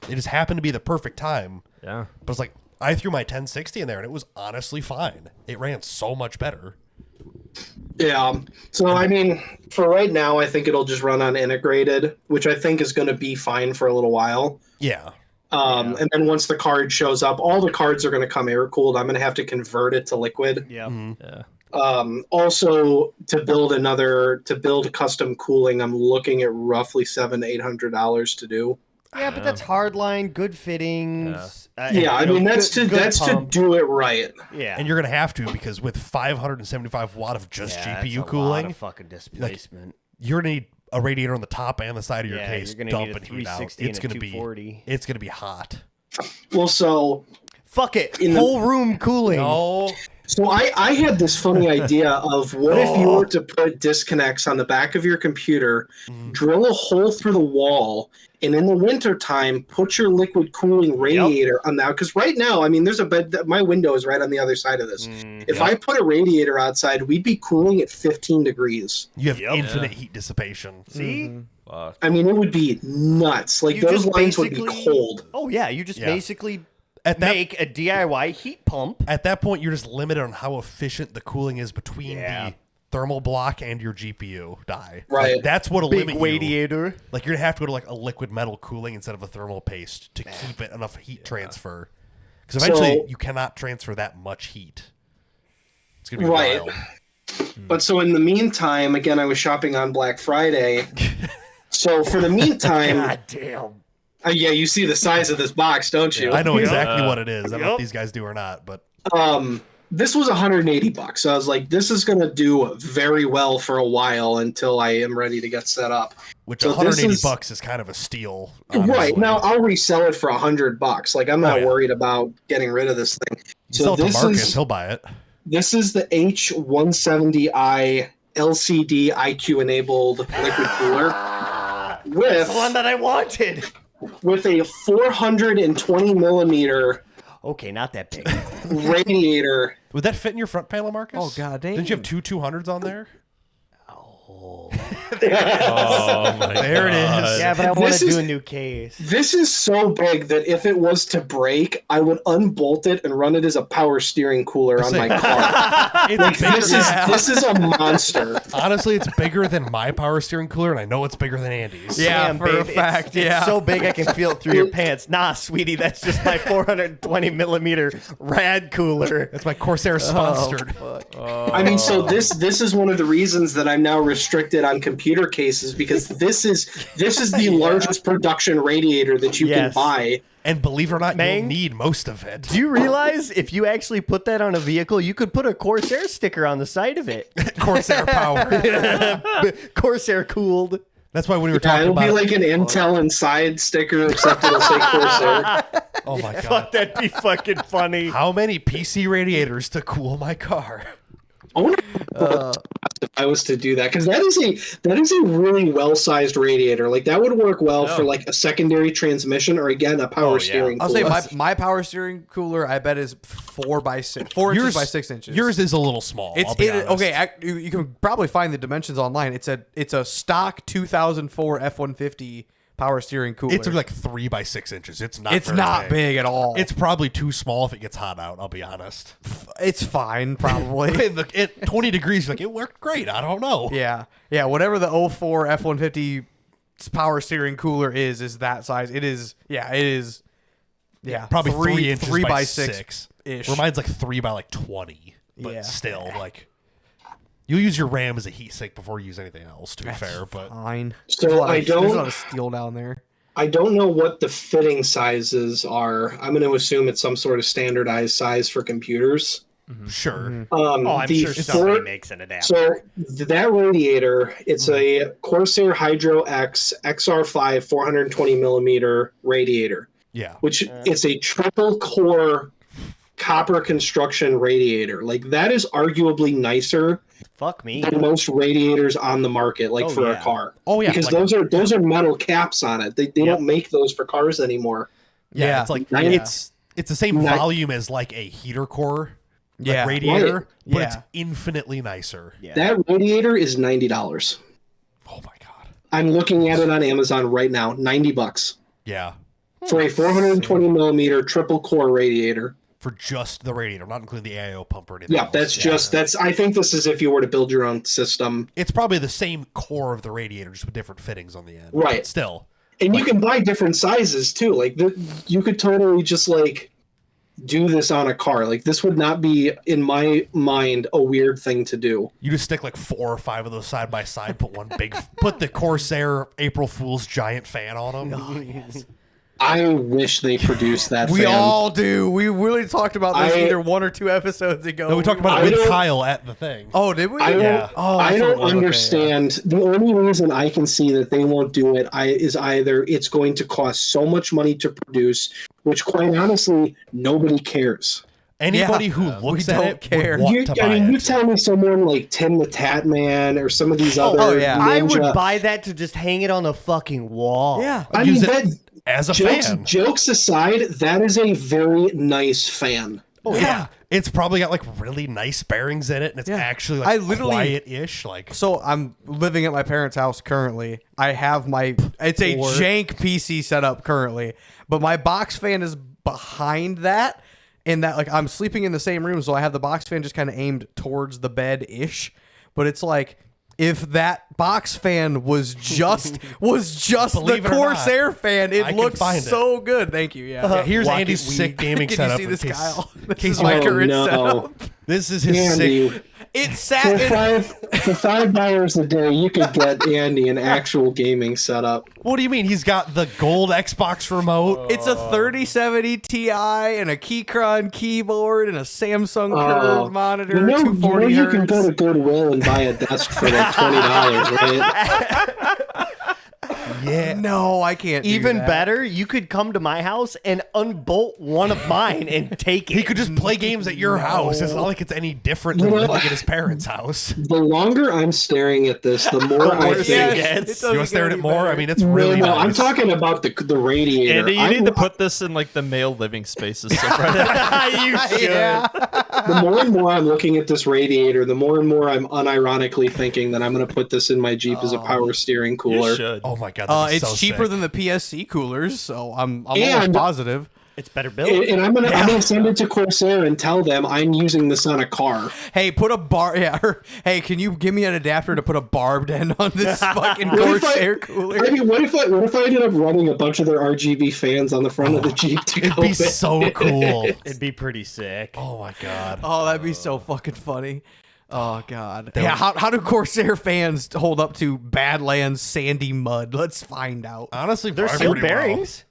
It just happened to be the perfect time. Yeah. But it's like I threw my 1060 in there and it was honestly fine. It ran so much better. Yeah. So I mean, for right now, I think it'll just run on integrated, which I think is going to be fine for a little while. Yeah. And then once the card shows up, all the cards are going to come air cooled. I'm going to have to convert it to liquid. Yeah. Yeah. Also, to build custom cooling, I'm looking at roughly $700-800 to do. Yeah, but that's hardline, good fittings. Yeah, I mean that's good to pump. do it right. Yeah. And you're gonna have to because with 575 watt of just Yeah, that's a GPU lot cooling, of fucking displacement. you're gonna need a radiator on the top and the side of your Yeah, case you're gonna dump need a and heat out. 360 It's and a gonna be 240. it's gonna be hot. Well, so Fuck it. In the- Whole room cooling. Oh, I had this funny idea of what if you were to put disconnects on the back of your computer, drill a hole through the wall, and in the wintertime, put your liquid cooling radiator on that. Because right now, I mean, there's a bed. My window is right on the other side of this. If I put a radiator outside, we'd be cooling at 15 degrees. you have Yep. infinite heat dissipation. See? Fuck. I mean, it would be nuts. Like You those just lines would be basically- cold. Oh, yeah. You just Yeah. basically At that make a DIY heat pump. at that point, you're just limited on how efficient the cooling is between Yeah. the thermal block and your GPU die. Right. Like, that's what'll Big limit you. radiator. Like you're gonna have to go to like a liquid metal cooling instead of a thermal paste to keep it enough heat transfer. Because eventually So- you cannot transfer that much heat. It's gonna be Right. wild. But so in the meantime, again, I was shopping on Black Friday. So for the meantime, God damn. yeah, you see the size of this box, don't you? I know exactly what it is. I don't know Yep. if these guys do or not, but This was $180. So I was like, this is going to do very well for a while until I am ready to get set up. which So this 180 is- bucks is kind of a steal. Right honestly. now, I'll resell it for $100. Like I'm not yeah. worried about getting rid of this thing. You sell So it to this Marcus, is he'll buy it. this is the H170i LCD IQ enabled liquid cooler That's the one that I wanted. with a 420 millimeter Okay, not that big. radiator. Would that fit in your front panel, Marcus? Oh, god damn. Didn't you have two 200s on there? Oh my There it God. is. Yeah, but I want This to is- do a new case. This is so big that if it was to break, I would unbolt it and run it as a power steering cooler on my car. It's bigger, This is a monster. honestly, it's bigger than my power steering cooler, and I know it's bigger than Andy's. Yeah, Damn, for a babe, fact, it's yeah. so big I can feel it through your pants. Nah, sweetie, that's just my 420 millimeter rad cooler. That's my Corsair sponsored. I mean, so this is one of the reasons that I'm now restricted on computer cases because this is the largest production radiator that you Yes. can buy. And believe it or not, Meng? you'll need most of it. Do you realize if you actually put that on a vehicle, you could put a Corsair sticker on the side of it? Corsair power. Corsair cooled. That's why when we were Yeah, talking it'll about be like an Intel Inside sticker, except it'll say Corsair. oh my god, Fuck, that'd be fucking funny. how many PC radiators to cool my car? I wonder if I was to do that, because that is a really well-sized radiator. Like that would work well for like a secondary transmission, or again a power steering. I'll say cooler. my power steering cooler, I bet, is 4 inches by 6 inches. Yours is a little small. I'll be honest. Okay. You can probably find the dimensions online. It's a stock 2004 F-150 power steering cooler. It's like 3 by 6 inches. It's not. It's very not big at all. It's probably too small if it gets hot out. I'll be honest. It's fine, probably. At 20 degrees, like it worked great. I don't know. Yeah. Whatever the 04 F-150 power steering cooler is that size. It is. Yeah, it is. Yeah, Probably 3 inches 3 by 6 ish. Where mine's like 3 by like 20. But Yeah. still, like you'll use your RAM as a heat sink before you use anything else. To be fair, but Fine. So There's a lot I of- There's a don't- lot of steel down there. I don't know what the fitting sizes are. I'm going to assume it's some sort of standardized size for computers. sure. I'm the sure somebody four- makes an adapter. So that radiator, it's a Corsair Hydro X XR5 420 millimeter radiator, Yeah. which it's a triple core copper construction radiator. Like that is arguably nicer Fuck me. than most radiators on the market, like Oh, for yeah. a car. Oh, yeah, because like- those are metal caps on it. They don't make those for cars anymore. Yeah. Yeah. It's like Yeah. it's the same Ni- volume as like a heater core. Yeah. Radiator, Right. but it's Yeah. infinitely nicer. Yeah. That radiator is $90. Oh my god. I'm looking at it on Amazon right now. $90 Yeah. for a 420 millimeter triple core radiator. For just the radiator, not including the AIO pump or anything. Yeah, else. that's. I think this is if you were to build your own system, It's probably the same core of the radiator, just with different fittings on the end. Right. But still. and you can buy different sizes too. Like you could totally just like do this on a car. Like this would not be, in my mind, a weird thing to do. You just stick like 4 or 5 of those side by side, put the Corsair April Fool's giant fan on them. I wish they produced that. We fan. all do. We really talked about this I- either 1 or 2 episodes ago. No, we talked about I it with don't- Kyle at the thing. Oh, did we? I don't, Yeah. Oh, I that's what don't it was. Okay, yeah. understand. The only reason I can see that they won't do it is either it's going to cost so much money to produce, which quite honestly, nobody cares. Anybody Yeah. who looks We at don't it care. would want to buy you it. tell me someone like Tim the Tat Man or some of these other oh, yeah. I would ninja- buy that to just hang it on the fucking wall. Yeah. I Use mean, it that, as a jokes, fan. jokes aside, that is a very nice fan. Oh yeah. It's probably got like really nice bearings in it, and it's Yeah. actually I like literally- quiet-ish. Like So I'm living at my parents' house currently. I have it's a jank PC setup currently, but my box fan is behind that, and that like I'm sleeping in the same room, so I have the box fan just kind of aimed towards the bed ish. But it's like if that box fan was just Believe the it or not, Corsair fan, I it can looks find it. so good. Thank you. Yeah. yeah, here's Rocket Andy's Weed. sick gaming Can setup. you see this, in case- Kyle? in This case is you- my Oh, current no. setup. This is his Andy, sick. It sat for in $5 a day, you could get Andy an actual gaming setup. What do you mean? He's got the gold Xbox remote. It's a 3070 Ti and a Keychron keyboard and a Samsung Oh. curved monitor, You know 240 you hertz. can go to Goodwill and buy a desk for like $20, right? Yeah. No, I can't. do Even that. better, you could come to my house and unbolt one of mine and take it. He could just play games at your house. It's not like it's any different than You know- living at his parents' house. The longer I'm staring at this, the more I worse think. it gets. You want to stare at it more? I mean, it's No, really no, I'm nice. talking about the radiator. Andy, you I'm- need to put this in like the male living spaces. Subreddit. You should. Yeah. The more and more I'm looking at this radiator, the more and more I'm unironically thinking that I'm going to put this in my Jeep as a power steering cooler. You should. Oh my god. that'd be It's so cheaper sick. than the PSC coolers, so I'm almost And- positive. It's better built. And I'm gonna send it to Corsair and tell them I'm using this on a car. Hey, put a bar. Yeah. Hey, can you give me an adapter to put a barbed end on this fucking What if Corsair I cooler? mean, what if I ended up running a bunch of their RGB fans on the front of the Jeep to It'd go be with? so cool. It'd be pretty sick. Oh my god. Oh, that'd be so fucking funny. Oh god. Yeah, how do Corsair fans hold up to Badlands sandy mud? Let's find out. Honestly, There's probably seal pretty well. bearings.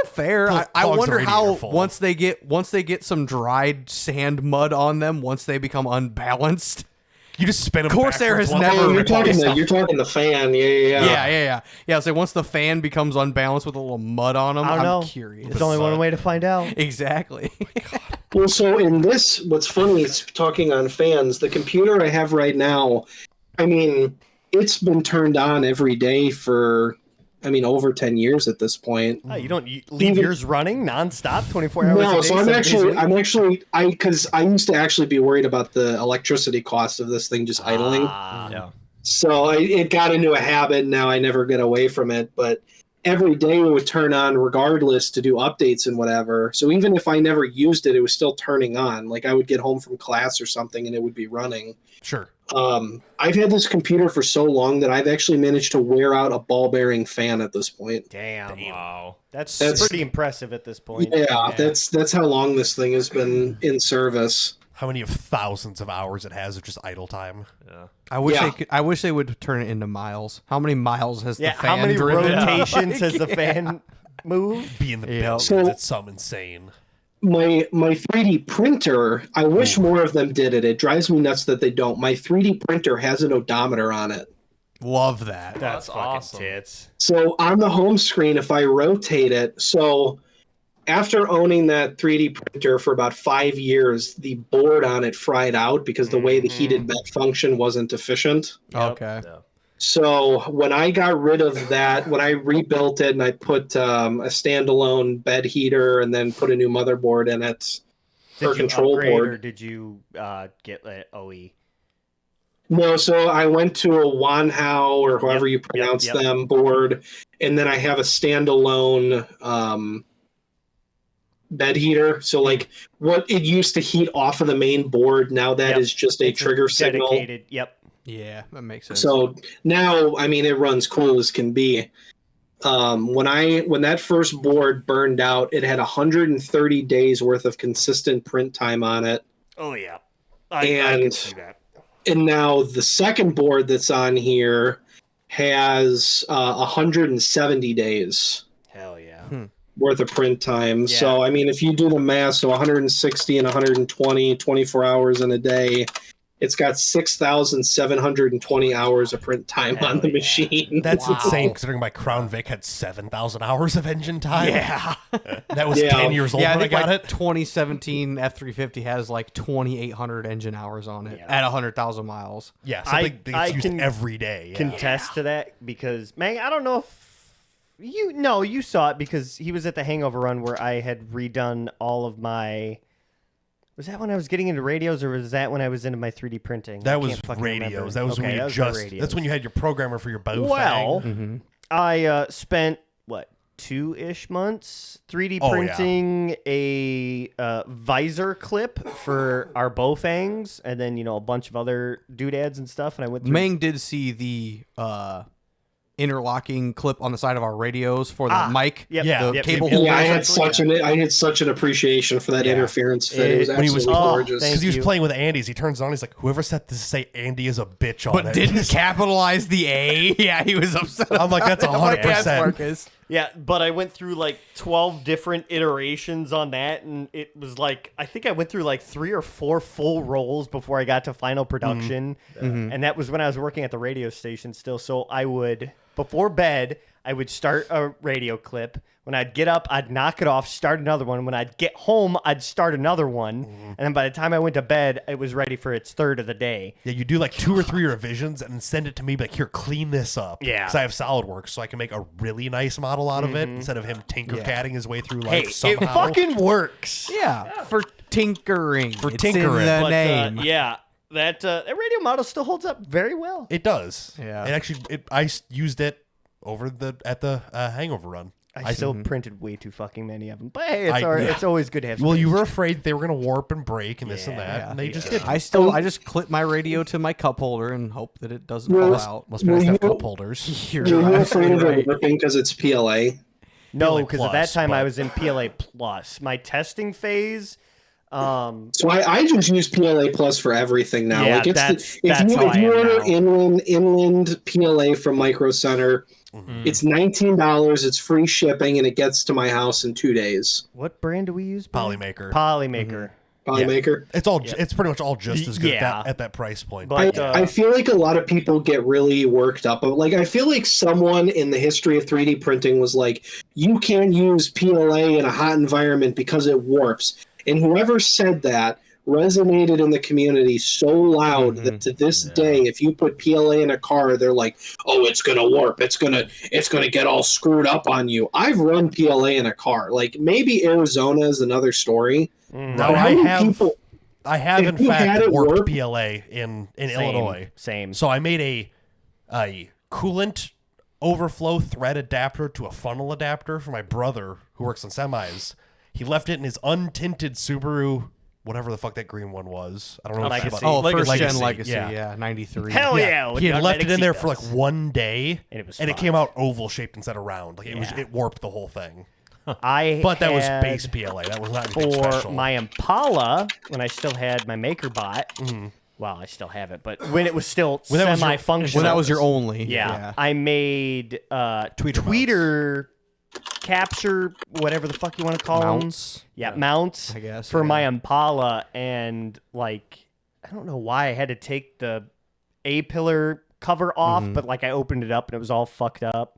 Fair. I Clogs the wonder how radiator full. once they get some dried sand mud on them, once they become unbalanced. You just spin them. Corsair backwards has once. never- Oh, replaced you're talking the fan. Yeah. So once the fan becomes unbalanced with a little mud on them, I don't know. I'm curious. There's only one way to find out. Exactly. Well, so in this, what's funny is talking on fans, the computer I have right now, I mean, it's been turned on every day for, over 10 years at this point. Oh, you leave yours running nonstop, 24 hours a day? No, so 7 days a week? because I used to actually be worried about the electricity cost of this thing just idling. Yeah. So it got into a habit. Now I never get away from it. But every day it would turn on regardless to do updates and whatever. So even if I never used it, it was still turning on. Like I would get home from class or something and it would be running. Sure. I've had this computer for so long that I've actually managed to wear out a ball bearing fan at this point. Damn. Wow. That's That's- pretty impressive at this point. Yeah, that's how long this thing has been in service. How many of thousands of hours it has of just idle time? Yeah. I wish they would turn it into miles. How many miles has the fan how many driven? rotations has the fan moved? Be in the Yeah. billions. So- It's some insane. My 3D printer, I wish more of them did it. It drives me nuts that they don't. My 3D printer has an odometer on it. Love that. That's fucking awesome. tits. So on the home screen, if I rotate it, so after owning that 3D printer for about 5 years, the board on it fried out because the way the heated bed function wasn't efficient. Okay. Yeah. So when I got rid of that, when I rebuilt it and I put a standalone bed heater and then put a new motherboard in it for Did you control upgrade board. or did you get an OE? No, so I went to a Wanhao or however you pronounce yep. them board, and then I have a standalone bed heater. So like what it used to heat off of the main board, now that is just a It's trigger signal. dedicated. Yep. Yeah, that makes sense. So now, it runs cool as can be. When that first board burned out, it had 130 days worth of consistent print time on it. Oh yeah. I can And- see that. And now the second board that's on here has 170 days Hell yeah. worth of print time. Yeah. So, if you do the math, so 160 and 120, 24 hours in a day, it's got 6,720 hours of print time Hell on the yeah. machine. That's insane considering my Crown Vic had 7,000 hours of engine time. yeah. That was Yeah. 10 years old Yeah, I when I think got like it. 2017 F350 has like 2,800 engine hours on it Yeah. at 100,000 miles. Yeah, I something that's used can every day. Yeah. Contest to that because Meng, I don't know if you saw it because he was at the Hangover run where I had redone all of my. Was that when I was getting into radios, or was that when I was into my 3D printing? I That was can't fucking radios. remember. That was Okay, when you that was my that's radios. when you had your programmer for your bow Well, thing. I spent 2-ish months 3D Oh, yeah. printing a visor clip for our bow fangs, and then a bunch of other doodads and stuff. And I went through. Meng did see the interlocking clip on the side of our radios for the mic. Yep, Yeah. The yep, cable yep, holder. I had essentially. I had such an appreciation for that interference fit. It was When he was- absolutely Oh, gorgeous. thank Because he was you. playing with Andy's, he turns it on. He's like, "Whoever set this to say Andy is a bitch on But it." didn't capitalize the A. Yeah, he was upset. I'm like, that's I'm like, yes, 100%. Marcus. Yeah, but I went through like 12 different iterations on that, and it was like I think I went through like 3 or 4 full rolls before I got to final production, and that was when I was working at the radio station still. So I would before bed I would start a radio clip. When I'd get up, I'd knock it off, start another one. When I'd get home, I'd start another one, and then by the time I went to bed, it was ready for its third of the day. Yeah, you do like 2 or 3 revisions and then send it to me. Like, here, clean this up. Yeah. because I have SolidWorks, so I can make a really nice model out of it instead of him tinker-catting his way through Hey, life somehow. it fucking works. Yeah, for tinkering. For It's tinkering. in the But, name. yeah, that radio model still holds up very well. It does. Yeah. It actually, used it at the Hangover run. I still printed way too fucking many of them, but hey, it's I- it's always good to have. Well, space. you were afraid they were going to warp and break and this and that, Yeah. and they just didn't. I just clip my radio to my cup holder and hope that it doesn't Well, fall out. Must be nice to have Well, cup holders. You're Were you afraid absolutely of it right. ripping because it's PLA? no, PLA because at that plus, time I but- was in PLA plus. My testing phase. So I just use PLA Plus for everything now. Yeah, like it's that's if how you I am order now. inland PLA from Micro Center, it's $19. It's free shipping, and it gets to my house in 2 days. What brand do we use? Brian? Polymaker. Polymaker. Polymaker. It's pretty much all just as good Yeah. at that price point. But I feel like a lot of people get really worked up. Like, I feel like someone in the history of 3D printing was like, you can't use PLA in a hot environment because it warps. And whoever said that resonated in the community so loud that to this day, if you put PLA in a car, they're like, oh, it's going to warp. It's going to get all screwed up on you. I've run PLA in a car. Like, maybe Arizona is another story. No, But how I do have. people- I have in if you had fact it warped warp- PLA in Illinois. Same. So I made a coolant overflow thread adapter to a funnel adapter for my brother who works on semis. He left it in his untinted Subaru, whatever the fuck that green one was. I don't know. Legacy. About, Oh, first gen Legacy, Legacy. yeah. Yeah, 93. Hell yeah. He had John left it in there Legacy for like does. one day, And it was it fine. came out oval shaped instead of round. Like Yeah. it warped the whole thing. But that was base PLA. That was not anything for special. my Impala when I still had my MakerBot. Well, I still have it, but when it was still When that was your- semi-functional. When that was your only. yeah, I made Tweeter capture, whatever the fuck you want to call them. Mounts. Yeah, mounts I guess, for yeah. my Impala, and like I don't know why I had to take the A-pillar cover off, but like I opened it up and it was all fucked up.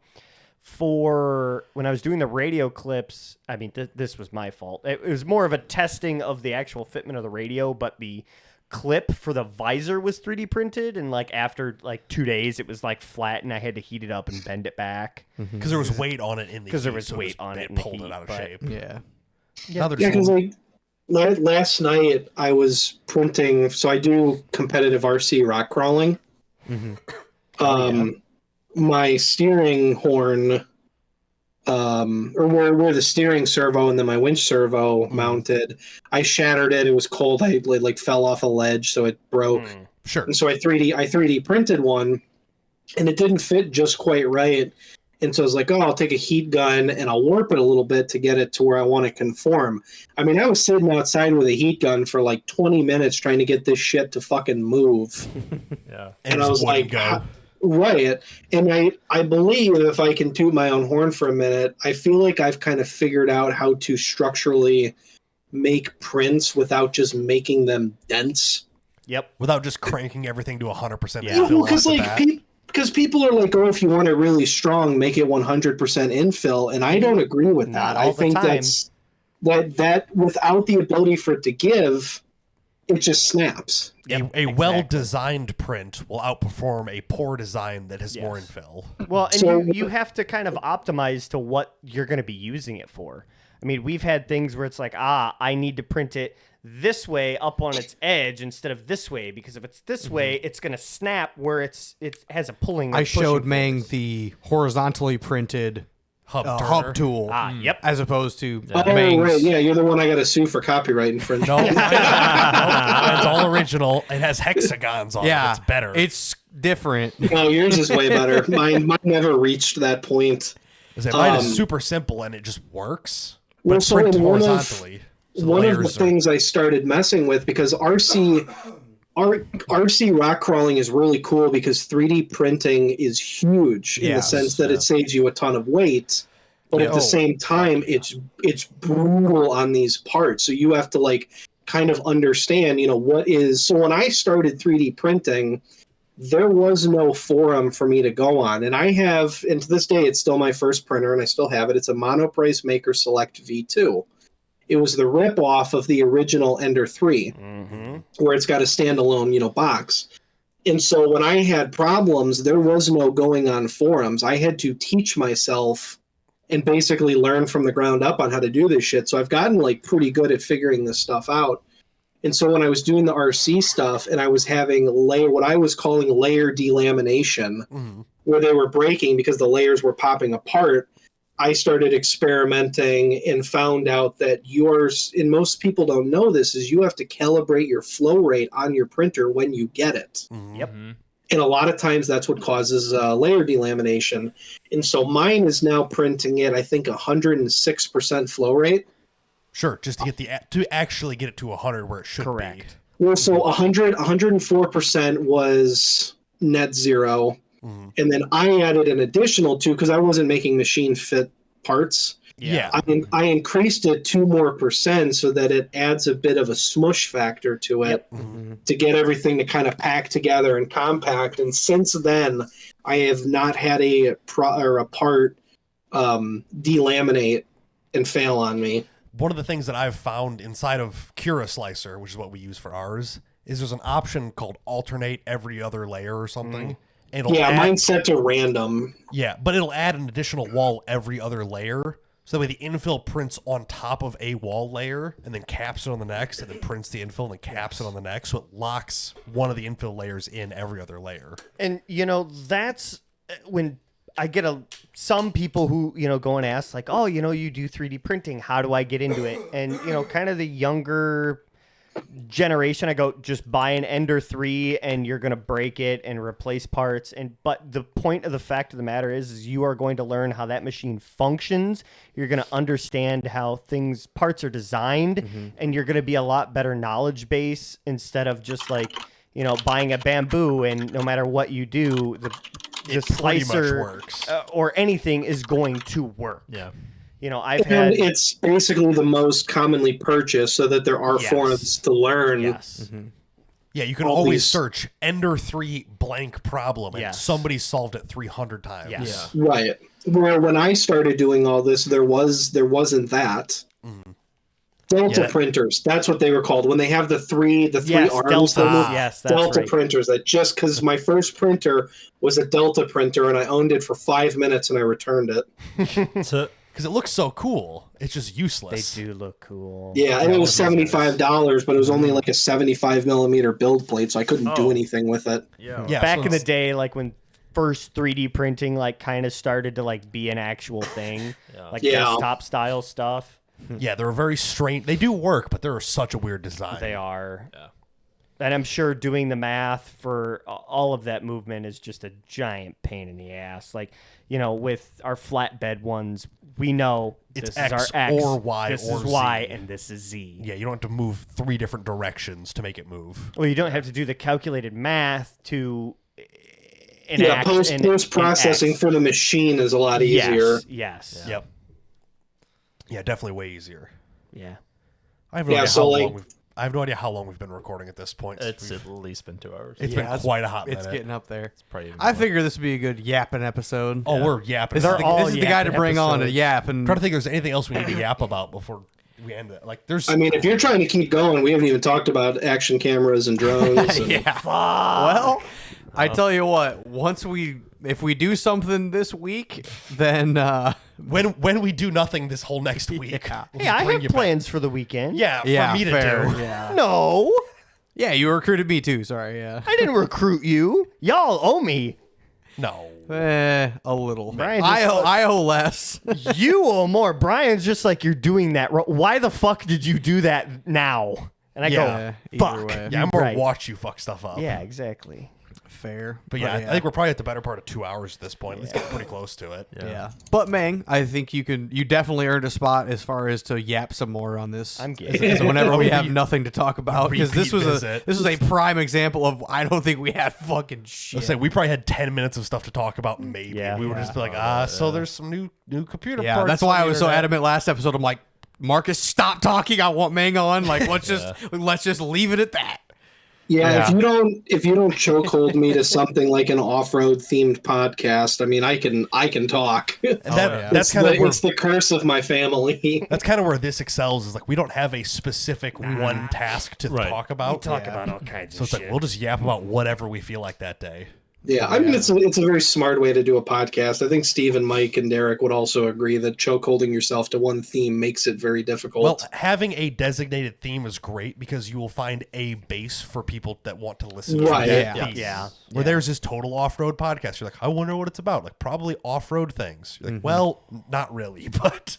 For when I was doing the radio clips, I mean this was my fault. It was more of a testing of the actual fitment of the radio, but the clip for the visor was 3D printed, and like after like 2 days it was like flat, and I had to heat it up and bend it back. Because there was weight on it in the Because there heat, was so weight just- on it It in the pulled heat, it out of but- shape. Yeah. Now they're Yeah, because just- like last night I was printing. So I do competitive RC rock crawling. My steering horn, or where the steering servo and then my winch servo mounted, I shattered it. It was cold. I like fell off a ledge, so it broke. Sure. And so I 3D printed one, and it didn't fit just quite right. And so I was like, oh, I'll take a heat gun and I'll warp it a little bit to get it to where I want to conform. I mean, I was sitting outside with a heat gun for like 20 minutes trying to get this shit to fucking move. Yeah. And it I just was wouldn't like, go. right. And I believe, if I can toot my own horn for a minute, I feel like I've kind of figured out how to structurally make prints without just making them dense. Yep. Without just cranking everything to 100% Yeah. infill Because off the like bat. because people are like, oh, if you want it really strong, make it 100% infill, and I don't agree with Not that. all I the think time. that's that without the ability for it to give, it just snaps. A Exactly. well-designed print will outperform a poor design that has more Yes. infill. Well, and So- you have to kind of optimize to what you're going to be using it for. I mean, we've had things where it's like, I need to print it this way up on its edge instead of this way, because if it's this way, it's going to snap where it has a pulling. I and pushing showed Meng force. the horizontally printed Hub hub tool. Yep. As opposed to Oh, Meng's. right, yeah, you're the one I got to sue for copyright infringement. No, it's all original. It has hexagons on it. Yeah, It's better. It's different. No, yours is way better. Mine never reached that point. Mine is super simple and it just works. But Well, it's so printed in one of- horizontally. So the One of the layers are- things I started messing with, because RC rock crawling is really cool because 3D printing is huge in the Yes, sense that it saves you a ton of weight, but at the same time it's brutal on these parts. So you have to like kind of understand, what is. So when I started 3D printing, there was no forum for me to go on, and and to this day it's still my first printer and I still have it. It's a Monoprice Maker Select V2. It was the rip-off of the original Ender 3, where it's got a standalone, box. And so when I had problems, there was no going on forums. I had to teach myself and basically learn from the ground up on how to do this shit. So I've gotten like pretty good at figuring this stuff out. And so when I was doing the RC stuff and I was having what I was calling layer delamination, where they were breaking because the layers were popping apart, I started experimenting and found out that and most people don't know this, is you have to calibrate your flow rate on your printer when you get it. Yep. And a lot of times that's what causes layer delamination. And so mine is now printing at, I think, 106% flow rate. Sure, just to get to actually get it to 100 where it should Correct. Well, so 104% was net zero. And then I added an additional 2 because I wasn't making machine fit parts. Yeah. I increased it 2% more so that it adds a bit of a smush factor to it to get everything to kind of pack together and compact. And since then, I have not had a part delaminate and fail on me. One of the things that I've found inside of Cura Slicer, which is what we use for ours, is there's an option called alternate every other layer or something. And Mine's set to random. Yeah, but it'll add an additional wall every other layer. So that way the infill prints on top of a wall layer and then caps it on the next and then prints the infill and then caps it on the next. So it locks one of the infill layers in every other layer. And, that's when I get some people who, go and ask like, oh, you do 3D printing. How do I get into it? And, kind of the younger generation, I go, just buy an Ender 3 and you're going to break it and replace parts. But the point of the fact of the matter is you are going to learn how that machine functions. You're going to understand how parts are designed, and you're going to be a lot better knowledge base instead of just like, buying a bamboo and no matter what you do, the slicer works. Or anything is going to work. Yeah. It's basically the most commonly purchased, so that there are forums to learn. Yes. Yeah, you can always search Ender 3 blank problem, and somebody solved it 300 times. Yes. Yeah. Right. Where when I started doing all this, there wasn't that. Delta printers. That's what they were called. When they have the three arms. That's Delta right. printers. That just because my first printer was a Delta printer and I owned it for 5 minutes and I returned it. Because it looks so cool. It's just useless. They do look cool. Yeah, and it was $75, but it was only like a 75 millimeter build plate, so I couldn't do anything with it. Yeah. Back in the day, like when first 3D printing like kind of started to like be an actual thing, like desktop style stuff. Yeah, they're very strange. They do work, but they're such a weird design. They are. Yeah. And I'm sure doing the math for all of that movement is just a giant pain in the ass. Like, with our flatbed ones, we know It's this is our X X, or Y this or is Y, Z. and this is Z. Yeah, you don't have to move 3 different directions to make it move. Well, you don't have to do the calculated math to enact. Post processing for the machine is a lot easier. Yes. Yep. Yeah, definitely way easier. Yeah. I have no idea how long we've been recording at this point. It's at least been 2 hours. It's been quite a hot minute. It's getting up there. Probably even I more. figure this would be a good yapping episode. Oh, we're yapping. This is the guy to yapping bring on to episodes. yap. And I'm trying to think if there's anything else we need to yap about before we end it. Like, there's. I mean, if you're trying to keep going, we haven't even talked about action cameras and drones. And, Well, I tell you what, if we do something this week, then when we do nothing this whole next week. Yeah. we'll Hey, just I bring have you back. plans for the weekend. Yeah, for me to fair. do. Yeah. No, Yeah, you recruited me too. Sorry. Yeah. I didn't recruit you. Y'all owe me. No. A little. Brian I owe less. You owe more. Brian's just like, you're doing that. Why the fuck did you do that now? And I Yeah. Either fuck. way. Yeah, I'm more Right. watch you fuck stuff up. Yeah, exactly. Fair. But yeah, I think we're probably at the better part of 2 hours at this point. Let's get pretty close to it. Yeah. But Meng, I think you definitely earned a spot as far as to yap some more on this. I'm game. Because whenever we have nothing to talk about, because this repeat was visit. a prime example of I don't think we had fucking shit. Let's say we probably had 10 minutes of stuff to talk about. Maybe Yeah. we would just be like, so there's some new computer Yeah, parts. that's why on I the was so internet. adamant last episode. I'm like, Marcus, stop talking. I want Meng on. Like, let's just leave it at that. Yeah, if you don't chokehold me to something like an off-road themed podcast, I mean, I can talk. And that's It's kind of it's the curse of my family. that's kind of where this excels. Is like we don't have a specific one task to talk about. Talk about all kinds So of it's like we'll just yap about whatever we feel like that day. Yeah, I mean, it's a very smart way to do a podcast. I think Steve and Mike and Derek would also agree that chokeholding yourself to one theme makes it very difficult. Well, having a designated theme is great because you will find a base for people that want to listen Right. to that Yeah. theme. Yeah. Where there's this total off-road podcast. You're like, I wonder what it's about. Like, probably off-road things. You're like, well, not really, but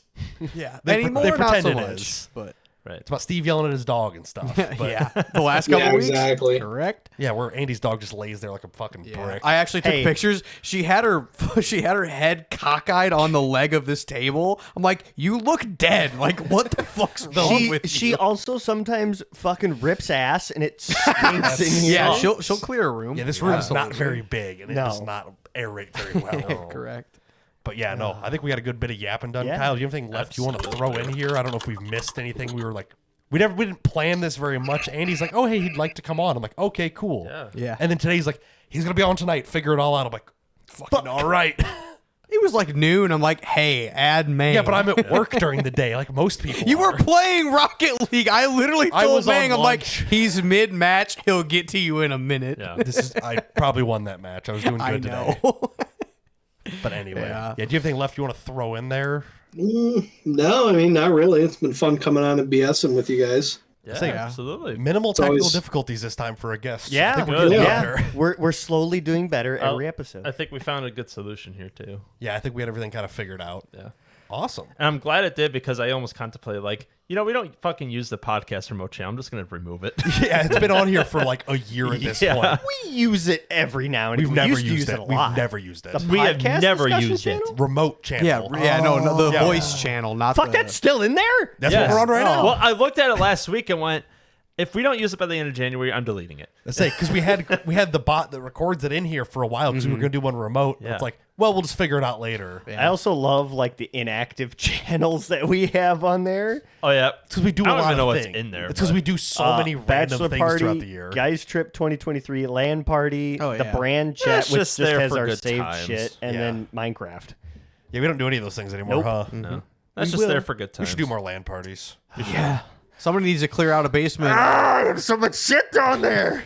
Yeah. They Anymore, they not pretend so it much. is. But Right. it's about Steve yelling at his dog and stuff. But yeah, the last couple Yeah, weeks. exactly. Correct. yeah, where Andy's dog just lays there like a fucking brick. I actually took Hey. pictures. She had her head cockeyed on the leg of this table. I'm like, you look dead. Like, what the fuck's wrong with She you? also sometimes fucking rips ass, and it stinks in here. Yeah, she'll clear a room. Yeah, this room's not Absolutely. very big, and it No. does not aerate very well. Correct. But yeah, no, I think we got a good bit of yapping done. Yeah. Kyle, do you have anything left you want to throw in here? I don't know if we've missed anything. We were like, we didn't plan this very much. Andy's like, oh, hey, he'd like to come on. I'm like, okay, cool. Yeah. And then today he's like, he's going to be on tonight. Figure it all out. I'm like, fucking all right. It was like noon. I'm like, hey, add Meng. Yeah, but I'm at work during the day, like most people. You are. were playing Rocket League. I literally I told was on Meng, I'm like, lunch. he's mid-match. He'll get to you in a minute. Yeah. I probably won that match. I was doing good I today. know. But anyway, Yeah. do you have anything left you want to throw in there? No, I mean, not really. It's been fun coming on and BSing with you guys. Yeah, Say- absolutely. Minimal technical always- difficulties this time for a guest. So I Yeah, think we're good. getting yeah. there. We're slowly doing better every episode. I think we found a good solution here too. Yeah, I think we had everything kind of figured out. Yeah. Awesome. And I'm glad it did because I almost contemplated like, we don't fucking use the podcast remote channel. I'm just gonna remove it. Yeah, it's been on here for like a year at this Yeah. point. We use it every now and We've then. never We used to it. use We've lot. never used it. We have Podcast never discussion used it. channel? Remote channel. Yeah, no, the Yeah. voice channel, not Fuck, the... that's still in there? That's Yes. what we're on right now. Well, I looked at it last week and went, if we don't use it by the end of January, I'm deleting it. Let's say because we had the bot that records it in here for a while because we were going to do one remote. Yeah. It's like, well, we'll just figure it out later. I also love like the inactive channels that we have on there. Oh yeah, Because we do a I don't lot even know of what's things. in there. It's because but- we do so many random Bachelor things party, throughout the year. Guys Trip 2023, LAN party, Oh, the yeah. brand Yeah, chat, it's which just just there has for our good saved times. shit, and Yeah. then Minecraft. Yeah, we don't do any of those things anymore, Nope. huh? No, that's We just will. there for good We times. should do more LAN parties. Yeah. Somebody needs to clear out a basement. There's so much shit down there.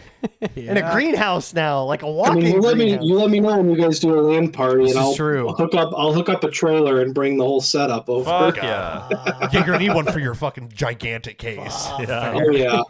In a greenhouse now, like a I walking mean, greenhouse. you let me know when you guys do a LAN party, This and is I'll true. I'll hook up a trailer and bring the whole setup over. Fuck yeah. Yeah, you're gonna need one for your fucking gigantic case. Yeah. Oh yeah,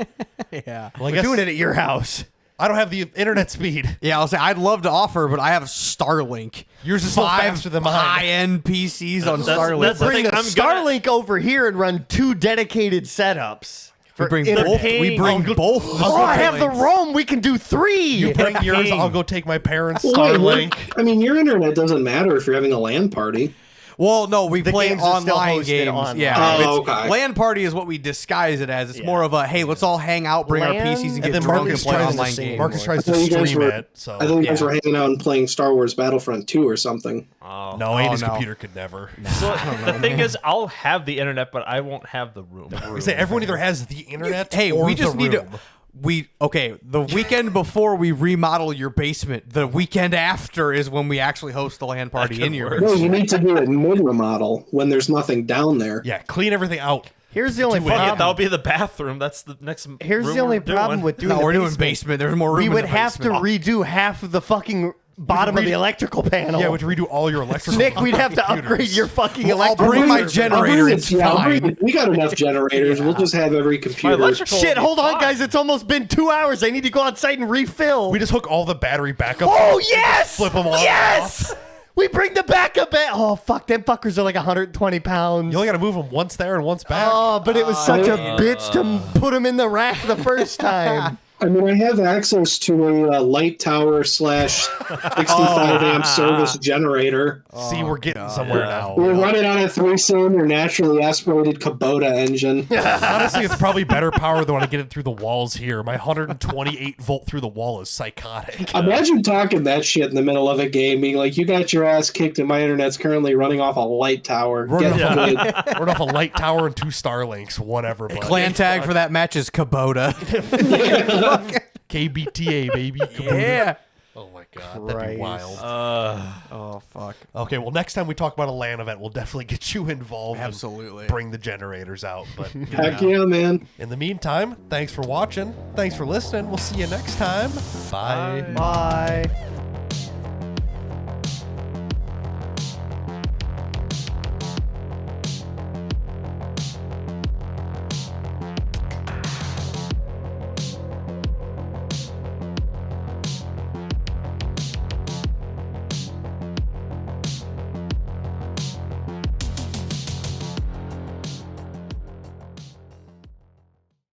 Yeah. Well, I We're guess doing it at your house. I don't have the internet speed. Yeah, I'll say I'd love to offer, but I have Starlink. Yours is so 5 faster than mine. high-end PCs on That's- Starlink. that's the Bring thing, the I'm gonna- Starlink over here and run 2 dedicated setups. we bring internet. both. We paying- bring I'll go- both. I'll Oh, go I pay have the links. Rome. We can do 3. You bring yours, paying. I'll go take my parents' Well, wait, Starlink. I mean, your internet doesn't matter if you're having a LAN party. Well, no, we The play games are still online hosted games. online. Yeah, Oh, it's, okay. LAN party is what we disguise it as. It's Yeah. more of a hey, let's all hang out, bring our LAN, PCs, and And get then drunk and Marcus play tries, online to- games. Marcus tries I to thought you guys stream were- it. So I think you guys Yeah. were hanging out and playing Star Wars Battlefront 2 or something. Oh. no, Andy's no. computer could never. So the thing is, I'll have the internet, but I won't have the room. I say everyone either has the internet. Hey, or we just the need to. room. The weekend before we remodel your basement, the weekend after is when we actually host the LAN party could in your work. No, basement. you need to do it mid-remodel when there's nothing down there. Yeah, clean everything out. Here's the only Fuck it, problem. that'll be the bathroom. That's the next. Here's room the only we're doing. problem with doing No, the we're doing basement. basement. There's more room. We in would the have to basement. redo half of the fucking bottom of the electrical panel. Yeah, we have to redo all your electrical. Nick, we'd have to computers. upgrade your fucking Well, I'll electrical. bring my I'll generator. bring It's it- yeah, I'll bring fine. it. We got enough generators. We'll just have every My computer. electrical. Shit, will be hold on, fine. guys. It's almost been 2 hours. I need to go outside and refill. We just hook all the battery backups. Oh, and yes! just flip them on. Yes! We bring the backup in. Oh, fuck. Them fuckers are like 120 pounds. You only got to move them once there and once back. Oh, but it was such a bitch to put them in the rack the first time. I mean, I have access to a light tower / 65 amp service generator. See, we're getting somewhere now. We're running on a 3-cylinder naturally aspirated Kubota engine. Honestly, it's probably better power than when I get it through the walls here. My 128 volt through the wall is psychotic. Imagine talking that shit in the middle of a game, being like, "You got your ass kicked, and my internet's currently running off a light tower." Running Get off, good. We're off a light tower and 2 Starlinks, whatever. But Clan tag for that match is Kubota. KBTA, baby. Yeah. Oh my god, that'd be Christ. wild. Oh fuck. Okay, well, next time we talk about a LAN event, we'll definitely get you involved. and Absolutely. bring the generators out. But Heck yeah, man. in the meantime, thanks for watching. Thanks for listening. We'll see you next time. Bye. Bye.